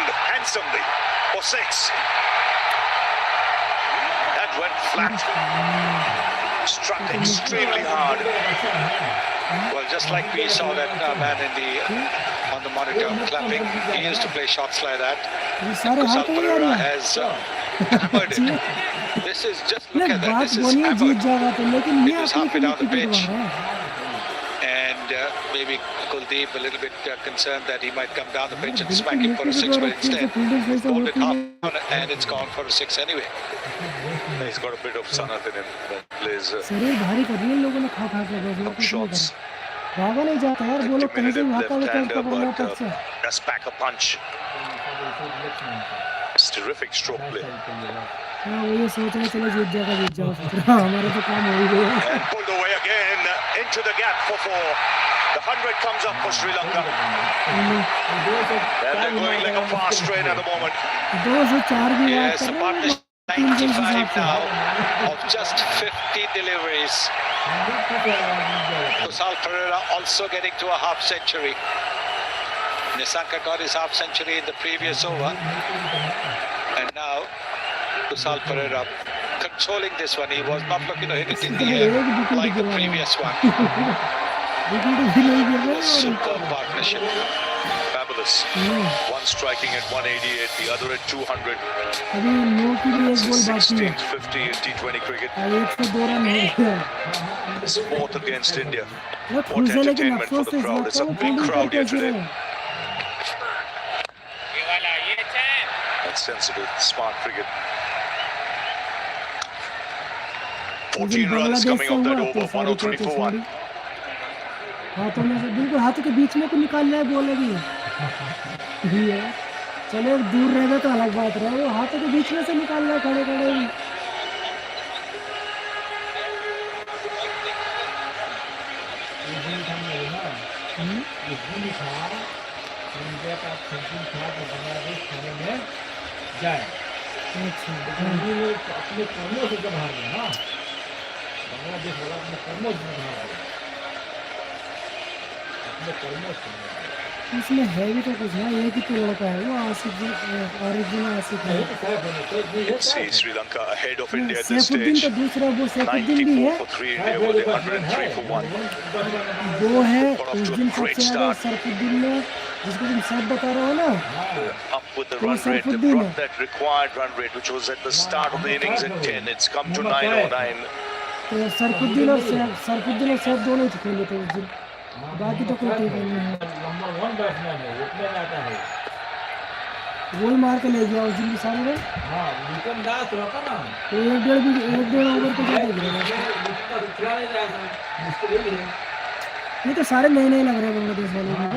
bowled handsomely for 6. That went flat. Struck extremely hard. Well, just like we saw that man on the monitor clapping, he used to play shots like that. Kusal Perera has hammered it. This is just, look at that, this is hammered. It was halfway down the pitch. And maybe Kuldeep a little bit concerned that he might come down the pitch and smack him for a 6, but instead he's bowled it half on and it's gone for a 6 anyway. He's got a bit of sanat in him that plays शरीर भारी कर रही है लोगों ने खा खा के बस और कुछ नहीं shots. कर भागा नहीं जाता यार वो लोग कहीं से भागता हुआ कैच पकड़ना तक से That's back a punch. It's terrific stroke play. हाँ वो ये सोच रहे चलो जीत जाएगा सोच रहा हमारा तो काम हो ही गया And pulled away again into the gap for 4. The 100 comes up for Sri Lanka. And they're going like a fast train at the moment. 204 भी Yes, the partnership 95 now of just 50 deliveries. Kusal Perera also getting to a half century. Nissanka got his half century in the previous over. And now Kusal Perera controlling this one. He was not looking to hit it in the air like the previous one. Superb partnership. Fabulous. One striking at 188, the other at 200. अभी no की भी एक ball बाकी है 16th 50 in T20 cricket. अब 102 run है It's 4th against India. वो What खुश है लेकिन entertainment for अफसोस the है इस crowd. बात It's का a वो big फील्डिंग crowd करके here ऐसे today. रहे That's sensible, smart cricket. उस दिन 14 runs बांग्लादेश coming से off that हुआ over, तो सारी 103 कैचेस for 1. सारी हाथों में से बिल्कुल हाथों के बीच में को निकाल रहा है बॉल अभी भी है चलो दूर रह गए तो अलग बात रहा वो हाथों के बीच में से निकाल रहा है खड़े खड़े भी इसमें है भी तो कुछ ना ये कि तो लड़का है वो आसिफ ओरिजिनल आसिफ है See Sri Lanka ahead of India at this Saifuddin stage. तो दूसरा वो सैफुद्दीन भी 94 है for 3 India with the 103 for 1. वो है Got off उस to a दिन great सबसे ज्यादा start. सरफुद्दीन ने जिसको तुम सब बता रहे हो ना Up with the वो run rate. They Sarfuddin brought है that required run rate, which was at the start of the innings at 10. It's come to 909. तो सरफुद्दीन और सैफ दोनों ही खेले थे उस दिन बाकी तो कोई टीम नहीं है गोल मार के ले गया उस दिन भी सारे रन तो एक डेढ़ ओवर को ज्यादा गिरा ये तो सारे नए नए लग रहे हैं बांग्लादेश वाले में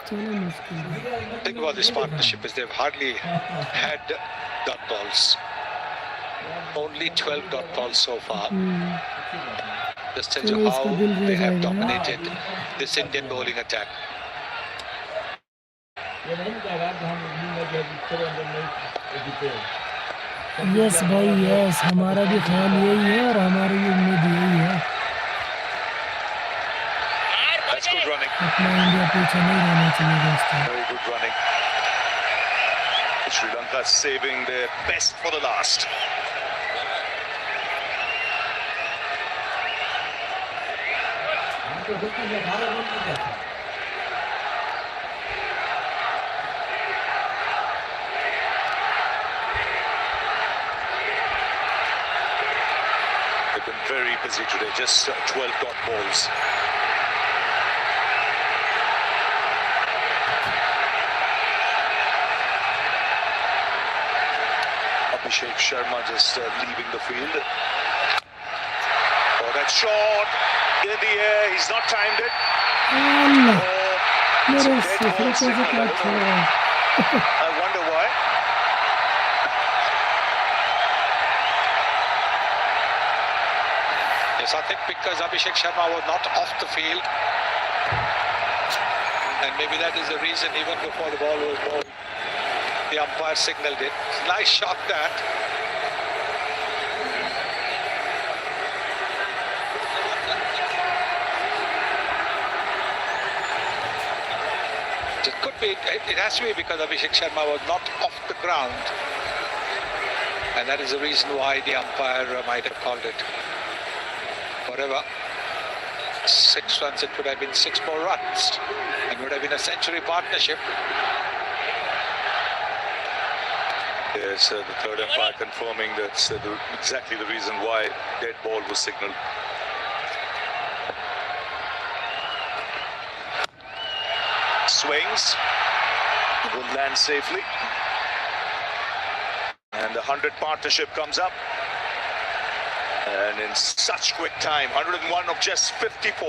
चलो मुश्किल The thing about this partnership is they've hardly had dot balls. Only 12 dot balls so far. Just tells you how they have dominated this Indian bowling attack. Yes भाई यस हमारा भी ख्याल यही है और हमारी भी उम्मीद यही है That's good running. अपना इंडिया पीछे नहीं रहना चाहिए दोस्तों Very good running. Sri Lanka saving their best for the last. They've been very busy today, just 12 dot balls. Abhishek Sharma just leaving the field. Oh, that shot in the air, he's not timed it. Oh, it's a dead ball signal. I wonder why. Yes, I think because Abhishek Sharma was not off the field. And maybe that is the reason even before the ball was bowled, the umpire signaled it. Nice shot that. it has to be because Abhishek Sharma was not off the ground. And that is the reason why the umpire might have called it. Whatever. 6 runs, it would have been 6 more runs. It would have been a century partnership. Yes, the third umpire confirming that's exactly the reason why dead ball was signalled. Swings. It will land safely. And the 100 partnership comes up. And in such quick time, 101 of just 54.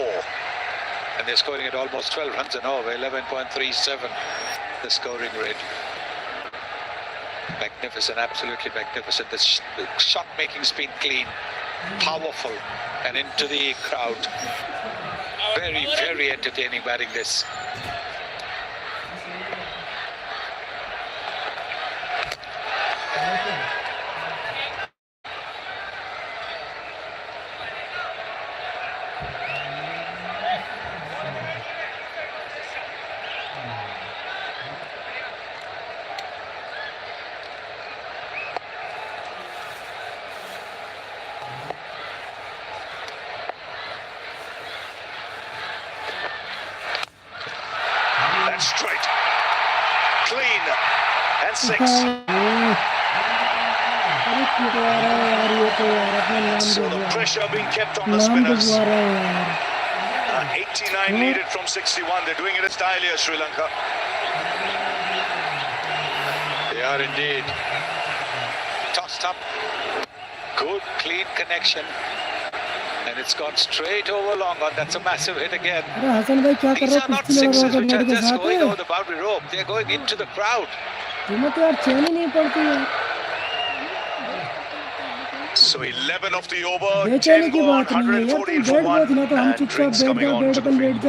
And they're scoring at almost 12 runs an over, 11.37, the scoring rate. Magnificent, absolutely magnificent. The shot making's been clean, powerful, and into the crowd. Very, very entertaining batting this. Straight, clean, and 6. So the pressure being kept on the spinners. 89 needed from 61. They're doing it in style here, Sri Lanka. They are indeed. Tossed up. Good, clean connection. And it's gone straight over long on. That's a massive hit again. These are not sixes which are just going over the boundary rope. They're going into the crowd. So 11 of the over, 10 gone, 114 for 1, and drinks coming on to the field.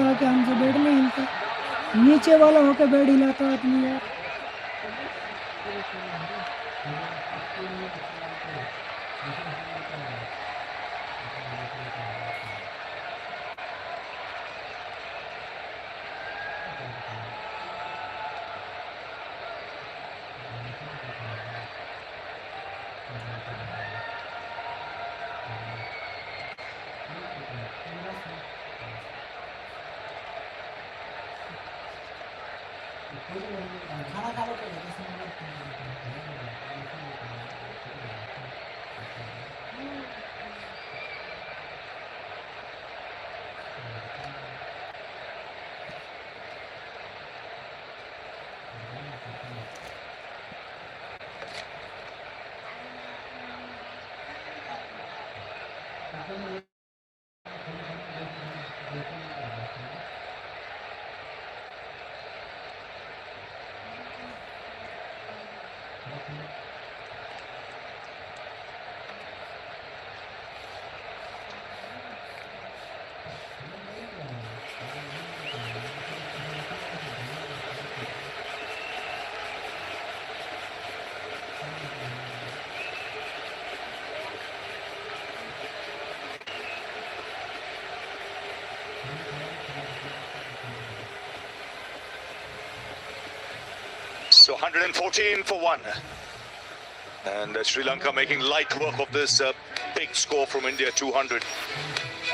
So 114 for 1. And Sri Lanka making light work of this big score from India, 200.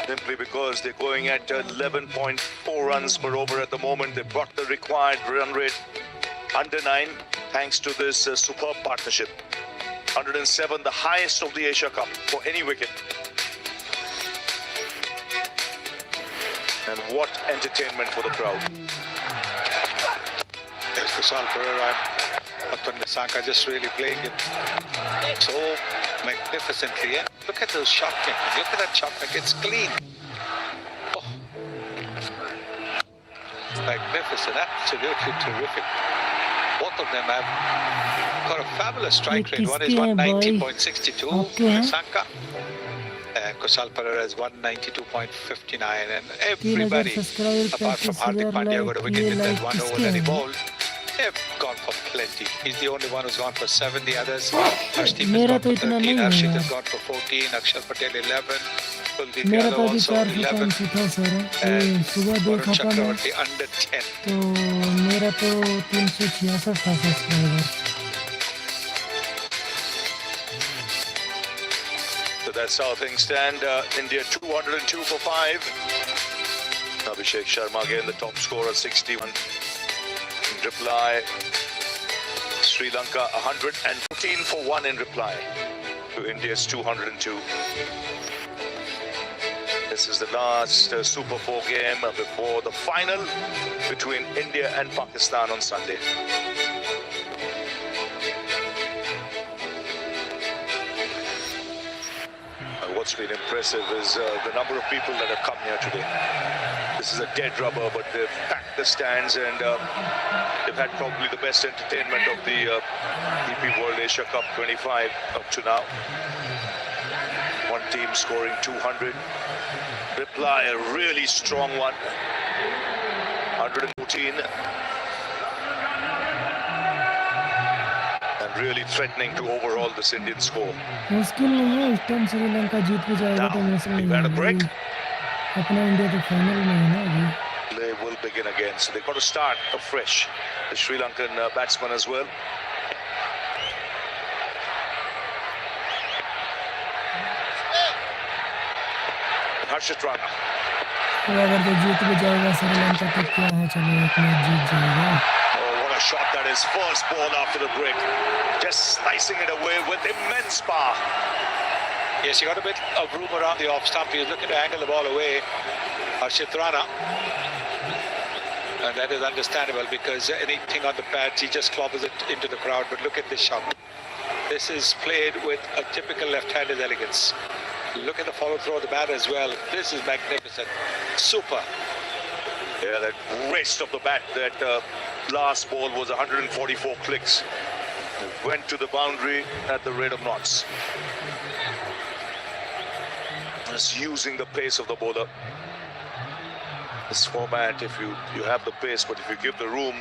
Simply because they're going at 11.4 runs per over at the moment. They've got the required run rate under 9 thanks to this superb partnership. 107, the highest of the Asia Cup for any wicket. And what entertainment for the crowd. There's Kusal Pereira and Lanka just really playing it so magnificently. And look at those shot making. Look at that shot making. It's clean. Oh. Magnificent. Absolutely terrific. Both of them have got a fabulous strike rate. One is 190.62, Lanka. And Kusal Pereira is 192.59. And everybody, apart from Hardik Pandya, got a wicket in that one over that he bowled. They've gone for plenty. He's the only one who's gone for 7. The others, Harshdeep has gone for 13, Harshit has gone for 14, Akshar Patel 11. मेरा तो अभी 405 था sir, ये सुबह देखा था मैं, under 10. तो मेरा तो 366 था subscriber. So that's how things stand. India 202 for 5. Abhishek Sharma again the top scorer, 61. In reply, Sri Lanka 114 for 1 in reply to India's 202. This is the last Super 4 game before the final between India and Pakistan on Sunday. What's been impressive is the number of people that have come here today. This is a dead rubber, but they've packed the stands and they've had probably the best entertainment of the EP World Asia Cup 25 up to now. One team scoring 200. Reply, a really strong one. 114. And really threatening to overhaul this Indian score. मुश्किल नहीं है, इस time Sri Lanka जीत भी जाएगा तो मुश्किल नहीं है, अपना इंडिया तो फाइनल में है ना अभी। They will begin again, so they've got to start afresh. The Sri Lankan batsman as well. Harshit Rana. अगर तो जीत भी जाएगा श्रीलंका तो क्या है, चलो एक मैच जीत जाएगा। A shot that is first ball after the break, just slicing it away with immense power. Yes, he got a bit of room around the off stump. He was looking to angle the ball away, Harshit Rana. And that is understandable because anything on the pads, he just clobbers it into the crowd. But look at this shot. This is played with a typical left-handed elegance. Look at the follow through of the bat as well. This is magnificent. Super. Yeah, that rest of the bat, that last ball was 144 clicks. Went to the boundary at the rate of knots. Just using the pace of the bowler. This format, if you have the pace, but if you give the room,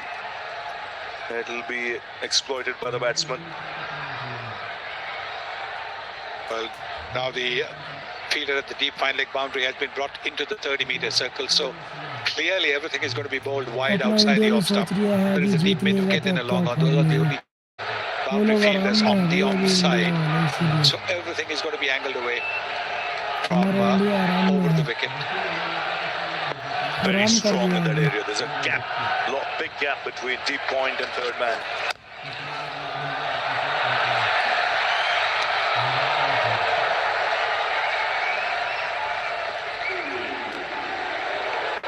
it'll be exploited by the batsman. Well, now the fielder at the deep fine leg boundary has been brought into the 30-meter circle, so clearly everything is going to be bowled wide outside the off stump. There is a deep mid to get in along on. Those are the only boundary fielders on the offside. So everything is going to be angled away from over the wicket. Very strong in that area. There's a gap, big gap between deep point and third man.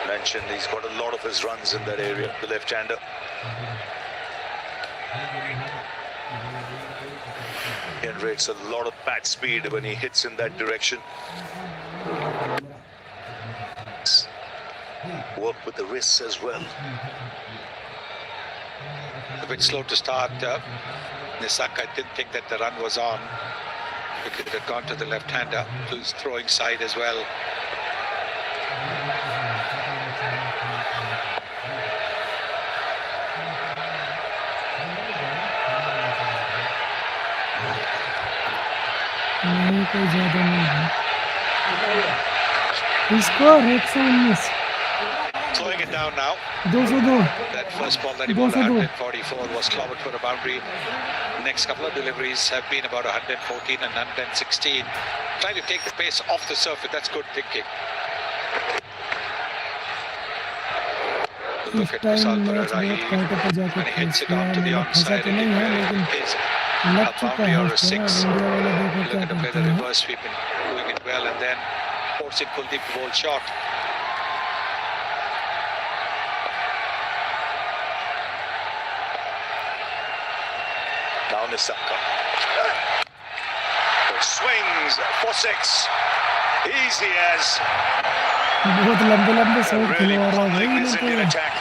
Mentioned he's got a lot of his runs in that area, the left-hander. Generates a lot of bat speed when he hits in that direction. Work with the wrists as well. A bit slow to start. Nisaka, I didn't think that the run was on. It had gone to the left-hander, who's throwing side as well. नहीं कोई ज़्यादा नहीं है। Score 119। Slowing it down now. 202। That first ball that he bowled 144 was clobbered for a boundary. Next couple of deliveries have been about 114 and 116. Trying to take the pace off the surface. That's good thinking. Look at Misal Pararahi when he hits it onto the onside. It is a boundary or a six. Looking to play the reverse sweep and doing it well, and then forcing Kuldeep to bowl short. Now Nisaka. Swings for six. Easy as. बहुत लंबे shot खिलवा रहा है this Indian attack.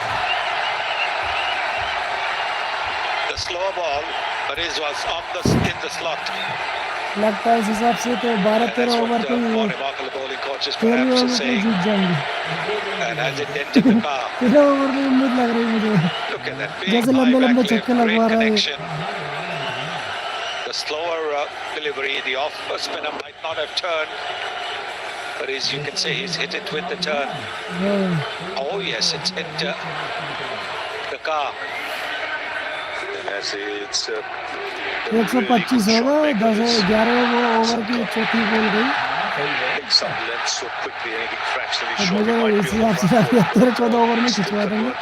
The slower ball, but it was in the slot. लगता है इस हिसाब से तो 12-13 ओवर पे remarkable bowling coaches perhaps are saying. जीत जाएंगे। And as it dented the car. 13 over में उम्मीद लग रही है मुझे। Look at that big जैसे लंबे छक्के लगवा रहा है। The slower delivery, the off spinner might not have turned. But as you can see, he's hit it with the turn. Oh yes, it's hit the car. Yes, it's 125 होगा 10-11 वो over की चौथी बॉल गई some length so quickly, anything fractionally अब short. मुझे इसी आप से 13-14 ओवर में खिंचवा देंगे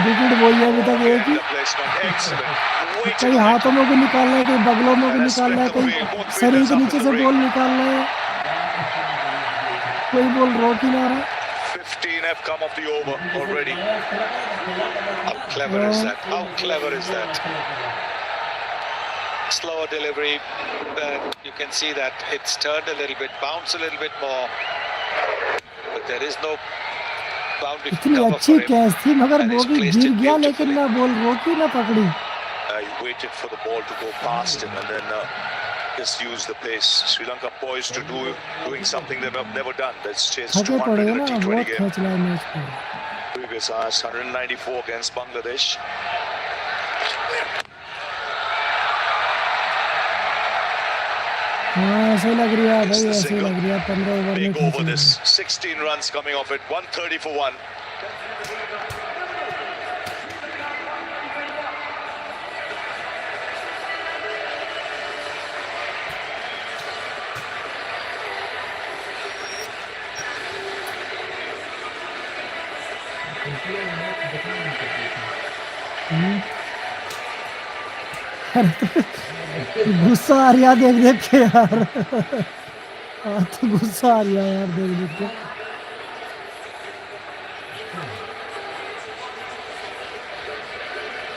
विकेट बोल दिया अभी तक एक ही कहीं हाथों में भी निकालना है कहीं बगलों में भी निकालना है कहीं शरीर के नीचे से बॉल निकालना है कोई बॉल रोक ही ना रहा 15 have come off the over already. How clever is that? How clever is that? Slower delivery, but you can see that it's turned a little bit, bounced a little bit more, but there is no boundary इतनी cover अच्छी for him. Catch थी मगर And वो he's भी placed गिर it गया लेकिन beautifully. ना बॉल रोकी ना पकड़ी He waited for the ball to go past him and then just use the pace. Sri Lanka poised to doing something they've never done. That's chased थके 200 पड़े in ना a T20 बहुत game. खेच रहा है match को Previous hours 194 against Bangladesh. हाँ ऐसे लग रहा है भाई ऐसे लग रहा है 15 ओवर में Big खींच over this. लेंगे 16 runs coming off it. 130 for one. गुस्सा आ रहा देख देख के यार तो गुस्सा आ रहा यार देख देख के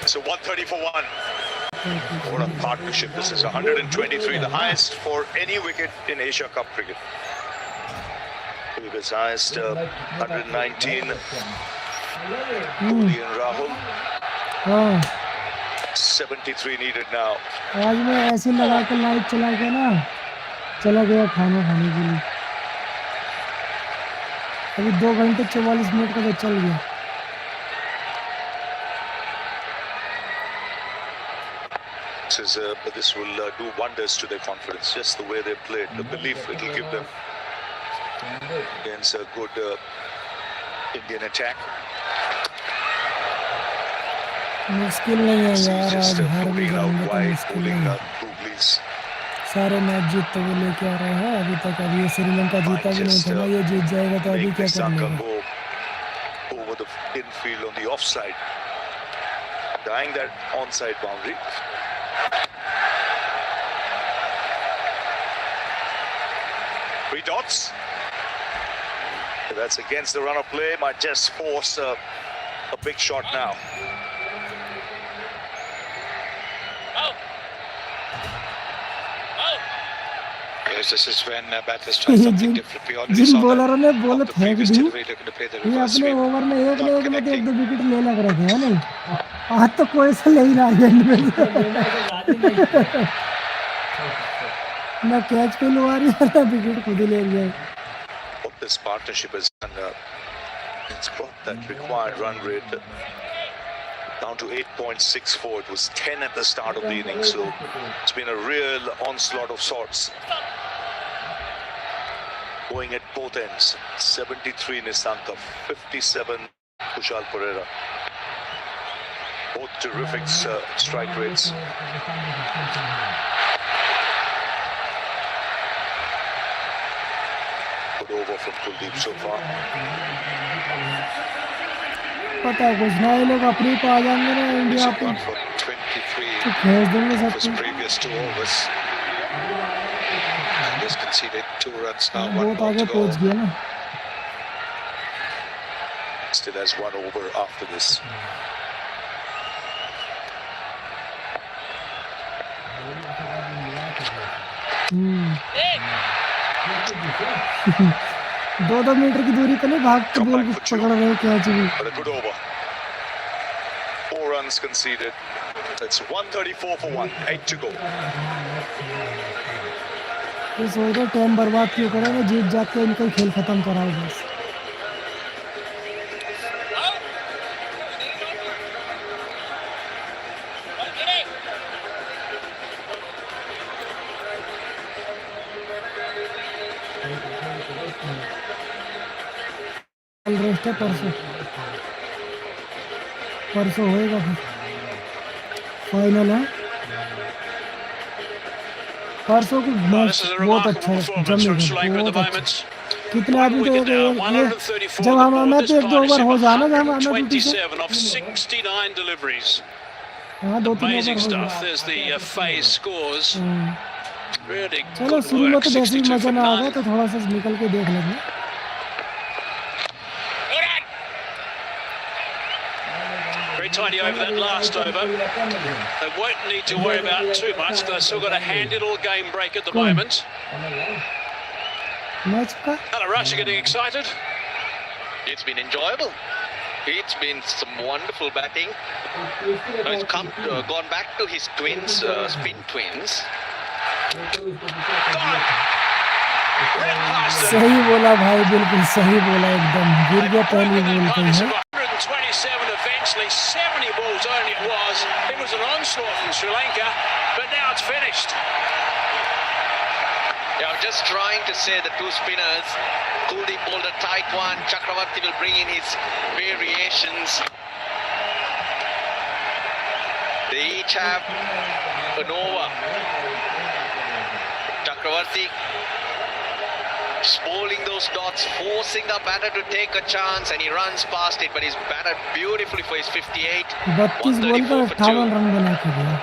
So 130 for one. What a partnership this is. 123, the highest for any wicket in Asia Cup cricket. Previous highest 119. Kohli and Rahul. हाँ 73 needed now. आज मैं ऐसे लगा के लाइट चला गया ना चला गया खाना खाने के लिए अभी 2 घंटे 44 मिनट का तो चल गया This will do wonders to their confidence. Just the way they played, the belief it will give them against a good Indian attack. मुश्किल नहीं है यार आज हार भी जाएंगे तो मुश्किल नहीं है सारे मैच जीत तो वो लेके आ रहे हैं अभी तक अभी ये श्रीलंका जीता भी नहीं था ना ये जीत जाएगा तो अभी क्या कर लेगा Over the infield on the offside, dying that onside boundary. Three dots. That's against the run of play. Might just force a big shot now. Yes, this is when batters try something different. We already Jin saw बॉलरों ने ball that. The फेंक previous the delivery looking to play the ये reverse अपने sweep. Over में एक Not ने एक connecting. दो wicket ले लग रहे थे है नहीं आज तो कोई सा ले ही ना एंड में ना कैच पे लुआ रही है ना विकेट खुद ही ले लिया What this partnership has done, it's brought that required run rate down to 8.64. It was 10 at the start of the inning, so it's been a real onslaught of sorts. Going at both ends. 73 Nissanka, 57 Kushal Pereira. Both terrific strike rates. Good over from Kuldeep so far. पता है कुछ ना ये लोग अपनी पे आ जाएंगे ना इंडिया पे Gone for 23 तो भेज देंगे सब his previous 2 overs. And he's conceded 2 runs now, 1 बहुत ball आगे to पहुंच go. गया ना Still has 1 over after this. दो मीटर की दूरी पे नहीं भाग के बॉल को पकड़ रहे कैच भी But a good over. 4 runs conceded. It's 134 for 1. 8 to go. ये सोच रहे टाइम बर्बाद क्यों करेंगे जीत जाते इनका खेल खत्म कराओ बस कल रेस्ट है, परसों होएगा फिर फाइनल है। परसों को मैच बहुत अच्छा जमेगा, बहुत अच्छा। कितने आदमी तो जब हम आना तो 1-2 ओवर हो जाना, जब हम आना ड्यूटी से। हाँ 2-3 ओवर चलो शुरू में तो वैसे ही मजा ना आएगा, तो थोड़ा सा निकल के देख लेंगे। Very tidy over that last over. They won't need to worry about too much. They've still got a hand-it-all game break at the moment. Hello, Rush, are getting excited? It's been enjoyable. It's been some wonderful batting. He's gone back to his twins, spin twins. सही बोला भाई, बिल्कुल सही बोला, एकदम गिर गया पहली बॉल पे है। 127 eventually, 70 balls only it was. It was an onslaught from Sri Lanka, but now it's finished. Yeah, I'm just trying to say the two spinners. Kuldeep bowled a tight one. Chakravarti will bring in his variations. They each have an over. Chakravarti bowling those dots, forcing the batter to take a chance, and he runs past it, but he's batted beautifully for his 58. 32 ball पर 58 run बना के गया।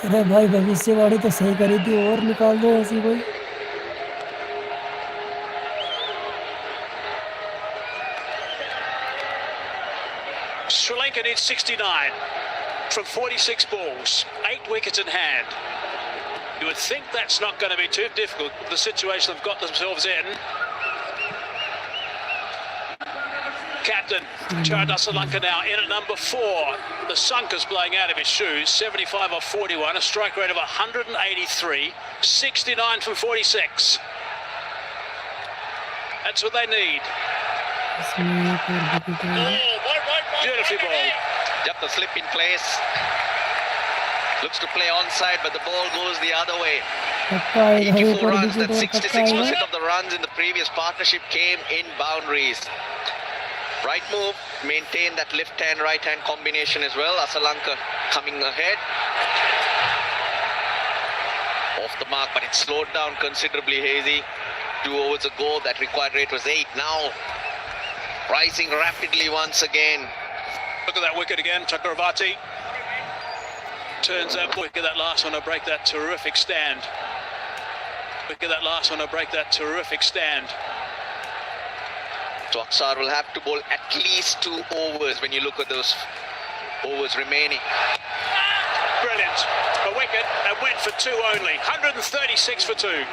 अरे भाई भविष्यवाणी तो सही करी थी, और निकाल दो ऐसी कोई। Sri Lanka needs 69 from 46 balls, 8 wickets in hand. You would think that's not going to be too difficult, the situation they've got themselves in. Captain Charles Sri Lanka now in at number 4. The Sunker's playing out of his shoes. 75 off 41, a strike rate of 183, 69 from 46. That's what they need. Beautifully bowled. Just the slip in place. Looks to play onside, but the ball goes the other way. 84 runs, that 66% of the runs in the previous partnership came in boundaries. Right move, maintain that left hand, right hand combination as well. Sri Lanka coming ahead. Off the mark, but it slowed down considerably, Hazy. 2 overs ago, that required rate was 8. Now, rising rapidly once again. Look at that wicket again, Chakravarti. Turns that wicket, that last one to break that terrific stand. Wicket, that last one to break that terrific stand. So Aksar will have to bowl at least 2 overs when you look at those overs remaining. Brilliant. A wicket and went for 2 only. 136 for 2.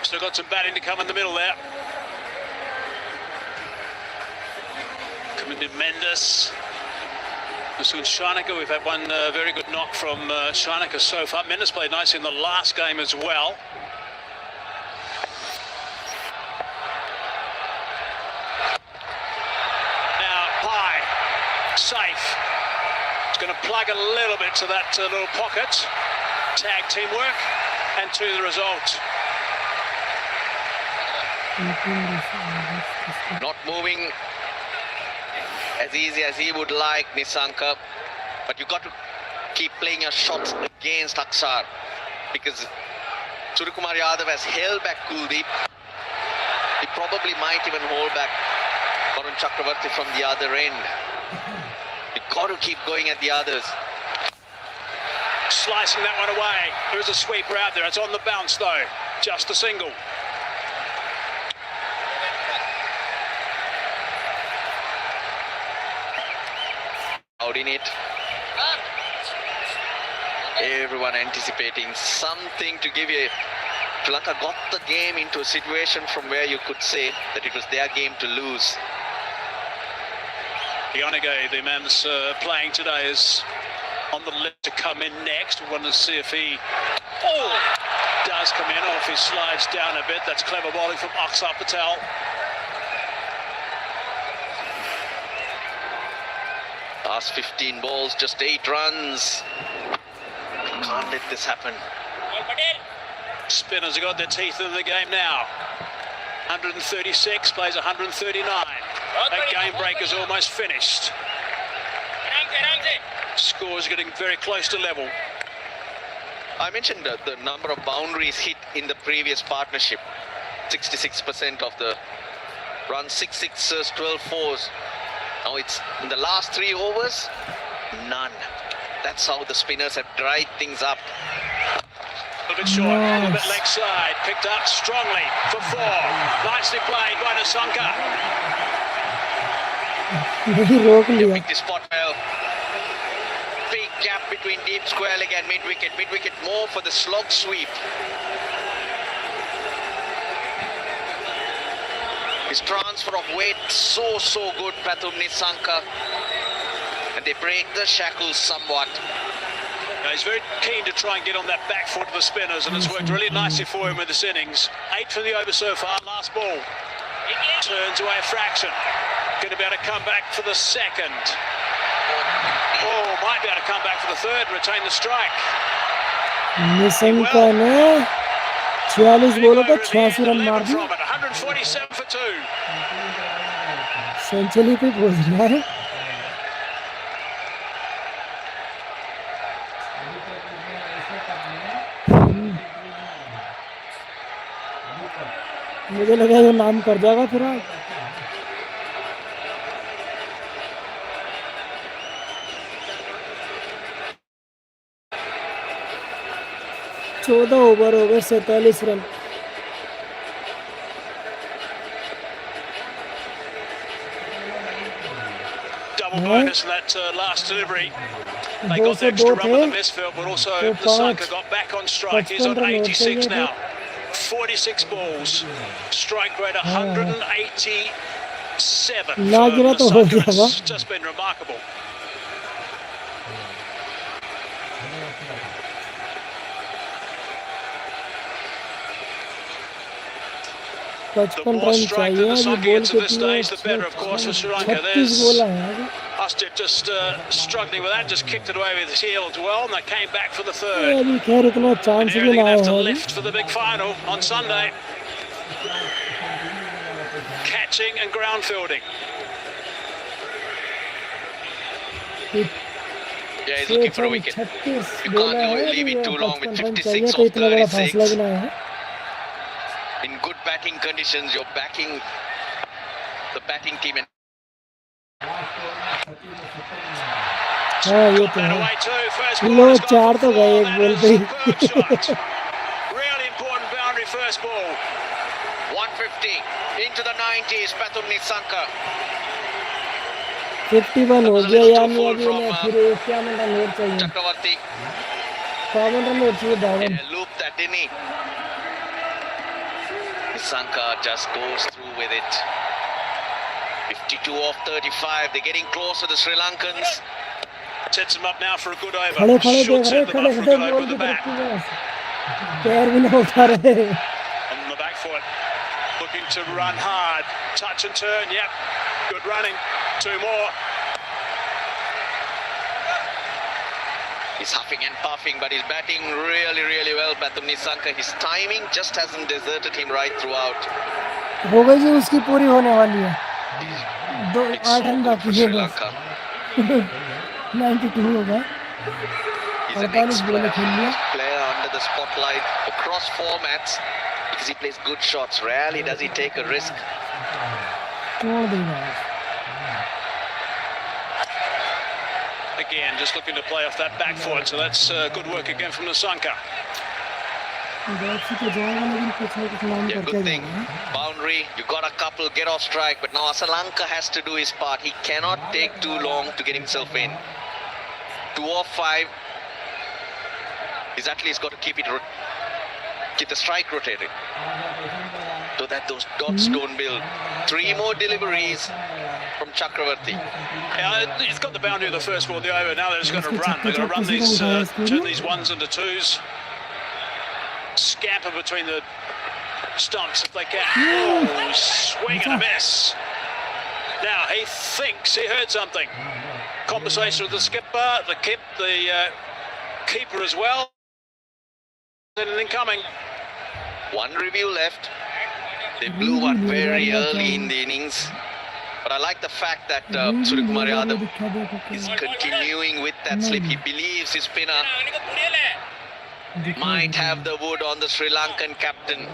Still got some batting to come in the middle there. Coming to Mendes. This was Sharma. We've had one very good knock from Sharma so far. Mendes played nicely in the last game as well. Now, Pai, safe. It's going to plug a little bit to that little pocket. Tag teamwork and to the result. Not moving as easy as he would like, Nisanka. But you got to keep playing your shots against Aksar because Suryakumar Yadav has held back Kuldeep. He probably might even hold back Varun Chakravarti from the other end. You got to keep going at the others. Slicing that one away. There's a sweeper out there. It's on the bounce though. Just a single. Out in it. Everyone anticipating something to give you. Sri Lanka got the game into a situation from where you could say that it was their game to lose. Ionage, the man's playing today, is on the list to come in next. We want to see if he does come in or if he slides down a bit. That's clever bowling from Aksar Patel. Last 15 balls, just 8 runs. Can't let this happen. Spinners have got their teeth in the game now. 136, plays 139. That game break is almost finished. Scores getting very close to level. I mentioned the number of boundaries hit in the previous partnership. 66% of the runs, 6 sixes, 12 fours. Now it's in the last 3 overs, none. That's how the spinners have dried things up. A little bit short, a little bit leg side, picked up strongly for 4. Nicely played by Nasanka. Picked the spot well. Big gap between deep square leg and mid-wicket. Mid-wicket more for the slog sweep. His transfer of weight so good, Pratham Nisanka. And they break the shackles somewhat. Now he's very keen to try and get on that back foot of the spinners, and it's worked really nicely for him with this innings. 8 for the over so far, last ball. Turns away a fraction. Going to be able to come back for the second. Oh, might be able to come back for the third, retain the strike. Nissanka ने 46 बोलों पर 86 run मार दिए. 147 for 2. Century पे पहुंच रहा है. मुझे लगा ये नाम कर जाएगा फिर आज. चौदह ओवर हो गए, 47 run. Double bonus in that last delivery. They got the extra run with the misfield, but also Nasanka got back on strike. He's on 86 now. 46 balls. Strike rate 187. Nasanka has just been remarkable. The more strike that Nasanka gets at this stage, the better, of course, for Sri Lanka. There's Astip just struggling with that, just kicked it away with his heel as well, and they came back for the third. And they're going to have to lift for the big final on Sunday. Catching and ground fielding. Yeah, he's looking for a wicket. You can't leave it too long with 56 or 36. In good batting conditions, you're backing the batting team. And ये तो है. लो 4 तो गए एक ball पे. Really important boundary first ball. 150 into the 90s. Pratham Nisanka. 51 हो गया यानी अभी उन्हें फिर क्या मिला नोट चाहिए. Chakravarti. 52 रन नोट चाहिए. 52. Loop that, didn't he? Nisanka just goes through with it. 52 off 35. They're getting close to the Sri Lankans. Sets them up now for a good over. खड़े खड़े देख रहे, खड़े खड़े बॉल की तरफ की बस. पैर भी नहीं उठा रहे. On the back foot, looking to run hard. Touch and turn. Yep, good running. 2 more. He's huffing and puffing, but he's batting really well. Pratham Nisanka, his timing just hasn't deserted him right throughout. हो गई जी, उसकी पूरी होने वाली है. 8 run बाकी है. 92 हो गए। He's an 48 बॉल खेल लिया। player under the spotlight across formats because he plays good shots. Rarely does he take a risk. तोड़ देगा। Again, just looking to play off that back foot, so that's good work again from Lanka. Yeah, good thing. Boundary, you got a couple, get off strike, but now Lanka has to do his part. He cannot take too long to get himself in. 2 off 5. He's at least got to keep the strike rotated so that those dots don't build. 3 more deliveries from Chakravarti. Yeah, he's got the boundary of the first ball, the over. Now they're just going to run. They're going to run these, turn these ones into twos. Scamper between the stumps if they can. Oh, swing and a miss. Now he thinks he heard something. Conversation with the skipper, the keeper as well. Anything coming? 1 review left. They blew one very early in the innings. But I like the fact that Suryakumar Yadav is continuing with that slip. He believes his spinner might have the wood on the Sri Lankan captain.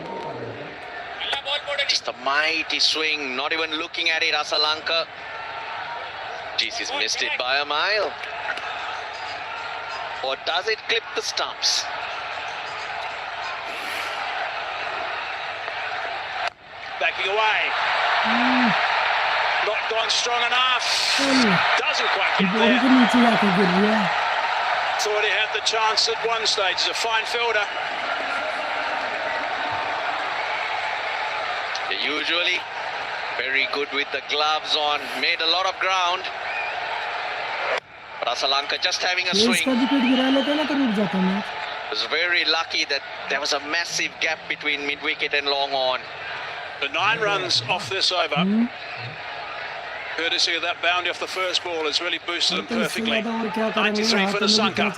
Just a mighty swing, not even looking at it, Lanka. Jeez, he's missed it by a mile. Or does it clip the stumps? Backing away. Not gone strong enough. Doesn't quite get there. Thought he had the chance at one stage. He's a fine fielder. Usually very good with the gloves on. Made a lot of ground. But Lanka just having a swing. Was very lucky that there was a massive gap between mid-wicket and long on. The 9 runs off this over. Courtesy of that boundary off the first ball has really boosted them perfectly. 93 for Lanka.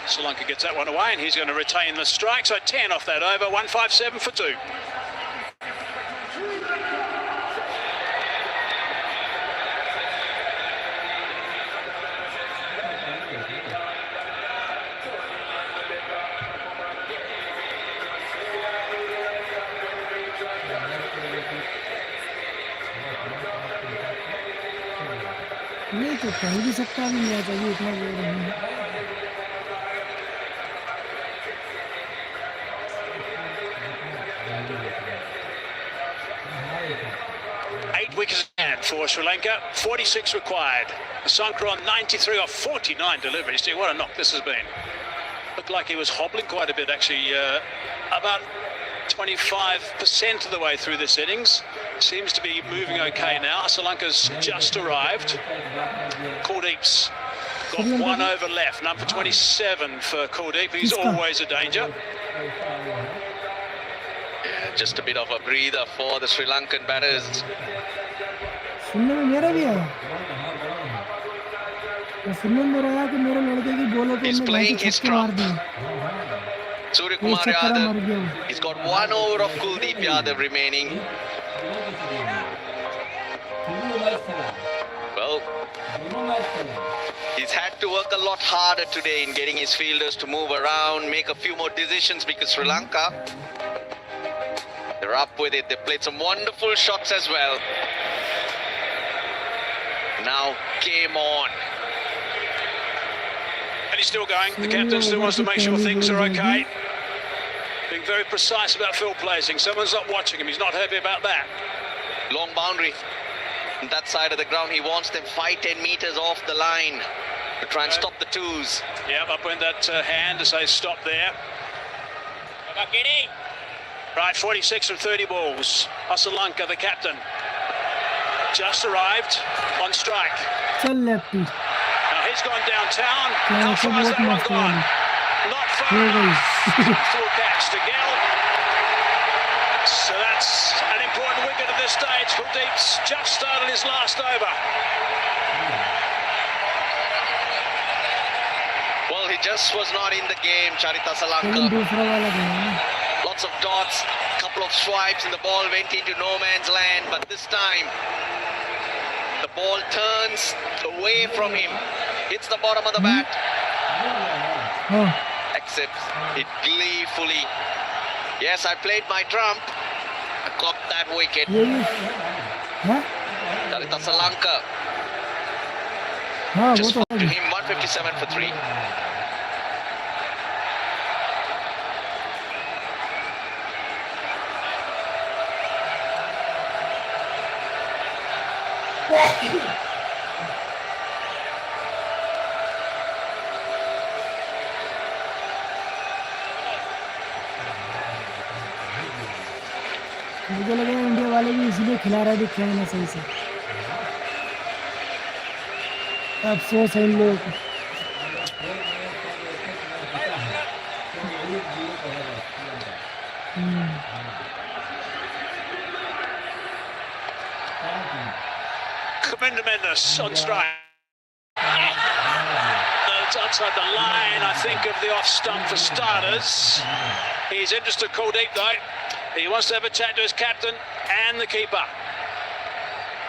Sri Lanka gets that one away and he's going to retain the strike. So 10 off that over, 157 for 2. नहीं तो कहीं भी सकता भी नहीं चाहिए इतना बोल रहे हैं 8 wickets in hand for Sri Lanka, 46 required. Sankar on 93 off 49 deliveries. See what a knock this has been. Looked like he was hobbling quite a bit actually, about 25% of the way through this innings. Seems to be moving okay now. Sri Lanka's just arrived. Kuldeep's got 1 over left. Number 27 for Kuldeep. He's always a danger. Yeah, just a bit of a breather for the Sri Lankan batters. He's playing his trump. Suryakumar Yadav, he's got 1 over of Kuldeep Yadav remaining. Well, he's had to work a lot harder today in getting his fielders to move around, make a few more decisions because Sri Lanka, they're up with it. They played some wonderful shots as well. Now, game on. And he's still going. The captain still wants to make sure things are okay. Being very precise about field placing. Someone's not watching him. He's not happy about that. Long boundary. On that side of the ground, he wants them 5-10 meters off the line to try and stop the twos. Yeah, up went that hand to say stop there. Right, 46 from 30 balls. Sri Lanka, the captain, just arrived on strike. Now he's gone downtown. How far is that one gone? Not far enough. Full catch to Gill. So that's an important wicket at this stage. Kuldeep's just started his last over. Well, he just was not in the game, Charita Lanka. Lots of dots, couple of swipes and the ball went into no man's land, but this time The ball turns away from him, hits the bottom of the bat, accepts it gleefully. Yes, I played my trump. I clocked that wicket. That's Lanka. Just to him, 157 for 3. मुझे लगा India वाले भी इसलिए खिला रहा दिख रहे हैं ना सही से। अफसोस है इन लोगों को। Tremendous on strike. It's outside the line, I think, of the off stump for starters. He's interested Kuldeep though. He wants to have a chat to his captain and the keeper.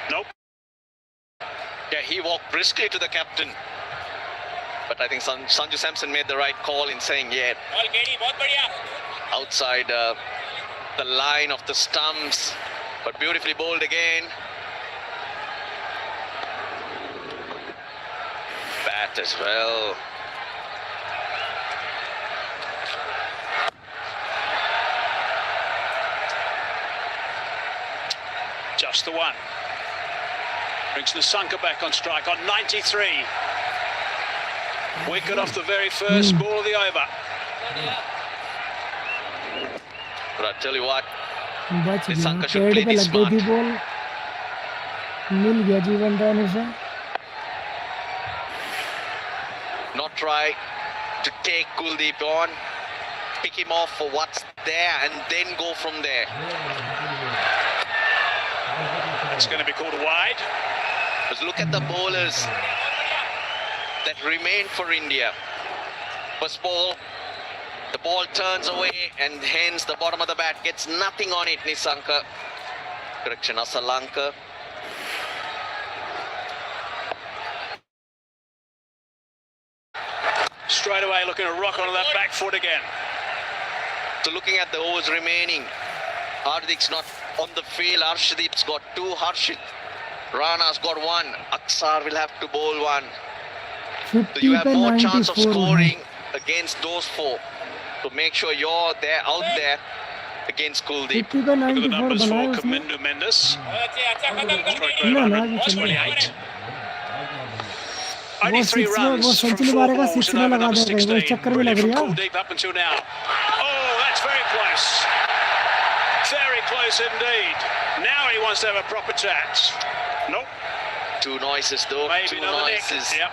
Nope. Yeah, he walked briskly to the captain. But I think Sanju Samson made the right call in saying, yeah, outside the line of the stumps, but beautifully bowled again. Bat as well. Just the one. Brings Nissanka back on strike on 93. Wicket off the very first ball of the over. But I tell you what, बच गया Nissanka should पेड़ play पे this लग गई थी smart. Ball मिल गया जीवन दान उसे Not try to take Kuldeep on, pick him off for what's there and then go from there. It's going to be called a wide. But look at the bowlers that remain for India. First ball, the ball turns away and hence the bottom of the bat gets nothing on it, Nissanka. Correction, Asalanka. Straight away looking to rock onto that back foot again. So looking at the overs remaining, Hardik's not on the field. Arshdeep's got 2, Harshit Rana's got 1. Aksar will have to bowl 1. So you have more chance of scoring against those 4. So make sure you're there, out there against Kuldeep. Look at the numbers for Kamindu Mendes. 28. Only 3 runs from 4 balls in over number 16. Brilliant from Kuldeep up until now. Oh, that's very close. Very close indeed. Now he wants to have a proper chat. Nope. 2 noises though. Maybe 2 another noises. Yep.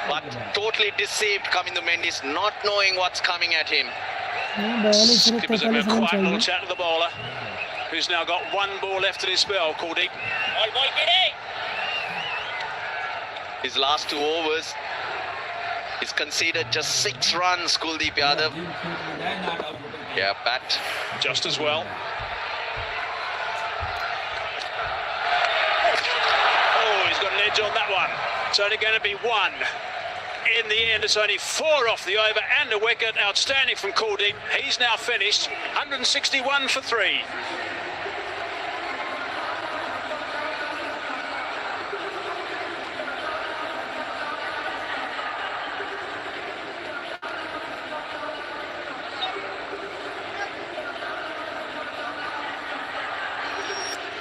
But totally deceived Kamindu Mendes, not knowing what's coming at him. Skipper's having a quiet little chat to the bowler, who's now got 1 ball left in his spell, Kuldeep. His last 2 overs, he's conceded just 6 runs, Kuldeep Yadav. Yeah, bat. Just as well. Oh, he's got an edge on that one. It's only going to be 1. In the end, it's only 4 off the over and a wicket. Outstanding from Kuldeep. He's now finished 161 for 3.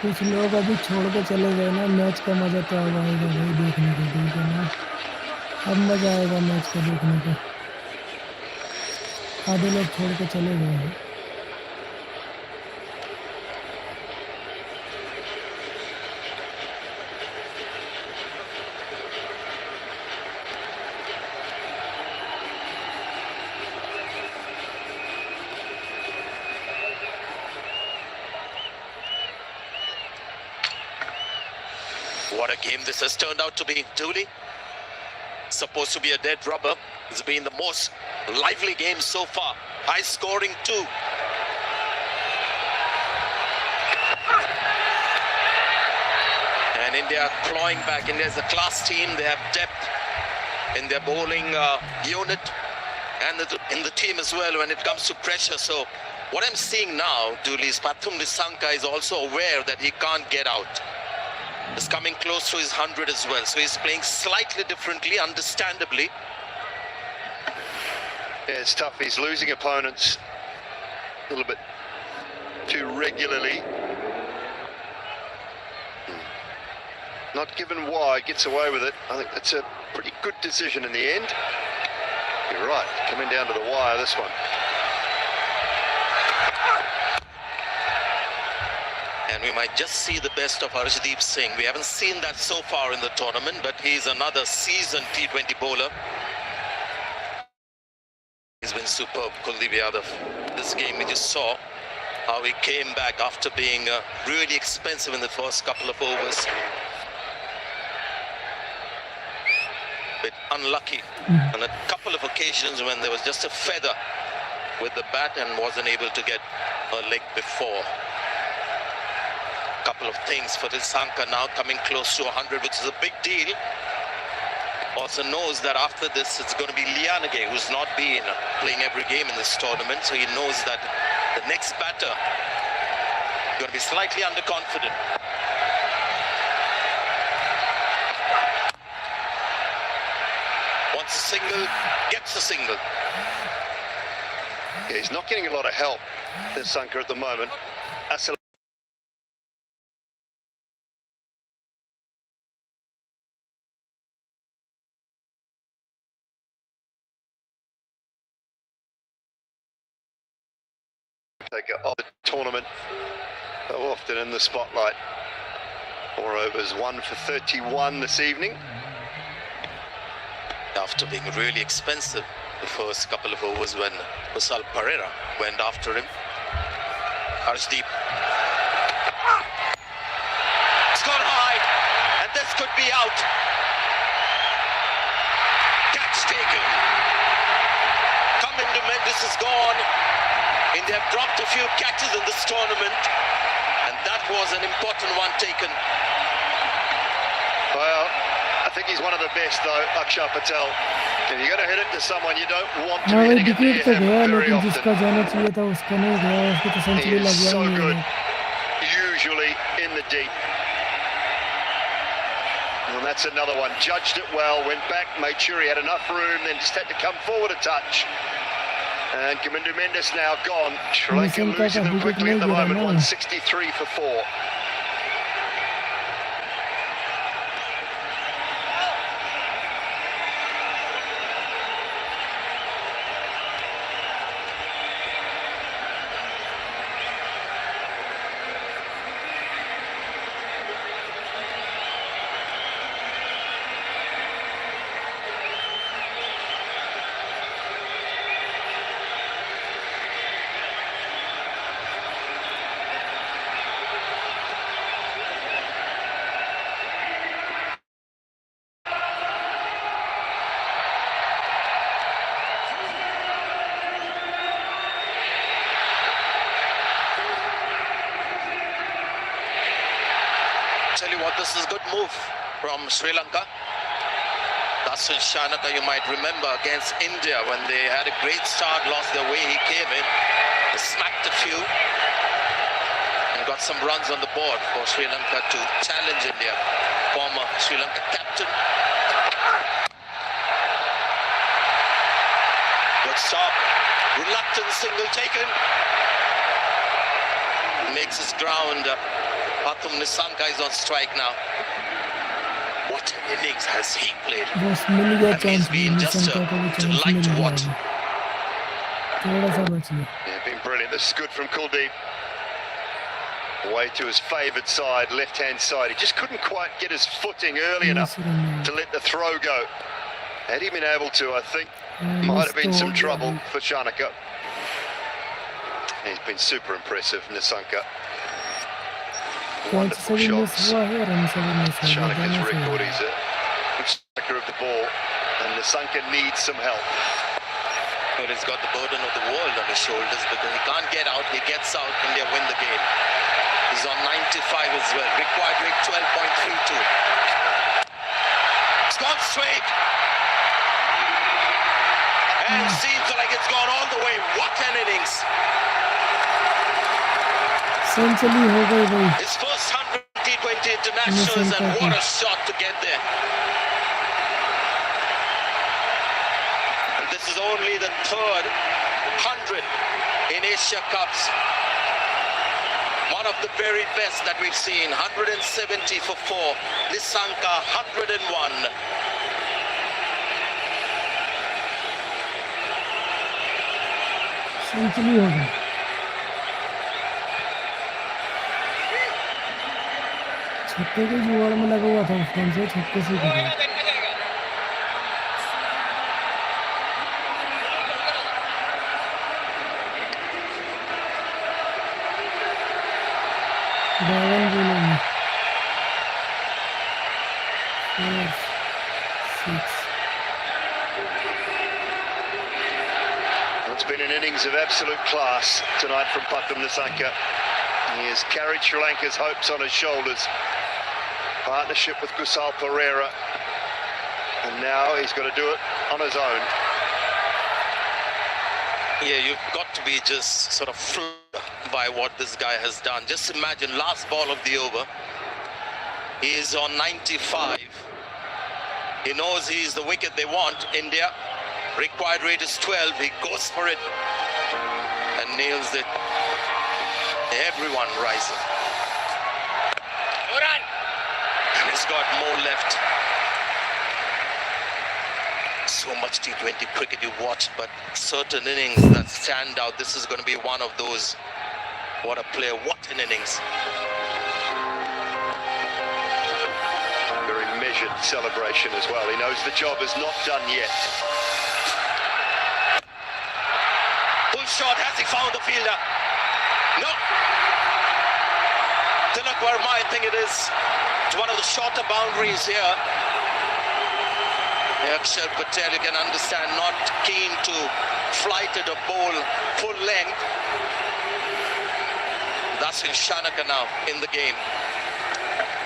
कुछ लोग अभी छोड़ के चले गए ना match का मज़ा तो अब आएगा भाई देखने को ठीक है ना अब मज़ा आएगा मैच को देखने को आधे लोग छोड़ के चले गए हैं What a game this has turned out to be, Dooley. Supposed to be a dead rubber. It's been the most lively game so far. High scoring too. And India clawing back. India is a class team. They have depth in their bowling unit and in the team as well when it comes to pressure. So what I'm seeing now, Dooley, is Pathum Nissanka is also aware that he can't get out. He's coming close to his 100 as well. So he's playing slightly differently, understandably. Yeah, it's tough. He's losing opponents a little bit too regularly. Not given why, gets away with it. I think that's a pretty good decision in the end. You're right, coming down to the wire, this one. And we might just see the best of Arshdeep Singh. We haven't seen that so far in the tournament, but he's another seasoned T20 bowler. He's been superb, Kuldeep Yadav. This game we just saw how he came back after being really expensive in the first couple of overs. Bit unlucky on a couple of occasions when there was just a feather with the bat and wasn't able to get a leg before. Couple of things for Nissanka now coming close to 100, which is a big deal. Also knows that after this it's going to be Lianage, who's not been playing every game in this tournament, so he knows that the next batter is going to be slightly underconfident. Wants a single, gets a single. Yeah, he's not getting a lot of help, Nissanka, at the moment. Of the tournament, so often in the spotlight. 4 overs, 1 for 31 this evening. After being really expensive the first couple of overs when Kusal Pereira went after him. Arshdeep. It's gone high, and this could be out. Catch taken. Cummins Mendes is gone. India have dropped a few catches in this tournament, and that was an important one taken. Well, I think he's one of the best though, Akshar Patel. If you're going to hit it to someone, you don't want to be hitting it near him very often. He is so good, usually in the deep. And that's another one. Judged it well, went back, made sure he had enough room, then just had to come forward a touch. And Kamindu Mendes now gone. Sri Lanka losing them quickly at the moment, 163 for 4. Tell you what, this is a good move from Sri Lanka. Dasun Shanaka, you might remember, against India when they had a great start, lost their way, he came in, they smacked a few and got some runs on the board for Sri Lanka to challenge India. Former Sri Lanka captain. Good stop, reluctant single taken. Makes his ground. Pathum Nissanka is on strike now. What innings has he played? He's been just a delight to watch. Yeah, been brilliant. This is good from Kuldeep. Away to his favoured side, left-hand side. He just couldn't quite get his footing early enough to let the throw go. Had he been able to, I think, might have been some trouble for Shanaka. He's been super impressive, Nissanka. Wonderful shots. Shanaka's record, he's a good striker of the ball, and Nissanka needs some help. Well, he's got the burden of the world on his shoulders because he can't get out. He gets out, India win the game. He's on 95 as as well. Required rate 12.32. It's gone straight. And seems like it's gone all the way. What an innings. Century हो गई भाई. His first 100 T20 internationals and what a shot to get there. And this is only the third 100 in Asia Cups. One of the very best that we've seen. 170 for 4. Lanka 101. Century हो गई. छक्के के जुगाड़ में लगा हुआ था phone से, छक्के से करा. बावन बोलों में 4, 6. It's been an innings of absolute class tonight from Lanka. He has carried Sri Lanka's hopes on his shoulders. Partnership with Kusal Pereira, and now he's got to do it on his own. Yeah, you've got to be just sort of floored by what this guy has done. Just imagine, last ball of the over, he is on 95. He knows he's the wicket they want, India. Required rate is 12. He goes for it and nails it. Everyone rising. And he's got more left. So much T20 cricket you watch, but certain innings that stand out. This is going to be one of those. What a player, what an innings. Very measured celebration as well. He knows the job is not done yet. Full shot, has he found the fielder? No. Tilak Verma, I think it is. It's one of the shorter boundaries here. Akshar Patel, you can understand, not keen to flight at a ball full length. That's in Shanaka now in the game.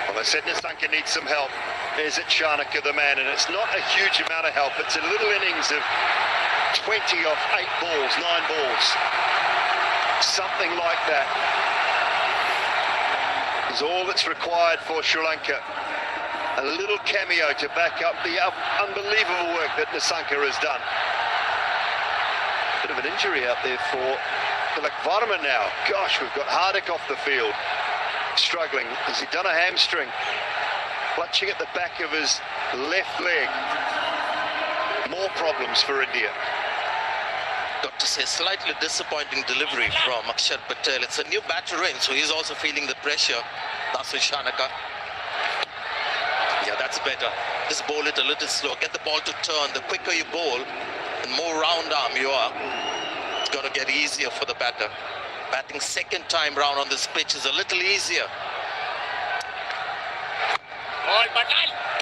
Well, I said Lanka needs some help. Is it Shanaka the man? And it's not a huge amount of help. It's a little innings of 20 off 8 balls, 9 balls. Something like that is all that's required for Sri Lanka. A little cameo to back up the unbelievable work that Lanka has done. Bit of an injury out there for Tilak Verma now. Gosh, we've got Hardik off the field. Struggling. Has he done a hamstring? Clutching at the back of his left leg. More problems for India. Got to say, slightly disappointing delivery from Akshar Patel. It's a new batter in, so he's also feeling the pressure. That's in Shanaka. Yeah, that's better. Just bowl it a little slow. Get the ball to turn. The quicker you bowl, the more round arm you are. It's got to get easier for the batter. Batting second time round on this pitch is a little easier.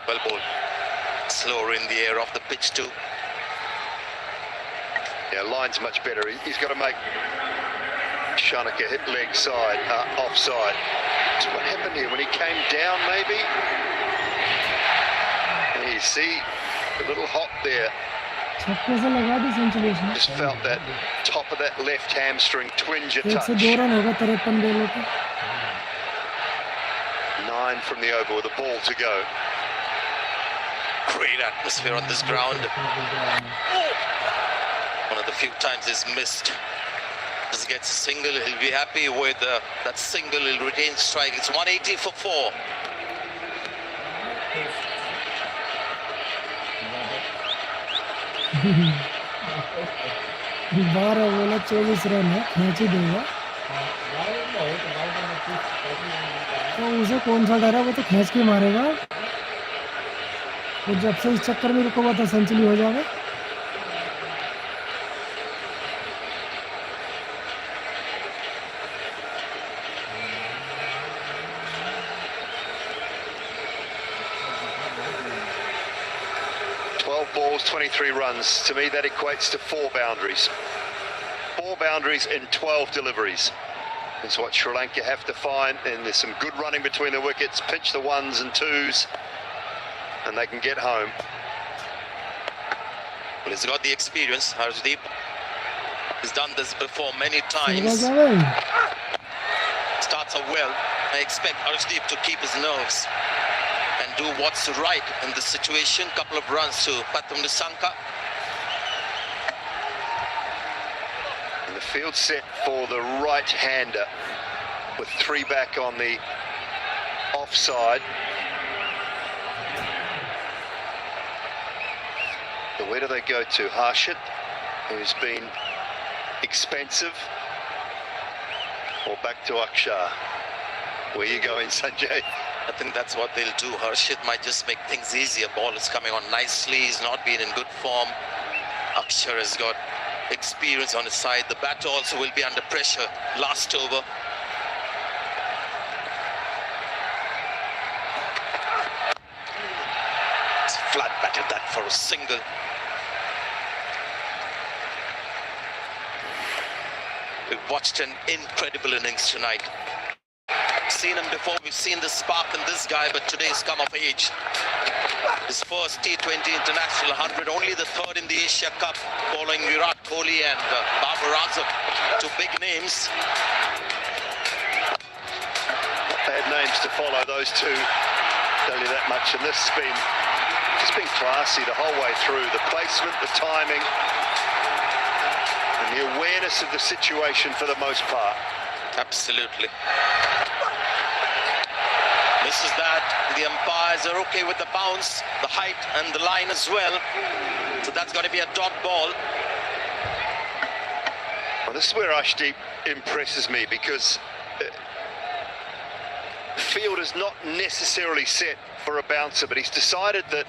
Well bowled. Slower in the air off the pitch too. Yeah, line's much better. He's got to make Shanaka hit leg side, offside. That's what happened here when he came down, maybe. And you see a little hop there. Just felt that top of that left hamstring twinge a touch. 9 from the over with a ball to go. Great atmosphere on this ground. One of the few times he's missed. Just gets a single, he'll be happy with that single, he'll retain strike. It's 180 for 4. बारह बोला 24 run है, खींच ही देगा। तो उसे कौन सा डर है, वो तो खींच के मारेगा। वो जब से इस चक्कर में रुका हुआ था सेंचुरी हो जाएगा। Balls, 23 runs. To me, that equates to 4 boundaries. 4 boundaries in 12 deliveries. It's what Sri Lanka have to find, and there's some good running between the wickets. Pinch the ones and twos, and they can get home. Well, he's got the experience, Harshdeep. He's done this before many times. Starts off well. I expect Harshdeep to keep his nerves and do what's right in this situation. Couple of runs to Pathum Nissanka. And the field set for the right-hander with 3 back on the offside. But where do they go to? Harshit, who's been expensive, or back to Akshar? Where you going, Sanjay? I think that's what they'll do. Harshit might just make things easier. Ball is coming on nicely. He's not been in good form. Akshar has got experience on his side. The batter also will be under pressure last over. It's flat batted that for a single. We've watched an incredible innings tonight. Seen him before, we've seen the spark in this guy, but today's come of age. His first T20 international 100, only the 3rd in the Asia Cup, following Virat Kohli and Babar Azam, 2 big names. Bad names to follow, those two, tell you that much. And this has been just been classy the whole way through. The placement, the timing, and the awareness of the situation for the most part. Absolutely. Misses that. The umpires are okay with the bounce, the height and the line as well. So that's going to be a dot ball. Well, this is where Ashdeep impresses me, because the field is not necessarily set for a bouncer, but he's decided that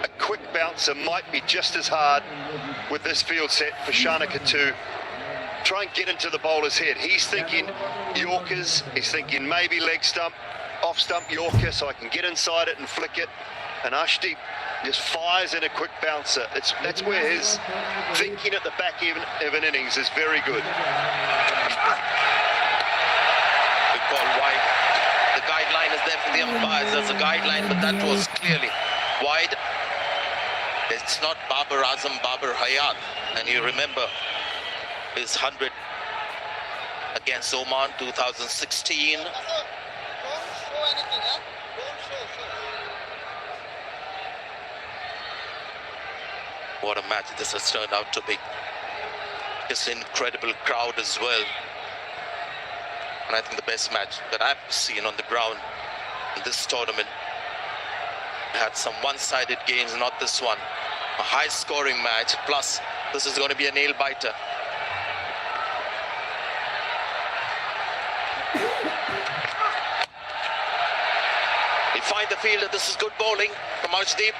a quick bouncer might be just as hard with this field set for Sharma to try and get into the bowler's head. He's thinking Yorkers, he's thinking maybe leg stump, off stump Yorker, so I can get inside it and flick it. And Ashdeep just fires in a quick bouncer. That's where his thinking at the back of an innings is very good. Good ball wide. The guideline is there for the umpires. There's a guideline, but that was clearly wide. It's not Babar Azam, Babar Hayat. And you remember his 100 against Oman 2016. What a match this has turned out to be. Just an incredible crowd as well. And I think the best match that I've seen on the ground in this tournament. Had some one-sided games, not this one. A high-scoring match, plus this is going to be a nail-biter. They find the fielder. This is good bowling from Arshdeep.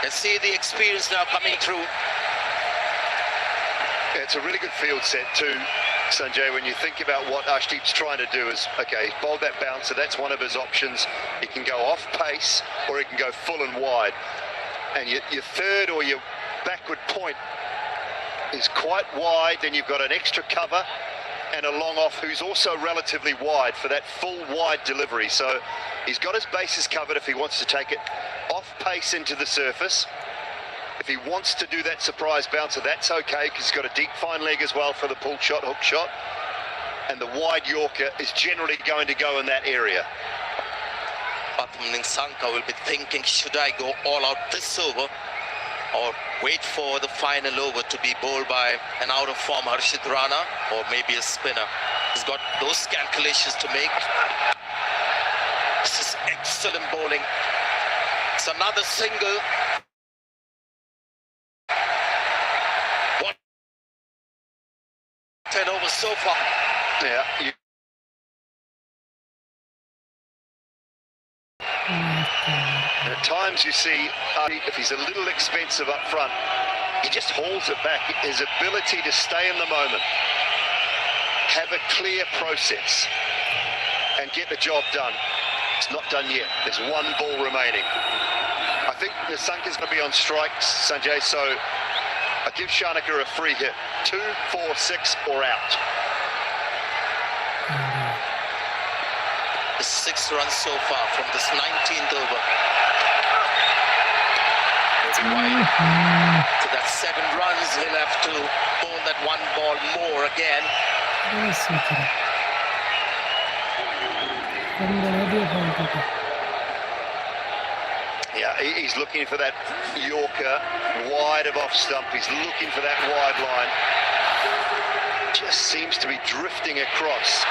And see the experience now coming through. Yeah, it's a really good field set too, Sanjay. When you think about what Ashdeep's trying to do is, okay, he's bowled that bouncer, that's one of his options. He can go off pace or he can go full and wide. And your third or your backward point is quite wide, then you've got an extra cover and a long off who's also relatively wide for that full wide delivery. So he's got his bases covered if he wants to take it off pace into the surface. If he wants to do that surprise bouncer, that's okay, because he's got a deep fine leg as well for the pull shot, hook shot. And the wide Yorker is generally going to go in that area. Pathum Nissanka will be thinking, should I go all out this over or wait for the final over to be bowled by an out of form Harshit Rana or maybe a spinner? He's got those calculations to make. This is excellent bowling. It's another single. What 10 overs so far. Yeah. At times you see, if he's a little expensive up front, he just hauls it back. His ability to stay in the moment, have a clear process, and get the job done. It's not done yet. There's one ball remaining. I think Nissanka's going to be on strikes, Sanjay, so I give Sharma a free hit. 2, 4, 6 or out. 6 runs so far from this 19th over. Wide. So that's 7 runs. He'll have to bowl that 1 ball more again. Yeah, he's looking for that Yorker wide of off stump. He's looking for that wide line. Just seems to be drifting across.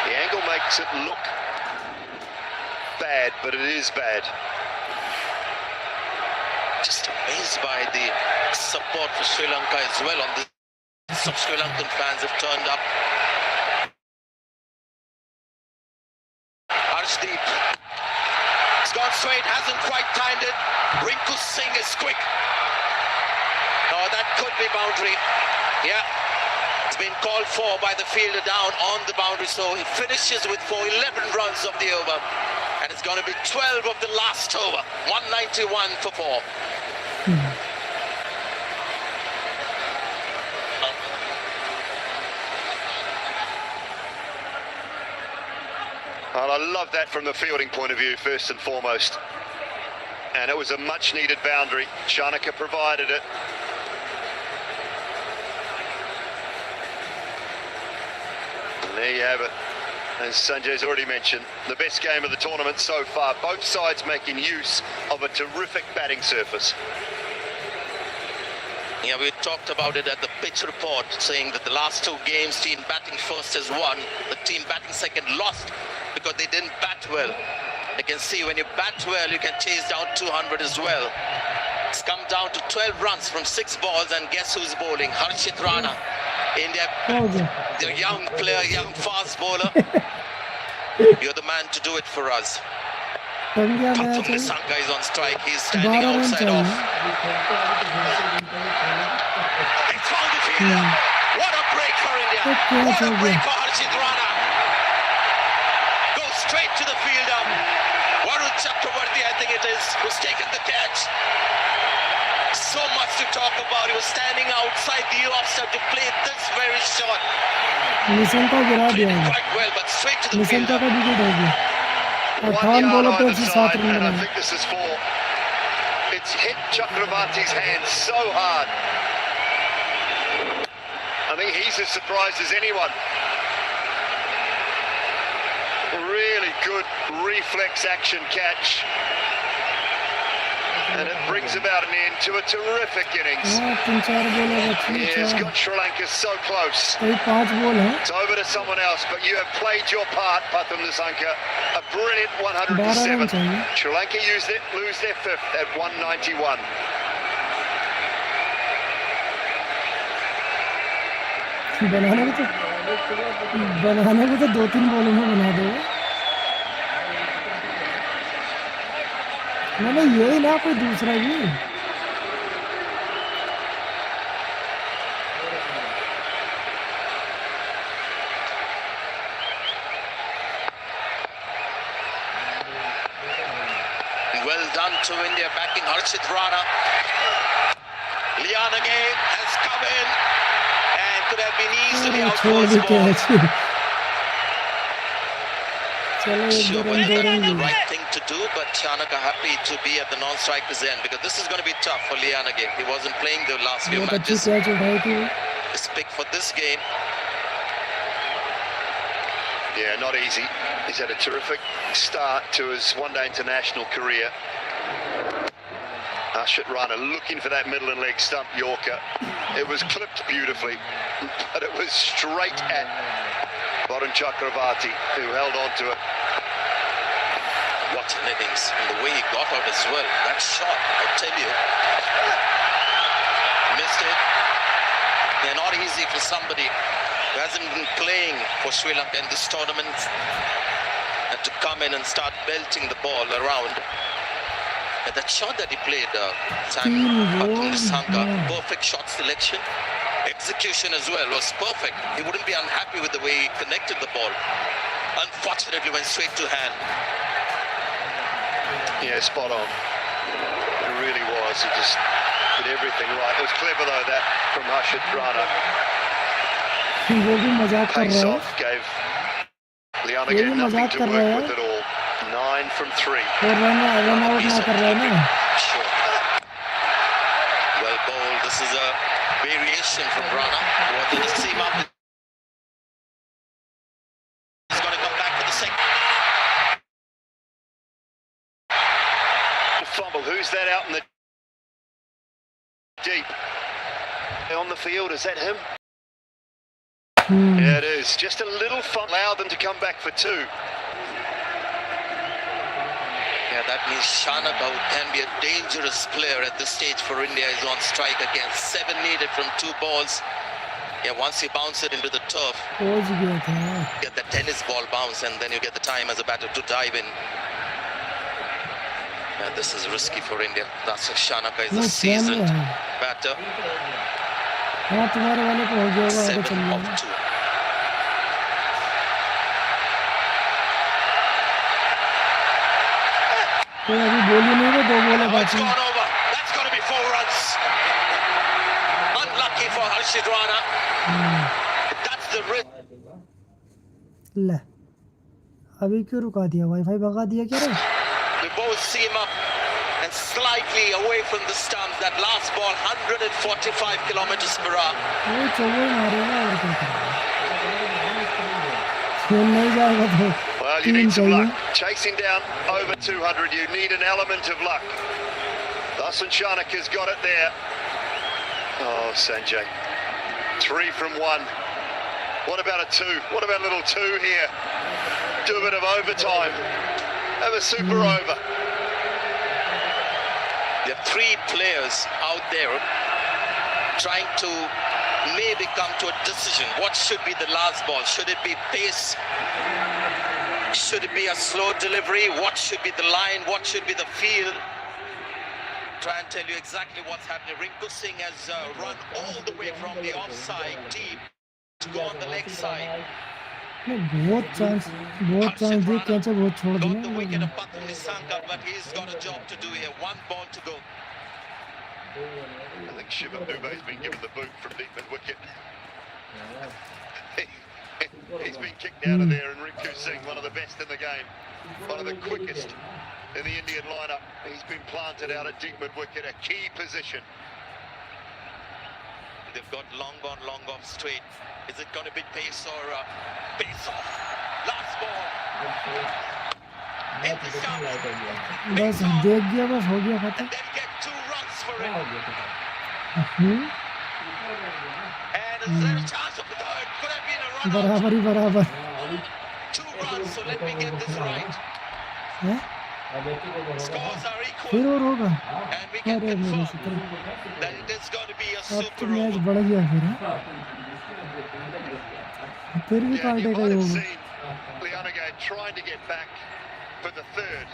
The angle makes it look bad, but it is bad. Just amazed by the support for Sri Lanka as well. On this, some Sri Lankan fans have turned up. Arshdeep, it's gone straight, hasn't quite timed it. Rinku Singh is quick. Oh, that could be boundary. Yeah, it's been called for by the fielder down on the boundary, so he finishes with 11 runs of the over. And it's going to be 12 of the last over. 191 for 4. Well, I love that from the fielding point of view, first and foremost. And it was a much-needed boundary. Chanaka provided it. And there you have it. As Sanjay's already mentioned, the best game of the tournament so far. Both sides making use of a terrific batting surface. Yeah, we talked about it at the pitch report, saying that the last 2 games, team batting first has won. The team batting second lost because they didn't bat well. You can see when you bat well, you can chase down 200 as well. It's come down to 12 runs from 6 balls, and guess who's bowling? Harshit Rana. India, the young player, young fast bowler. You're the man to do it for us. Pathum Nissanka is on strike. He's standing outside off. He's found the fielder. What a break for India. What a break for Harshit Rana. Goes straight to the fielder. Varun Chakravarti, I think it is, who's taken the catch. So much to talk about. He was standing outside the off-side to play this very shot. Played it quite well, but straight to the fielder. 1 yard either side, and I think this is 4. It's hit Chakravarti's hand so hard. I think he's as surprised as anyone. Really good reflex action catch. And it brings about an end to a terrific innings. Yes, got Sri Lanka so close. It's over to someone else, but you have played your part, Pathum Nissanka. A brilliant 107. Sri Lanka lose their 5th at 191. बनाने को तो 2-3 बॉलों में बना दो। मैंने यही ना कोई दूसरा भी। Well done to India, backing Harshit Rana. Liana again has come in and could have been easily outgoes ball. Sure, well, the right thing to do, but Chanaka happy to be at the non-striker's end because this is going to be tough for Liana again. He wasn't playing the last few matches. His pick for this game. Yeah, not easy. He's had a terrific start to his one-day international career. Harshit Rana looking for that middle and leg stump Yorker. It was clipped beautifully, but it was straight at Varun Chakravarti, who held on to it. What an innings, and the way he got out as well. That shot, I tell you. Missed it. They're not easy for somebody who hasn't been playing for Sri Lanka in this tournament and to come in and start belting the ball around. And that shot that he played, Pathum Nissanka, perfect shot selection. Execution as well was perfect. He wouldn't be unhappy with the way he connected the ball. Unfortunately, went straight to hand. Yeah, spot on. It really was. He just did everything right. It was clever though, that from Harshit Rana. Pace off gave Liana nothing to work with at all. 9 from 3. और run out ना कर रहा है ना. Sure. Well bowled. This is a variation from Rana. Wanted to seam up. He's going to come back for the second. Fumble. Who's that out in the deep? On the field, is that him? Yeah, it is. Just a little fun. Allow them to come back for 2. Yeah, that means Sharma can be a dangerous player at this stage for India. Is on strike again. 7 needed from 2 balls. Yeah, once you bounce it into the turf, get the tennis ball bounce, and then you get the time as a batter to dive in. Yeah, this is risky for India. That's Shanaka is a seasoned batter. 7 of 2. It's gone over. That's got to be 4 runs. Unlucky for Harshit Rana. That's the risk. ले अभी क्यों रुका दिया? Wifi भगा दिया क्या रे? We both seam up and slightly away from the stump. That last ball, 145 kilometers per hour. वो चौबे मारेगा और क्या करेगा? खेल नहीं जाएगा तो. Well, you need some luck. Chasing down over 200, you need an element of luck. Dasan Shanaka's got it there. Oh, Sanjay. 3 from 1. What about a 2? What about a little 2 here? Do a bit of overtime. Have a super over. There are 3 players out there trying to maybe come to a decision. What should be the last ball? Should it be pace? Should it be a slow delivery? What should be the line? What should be the field? Try and tell you exactly what's happening. Rinku Singh has run all the way from the offside deep to go on the leg side. बहुत chance दे catch बहुत छोड़ दिया. Got the wicket of Patni Sanka, but he's got a job to do here. 1 ball to go. I think Shiva Dube's been given the boot from deep mid wicket. He's been kicked out of there, and Rinku Singh, one of the best in the game, one of the quickest in the Indian lineup. He's been planted out at deep mid wicket, a key position. They've got long on, long off straight. Is it going to be pace or pace off? Last ball. In the stump. बस देख गया, बस हो गया खत्म. And then get 2 runs for it. And is there a chance of the third? Could have been a run out. बराबर 2 runs, so let me get this right. है? Scores are फिर equal. और होगा. And we can अरे मेरे से confirm that it is going to be a अब तो super मैच over. बढ़ गया फिर. फिर भी Yeah, you काटेगा might ये have होगा. seen Lianaga trying to get back for the 3rd,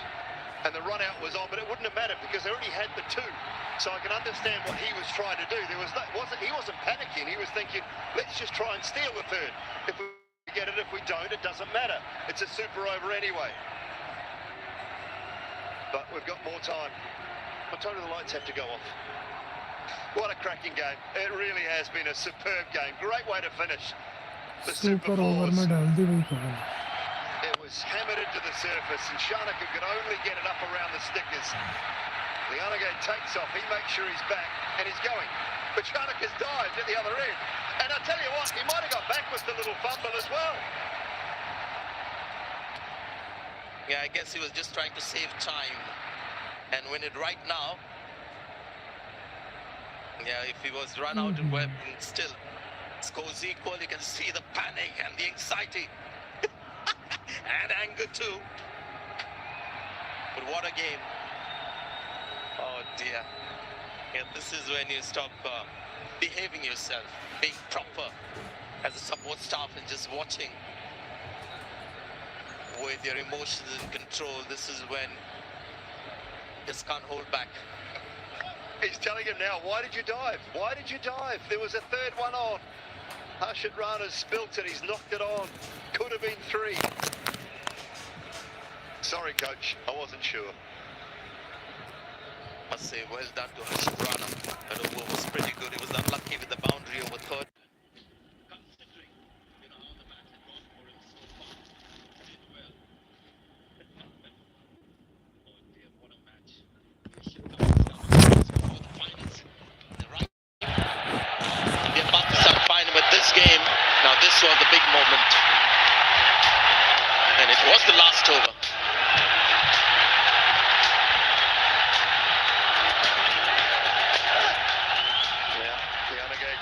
and the run out was on, but it wouldn't have mattered because they already had the 2. So I can understand what he was trying to do. There was he wasn't panicking. He was thinking, let's just try and steal the 3rd. If we get it, if we don't, it doesn't matter. It's a super over anyway. But we've got more time. I told you the lights have to go off. What a cracking game. It really has been a superb game. Great way to finish the super super over में fours. डाल दी वही कहा. It was hammered into the surface, and Shanaka could only get it up around the stickers. Lianaga takes off, he makes sure he's back, and he's going. But Shanaka's dived at the other end. And I tell you what, he might have got back with a little fumble as well. Yeah, I guess he was just trying to save time and win it right now. Yeah, if he was run out and still scores equal, you can see the panic and the anxiety and anger too. But what a game. Oh dear. Yeah, this is when you stop behaving yourself, being proper as a support staff and just watching with your emotions in control. This is when you just can't hold back. He's telling him now, why did you dive? Why did you dive? There was a 3rd one on. Harshit Rana's spilt it, he's knocked it on. Could have been 3. Sorry, coach, I wasn't sure. Must say, well done to Harshit Rana. That over was pretty good. He was unlucky with the boundary over 3rd. It was the last over.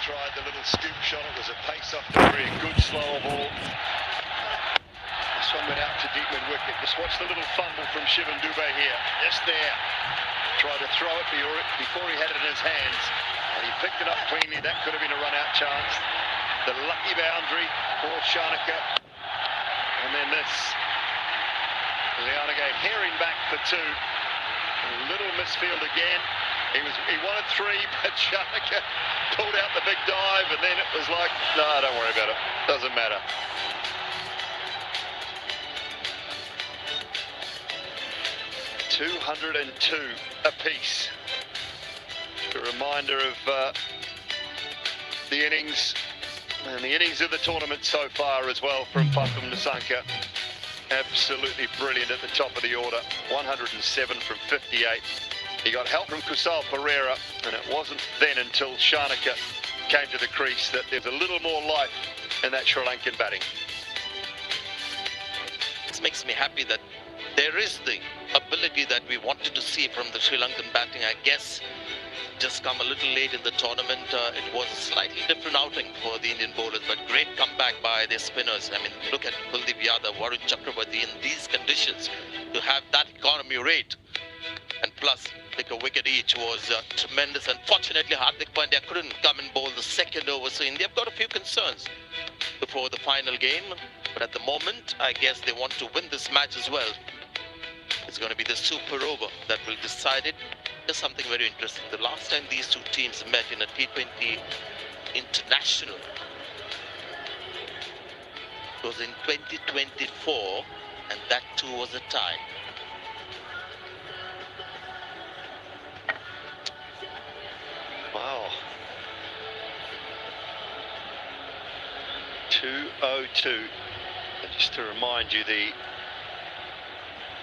Tried the little scoop shot. It was a pace-off delivery, a good slow ball. This one went out to deep mid wicket. Just watch the little fumble from Shivan Dubey here. Just there. Tried to throw it before he had it in his hands. And he picked it up cleanly. That could have been a run-out chance. The lucky boundary for Sharma. And then this. Lianage herring back for two. A little misfield again. He wanted three, but Sharma pulled out the big dive, and then it was like, no, don't worry about it. Doesn't matter. $202 apiece. A reminder of the innings, and the innings of the tournament so far as well from Pathum Nissanka. Absolutely brilliant at the top of the order. 107 from 58. He got help from Kusal Perera, and it wasn't then until Sharma came to the crease that there's a little more life in that Sri Lankan batting. This makes me happy that there is the ability that we wanted to see from the Sri Lankan batting. I guess just come a little late in the tournament. It was a slightly different outing for the Indian bowlers, but great comeback by their spinners. I mean, look at Kuldeep Yadav, Varun Chakravarti in these conditions to have that economy rate. And plus, pick a wicket each was tremendous. Unfortunately, Hardik Pandya couldn't come and bowl the second over, so India have got a few concerns before the final game. But at the moment, I guess they want to win this match as well. It's going to be the super over that will decide it. There's something very interesting. The last time these two teams met in a T20 international was in 2024, and that too was a tie. Wow. 202. And just to remind you, the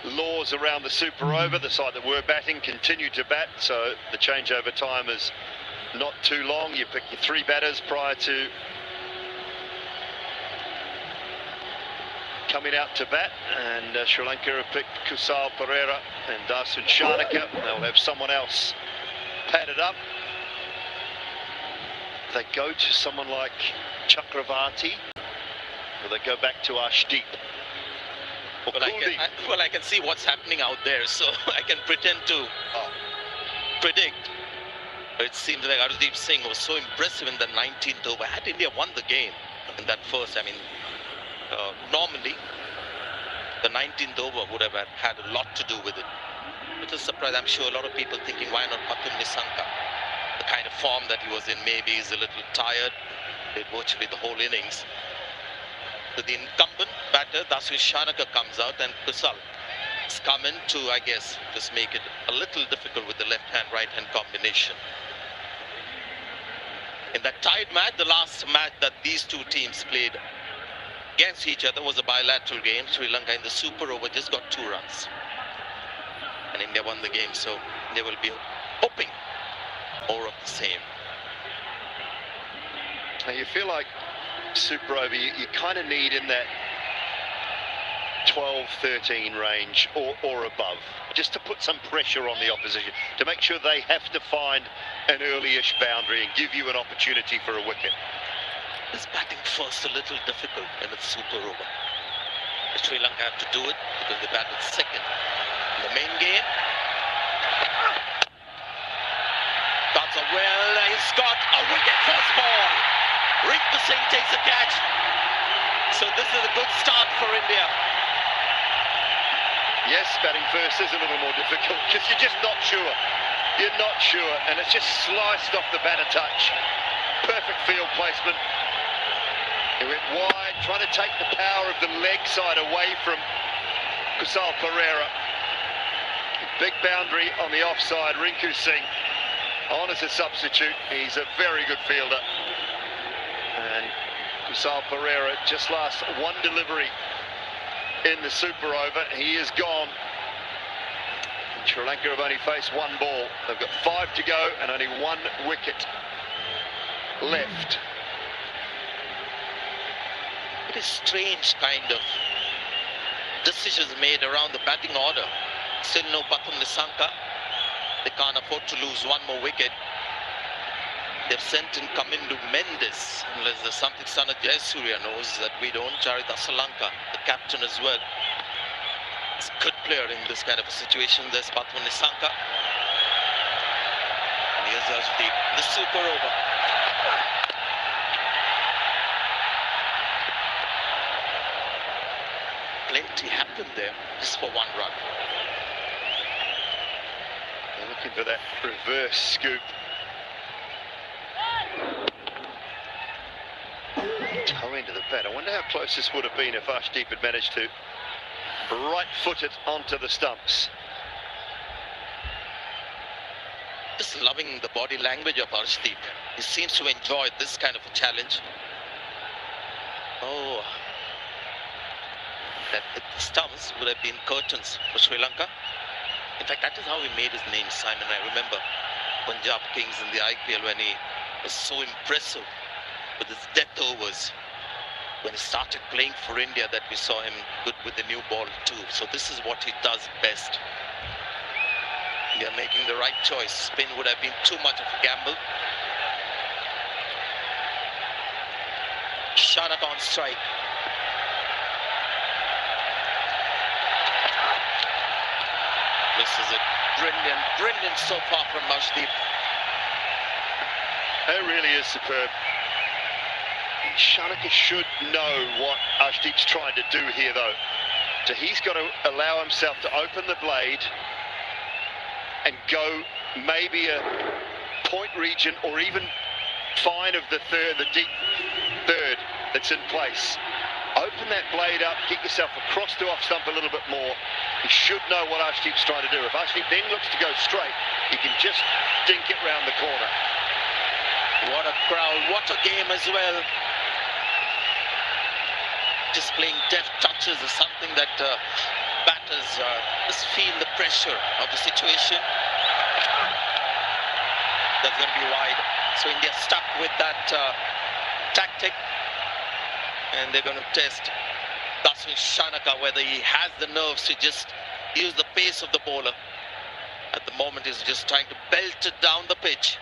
laws around the super over, the side that were batting continue to bat, so the changeover time is not too long. You pick your three batters prior to coming out to bat, and Sri Lanka have picked Kusal Perera and Dasun Shanaka. They'll have someone else padded up. They go to someone like Chakravarti, or they go back to Arshdeep. Well, I can see what's happening out there, so I can pretend to predict. It seems like Arshdeep Singh was so impressive in the 19th over. Had India won the game in that first, I mean, normally the 19th over would have had a lot to do with it. It was a surprise. I'm sure a lot of people thinking, why not Pathum Nissanka? The kind of form that he was in, maybe he's a little tired. Did virtually the whole innings. So the incumbent batter, Dasun Shanaka, comes out, and Kusal has come in to, I guess, just make it a little difficult with the left-hand, right-hand combination. In that tied match, the last match that these two teams played against each other was a bilateral game. Sri Lanka in the super over just got 2 runs. And India won the game, so they will be hoping more of the same. Now you feel like super over, you kind of need in that 12-13 range or above, just to put some pressure on the opposition, to make sure they have to find an early-ish boundary and give you an opportunity for a wicket. This batting first a little difficult when it's super over. Sri Lanka have to do it because they batted second in the main game. That's a he's got a wicket first ball. Rinku Singh takes a catch. So this is a good start for India. Yes, batting first is a little more difficult because you're just not sure. You're not sure, and it's just sliced off the batter touch. Perfect field placement. He went wide, trying to take the power of the leg side away from Kusal Perera. Big boundary on the offside. Rinku Singh on as a substitute. He's a very good fielder. And Kusal Perera just last one delivery in the super over. He is gone. And Sri Lanka have only faced one ball. They've got 5 to go and only 1 wicket left. It is strange kind of decisions made around the batting order. Still no Pathum Nissanka. They can't afford to lose one more wicket. They've sent in Kamindu Mendes, unless there's something Sana Jayasuriya knows that we don't. Charit Asalanka, the captain as well. He's a good player in this kind of a situation. There's Pathum Nissanka. And here's Arshdeep, the super over. Plenty happened there, just for one run. They're looking for that reverse scoop. Toe into the bat. I wonder how close this would have been if Arshdeep had managed to right-foot it onto the stumps. Just loving the body language of Arshdeep. He seems to enjoy this kind of a challenge. Oh, that hit the stumps would have been curtains for Sri Lanka. In fact, that is how he made his name, Simon. I remember Punjab Kings in the IPL when he was so impressive with his death overs. When he started playing for India, that we saw him good with the new ball too. So this is what he does best. They are making the right choice. Spin would have been too much of a gamble. Shanaka on strike. This is a brilliant so far from Arshdeep. It really is superb. Shanaka should know what Arshdeep's trying to do here, though. So he's got to allow himself to open the blade and go maybe a point region or even fine of the third, the deep third that's in place. Open that blade up, get yourself across to off stump a little bit more. He should know what Arshdeep's trying to do. If Arshdeep then looks to go straight, he can just dink it round the corner. What a crowd, what a game as well. Just playing deft touches is something that batters just feel the pressure of the situation. That's going to be wide. So India stuck with that tactic. And they're going to test Daswin Shanaka whether he has the nerves to just use the pace of the bowler. At the moment he's just trying to belt it down the pitch.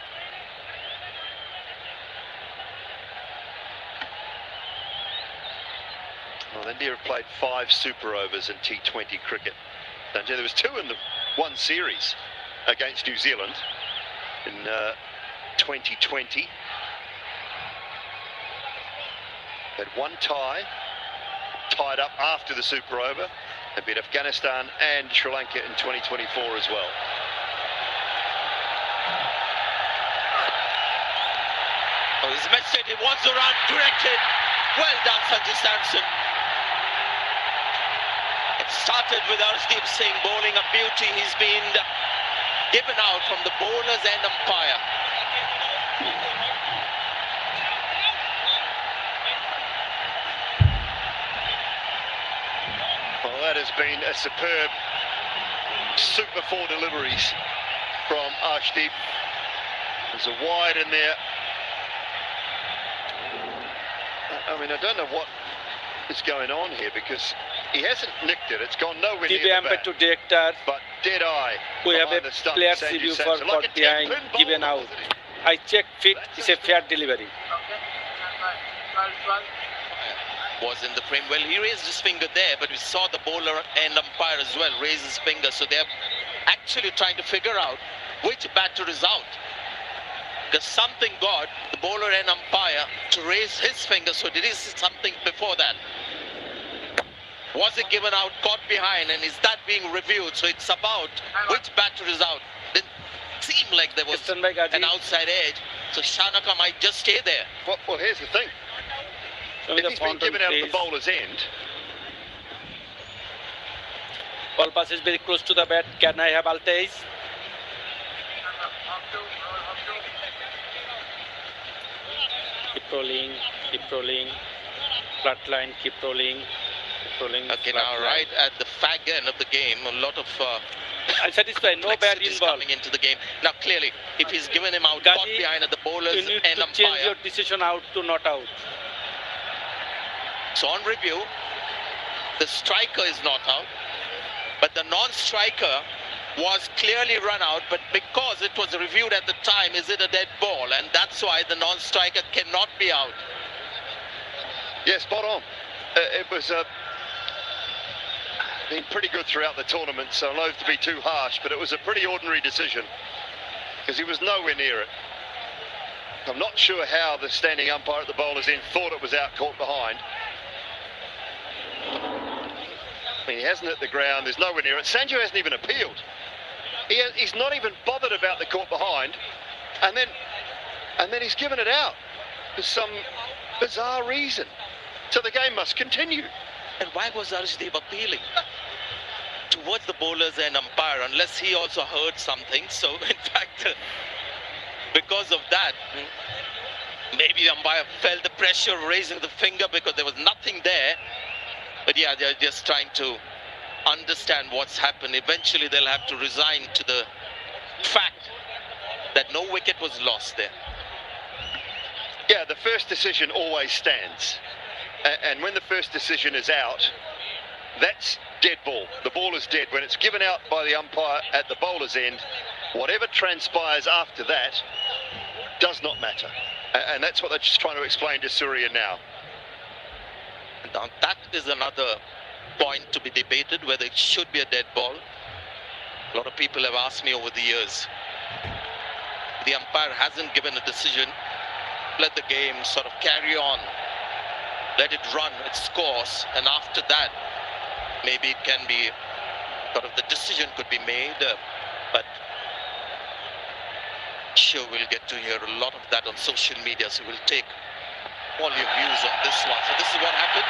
Well, India have played 5 super overs in T20 cricket. Sanjay, there was 2 in the one series against New Zealand in 2020. Had one tie, tied up after the super over, and beat Afghanistan and Sri Lanka in 2024 as well. Oh, his message, he wants the run directed. Well done, Sanju Samson. It started with Arshdeep Singh bowling a beauty. He's been given out from the bowlers and umpire. Well, that has been a superb super 4 deliveries from Arshdeep. There's a wide in there. I mean, I don't know what is going on here because he hasn't nicked it. It's gone nowhere near the bat. To director. But dead eye. We have behind a the stump, player Sanju review for Samson. Like a behind 10-pin given bowler, out. wasn't he? I check fit. It's a fair delivery. Was in the frame. Well, he raised his finger there, but we saw the bowler and umpire as well raise his finger. So they're actually trying to figure out which batter is out. Because something got the bowler and umpire to raise his finger. So did he see something before that? Was it given out, caught behind, and is that being reviewed? So it's about which batter is out. Didn't seem like there was an outside edge. So Shanaka might just stay there. Well, here's the thing. If he's been given out at the bowler's end. Ball pass is very close to the bat. Can I have Altais? Keep rolling. Flat line, keep rolling. Okay, now right at the fag end of the game, a lot of I'm satisfied, no bad in ball. coming into the game. Now clearly, if he's given him out, caught behind at the bowlers You need and to umpire. change your decision out to not out. So on review, The striker is not out, but the non-striker was clearly run out, but because it was reviewed at the time, is it a dead ball? And that's why the non-striker cannot be out. Yeah, spot on. It was been pretty good throughout the tournament, so I'm loath to be too harsh, but it was a pretty ordinary decision because he was nowhere near it. I'm not sure how the standing umpire at the bowler's end thought it was out, caught behind. I mean, he hasn't hit the ground, there's nowhere near it. Sanju hasn't even appealed. He's not even bothered about the caught behind, and then he's given it out for some bizarre reason. So the game must continue. And why was Arshdeep appealing towards the bowlers and umpire, unless he also heard something? So in fact, because of that, maybe the umpire felt the pressure raising the finger because there was nothing there. But yeah, they're just trying to understand what's happened. Eventually they'll have to resign to the fact that no wicket was lost there. Yeah, the first decision always stands. And when the first decision is out, that's dead ball. The ball is dead. When it's given out by the umpire at the bowler's end, whatever transpires after that does not matter. And that's what they're just trying to explain to Surya now. Now that is another point to be debated, whether it should be a dead ball. A lot of people have asked me over the years. The umpire hasn't given a decision. Let the game sort of carry on. Let it run its course, and after that, maybe it can be sort of the decision could be made. But sure, we'll get to hear a lot of that on social media, so we'll take all your views on this one. So this is what happened.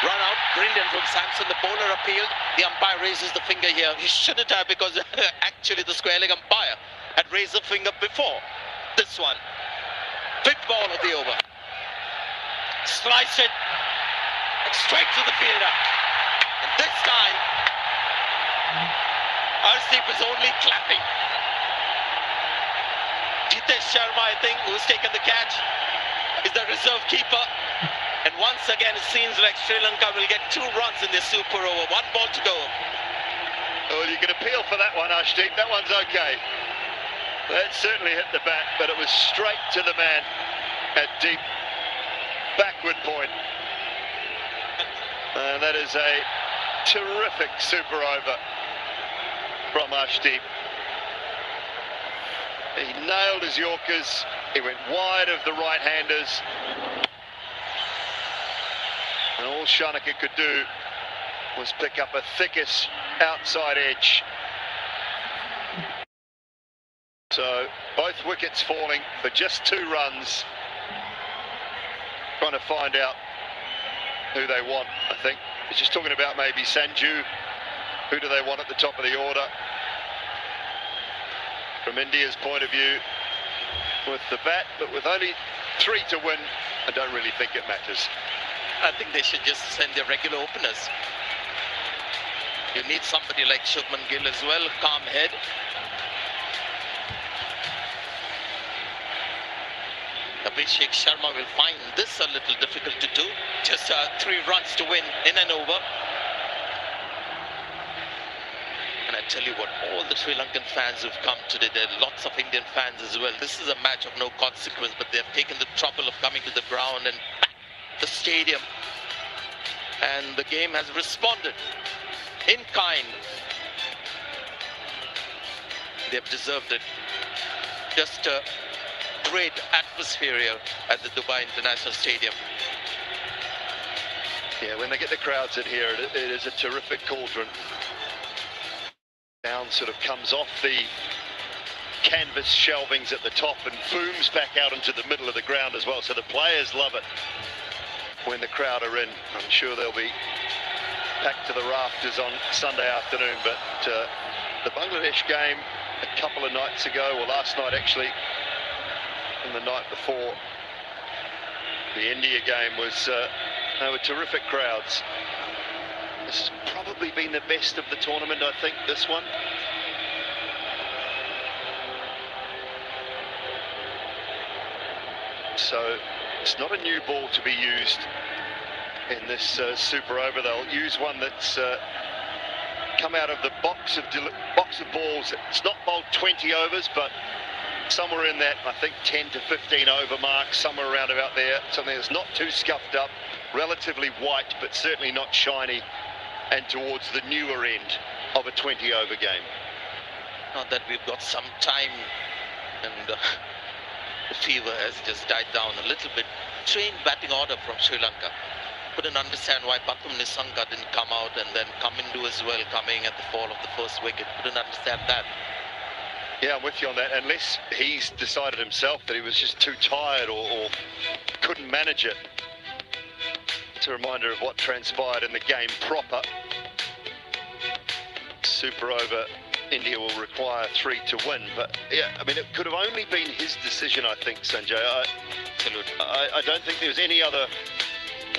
Run out, brilliant from Samson. The bowler appealed. The umpire raises the finger here. He shouldn't have, because actually the square leg umpire had raised the finger before this one. Big ball of the over. Slice it straight to the fielder. And this time, Arshdeep is only clapping. Jitesh Sharma, I think, who's taken the catch, is the reserve keeper. And once again, it seems like Sri Lanka will get 2 runs in this super over. 1 ball to go. Well, you can appeal for that one, Arshdeep. That one's okay. That certainly hit the bat, but it was straight to the man at deep backward point. And that is a terrific super over from Arshdeep. He nailed his Yorkers. He went wide of the right-handers. And all Shanaka could do was pick up a thickest outside edge. So both wickets falling for just 2 runs. Trying to find out who they want, I think. He's just talking about maybe Sanju. Who do they want at the top of the order? From India's point of view, with the bat, but with only 3 to win, I don't really think it matters. I think they should just send their regular openers. You need somebody like Shubman Gill as well, calm head. Abhishek Sharma will find this a little difficult to do. Just 3 runs to win in and over. And I tell you what, all the Sri Lankan fans who've come today, there are lots of Indian fans as well. This is a match of no consequence, but they've taken the trouble of coming to the ground and the stadium. And the game has responded in kind. They've deserved it. Just a great atmosphere here at the Dubai International Stadium. Yeah, when they get the crowds in here, it is a terrific cauldron. Down sort of comes off the canvas shelvings at the top and booms back out into the middle of the ground as well. So the players love it when the crowd are in. I'm sure they'll be packed to the rafters on Sunday afternoon. But the Bangladesh game a couple of nights ago, or last night actually, and the night before, the India game was, they were terrific crowds. This has probably been the best of the tournament, I think, this one. So it's not a new ball to be used in this super over. They'll use one that's come out of the box of balls. It's not bowled 20 overs, but somewhere in that, I think 10 to 15 over mark, somewhere around about there. Something that's not too scuffed up, relatively white, but certainly not shiny, and towards the newer end of a 20 over game. Not that we've got some time, and the fever has just died down a little bit. Trained batting order from Sri Lanka. Couldn't understand why Pathum Nissanka didn't come out, and then Kamindu as well coming at the fall of the first wicket. Couldn't understand that. Yeah, I'm with you on that. Unless he's decided himself that he was just too tired or couldn't manage it. It's a reminder of what transpired in the game proper. Super over, India will require 3 to win. But yeah, I mean, it could have only been his decision, I think, Sanjay. I don't think there's any other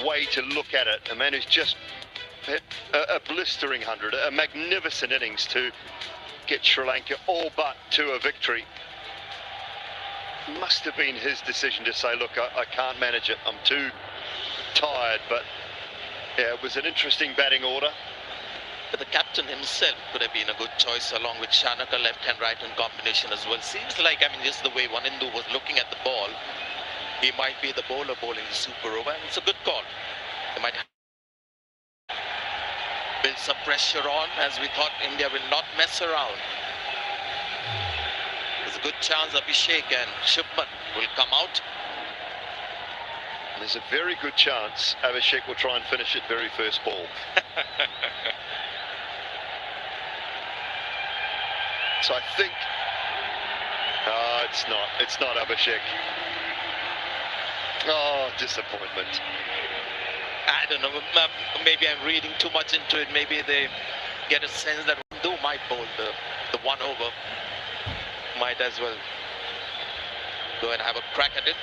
way to look at it. A man who's just hit a blistering 100, a magnificent innings to get Sri Lanka all but to a victory. Must have been his decision to say, look, I can't manage it, I'm too tired. But yeah, it was an interesting batting order. But the captain himself could have been a good choice, along with Shanaka, left-hand, right-hand combination as well. Seems like, I mean, just the way Wanindu was looking at the ball, he might be the bowler bowling the super over, and it's a good call. They might build some pressure on, as we thought India will not mess around. There's a good chance Abhishek and Shubman will come out. There's a very good chance Abhishek will try and finish it very first ball. So I think, it's not Abhishek. Oh, disappointment. I don't know, maybe I'm reading too much into it. Maybe they get a sense that Wanindu might bowl the one over. Might as well go and have a crack at it.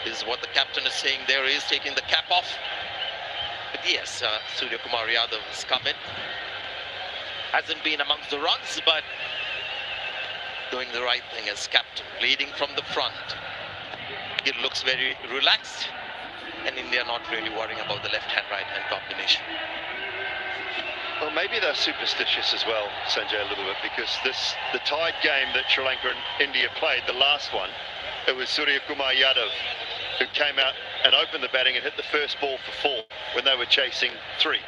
This is what the captain is saying there. He is taking the cap off. But yes, Surya Kumar Yadav has come in. Hasn't been amongst the runs, but doing the right thing as captain, leading from the front. It looks very relaxed, and India not really worrying about the left-hand, right-hand combination. Well, maybe they're superstitious as well, Sanjay, a little bit, because the tied game that Sri Lanka and India played, the last one, it was Surya Kumar Yadav who came out and opened the batting and hit the first ball for 4 when they were chasing 3.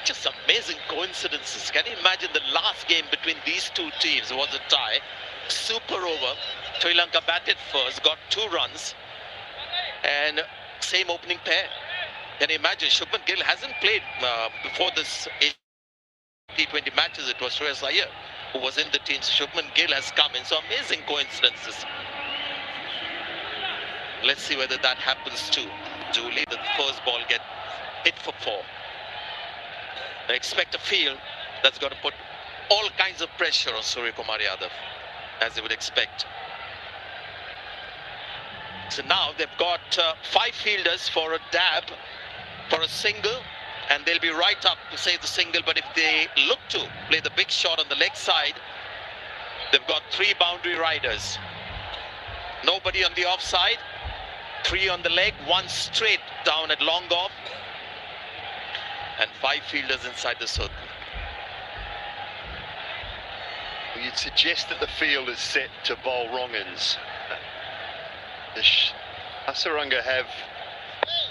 Just amazing coincidences. Can you imagine the last game between these two teams was a tie? Super over. Sri Lanka batted first, got 2 runs, and same opening pair. Can you imagine? Shubman Gill hasn't played before this T20 matches. It was Shreyas Iyer who was in the team. Shubman Gill has come in. So amazing coincidences. Let's see whether that happens to Julie. The first ball get hit for 4. I expect a field that's got to put all kinds of pressure on Surya Kumar Yadav, as they would expect. So now they've got 5 fielders for a dab, for a single, and they'll be right up to save the single. But if they look to play the big shot on the leg side, they've got 3 boundary riders. Nobody on the offside, 3 on the leg, 1 straight down at long off, and 5 fielders inside the circle. You'd suggest that the field is set to bowl wrong-ins. Does Hasaranga have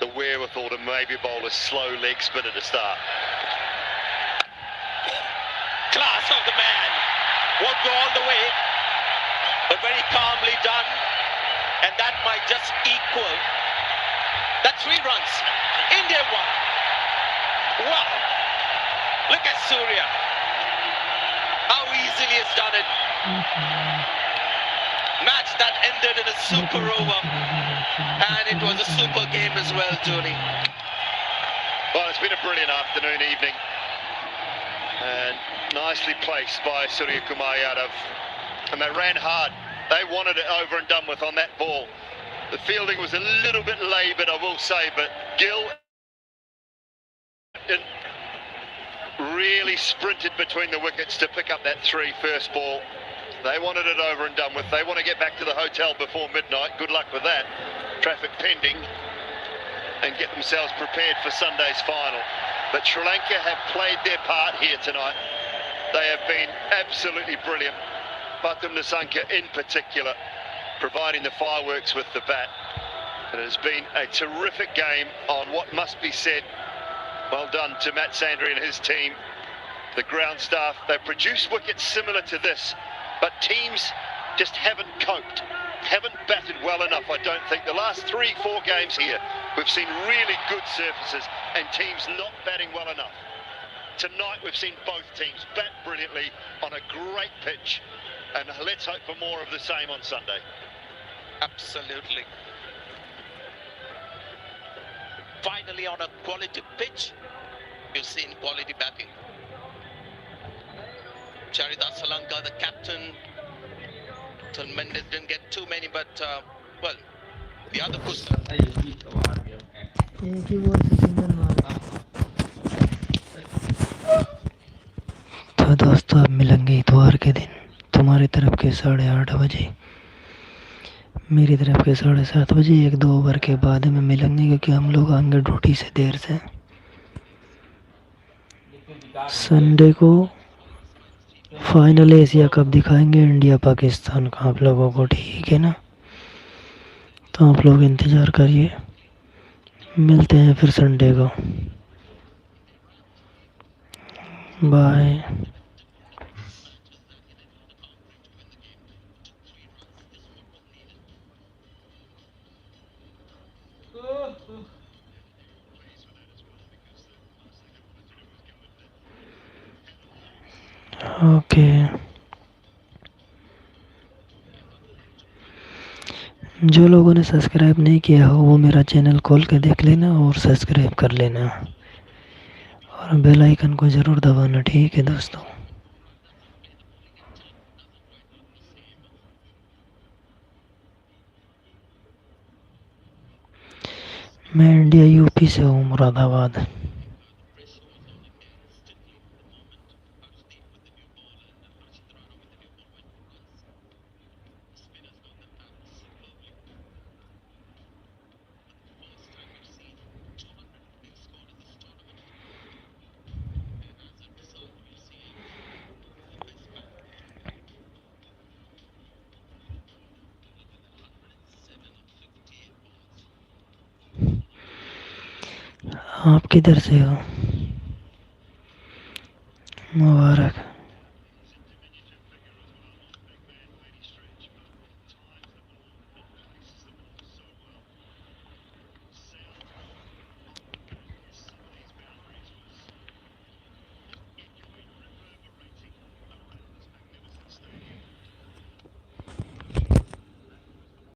the wherewithal to maybe bowl a slow leg spinner to start? Class of the man. Won't go all the way, but very calmly done. And that might just equal that 3 runs. India won. Wow. Look at Surya. How easily he's done it. Match that ended in a super over, and it was a super game as well, Julie. Well, it's been a brilliant afternoon, evening, and nicely placed by Surya Kumar Yadav, and they ran hard. They wanted it over and done with on that ball. The fielding was a little bit laboured, I will say, but Gill really sprinted between the wickets to pick up that 3 first ball. They wanted it over and done with. They want to get back to the hotel before midnight. Good luck with that. Traffic pending. and get themselves prepared for Sunday's final. But Sri Lanka have played their part here tonight. They have been absolutely brilliant. Batum Nissanka in particular, providing the fireworks with the bat. It has been a terrific game on what must be said. Well done to Matt Sandry and his team. The ground staff, they've produced wickets similar to this, but teams just haven't coped, haven't batted well enough, I don't think. The last 3-4 games here, we've seen really good surfaces and teams not batting well enough. Tonight we've seen both teams bat brilliantly on a great pitch, and let's hope for more of the same on Sunday. Absolutely. Finally, on a quality pitch, you've seen quality batting. Charita Lanka, the captain. Mendes didn't get too many, but well, the other push. एक ही ball से single मारा। तो दोस्तों अब मिलेंगे इतवार के दिन तुम्हारी तरफ के 8:30 बजे, मेरी तरफ के 7:30 बजे। 1-2 ओवर के बाद में मिलेंगे क्योंकि हम लोग आएंगे ड्यूटी से देर से। संडे को फाइनल एशिया कप दिखाएंगे इंडिया पाकिस्तान का आप लोगों को, ठीक है ना? तो आप लोग इंतज़ार करिए, मिलते हैं फिर संडे को। बाय। ओके, जो लोगों ने सब्सक्राइब नहीं किया हो वो मेरा चैनल खोल के देख लेना और सब्सक्राइब कर लेना और बेल आइकन को ज़रूर दबाना, ठीक है दोस्तों? मैं इंडिया यूपी से हूँ, मुरादाबाद। आप किधर से हो? मुबारक।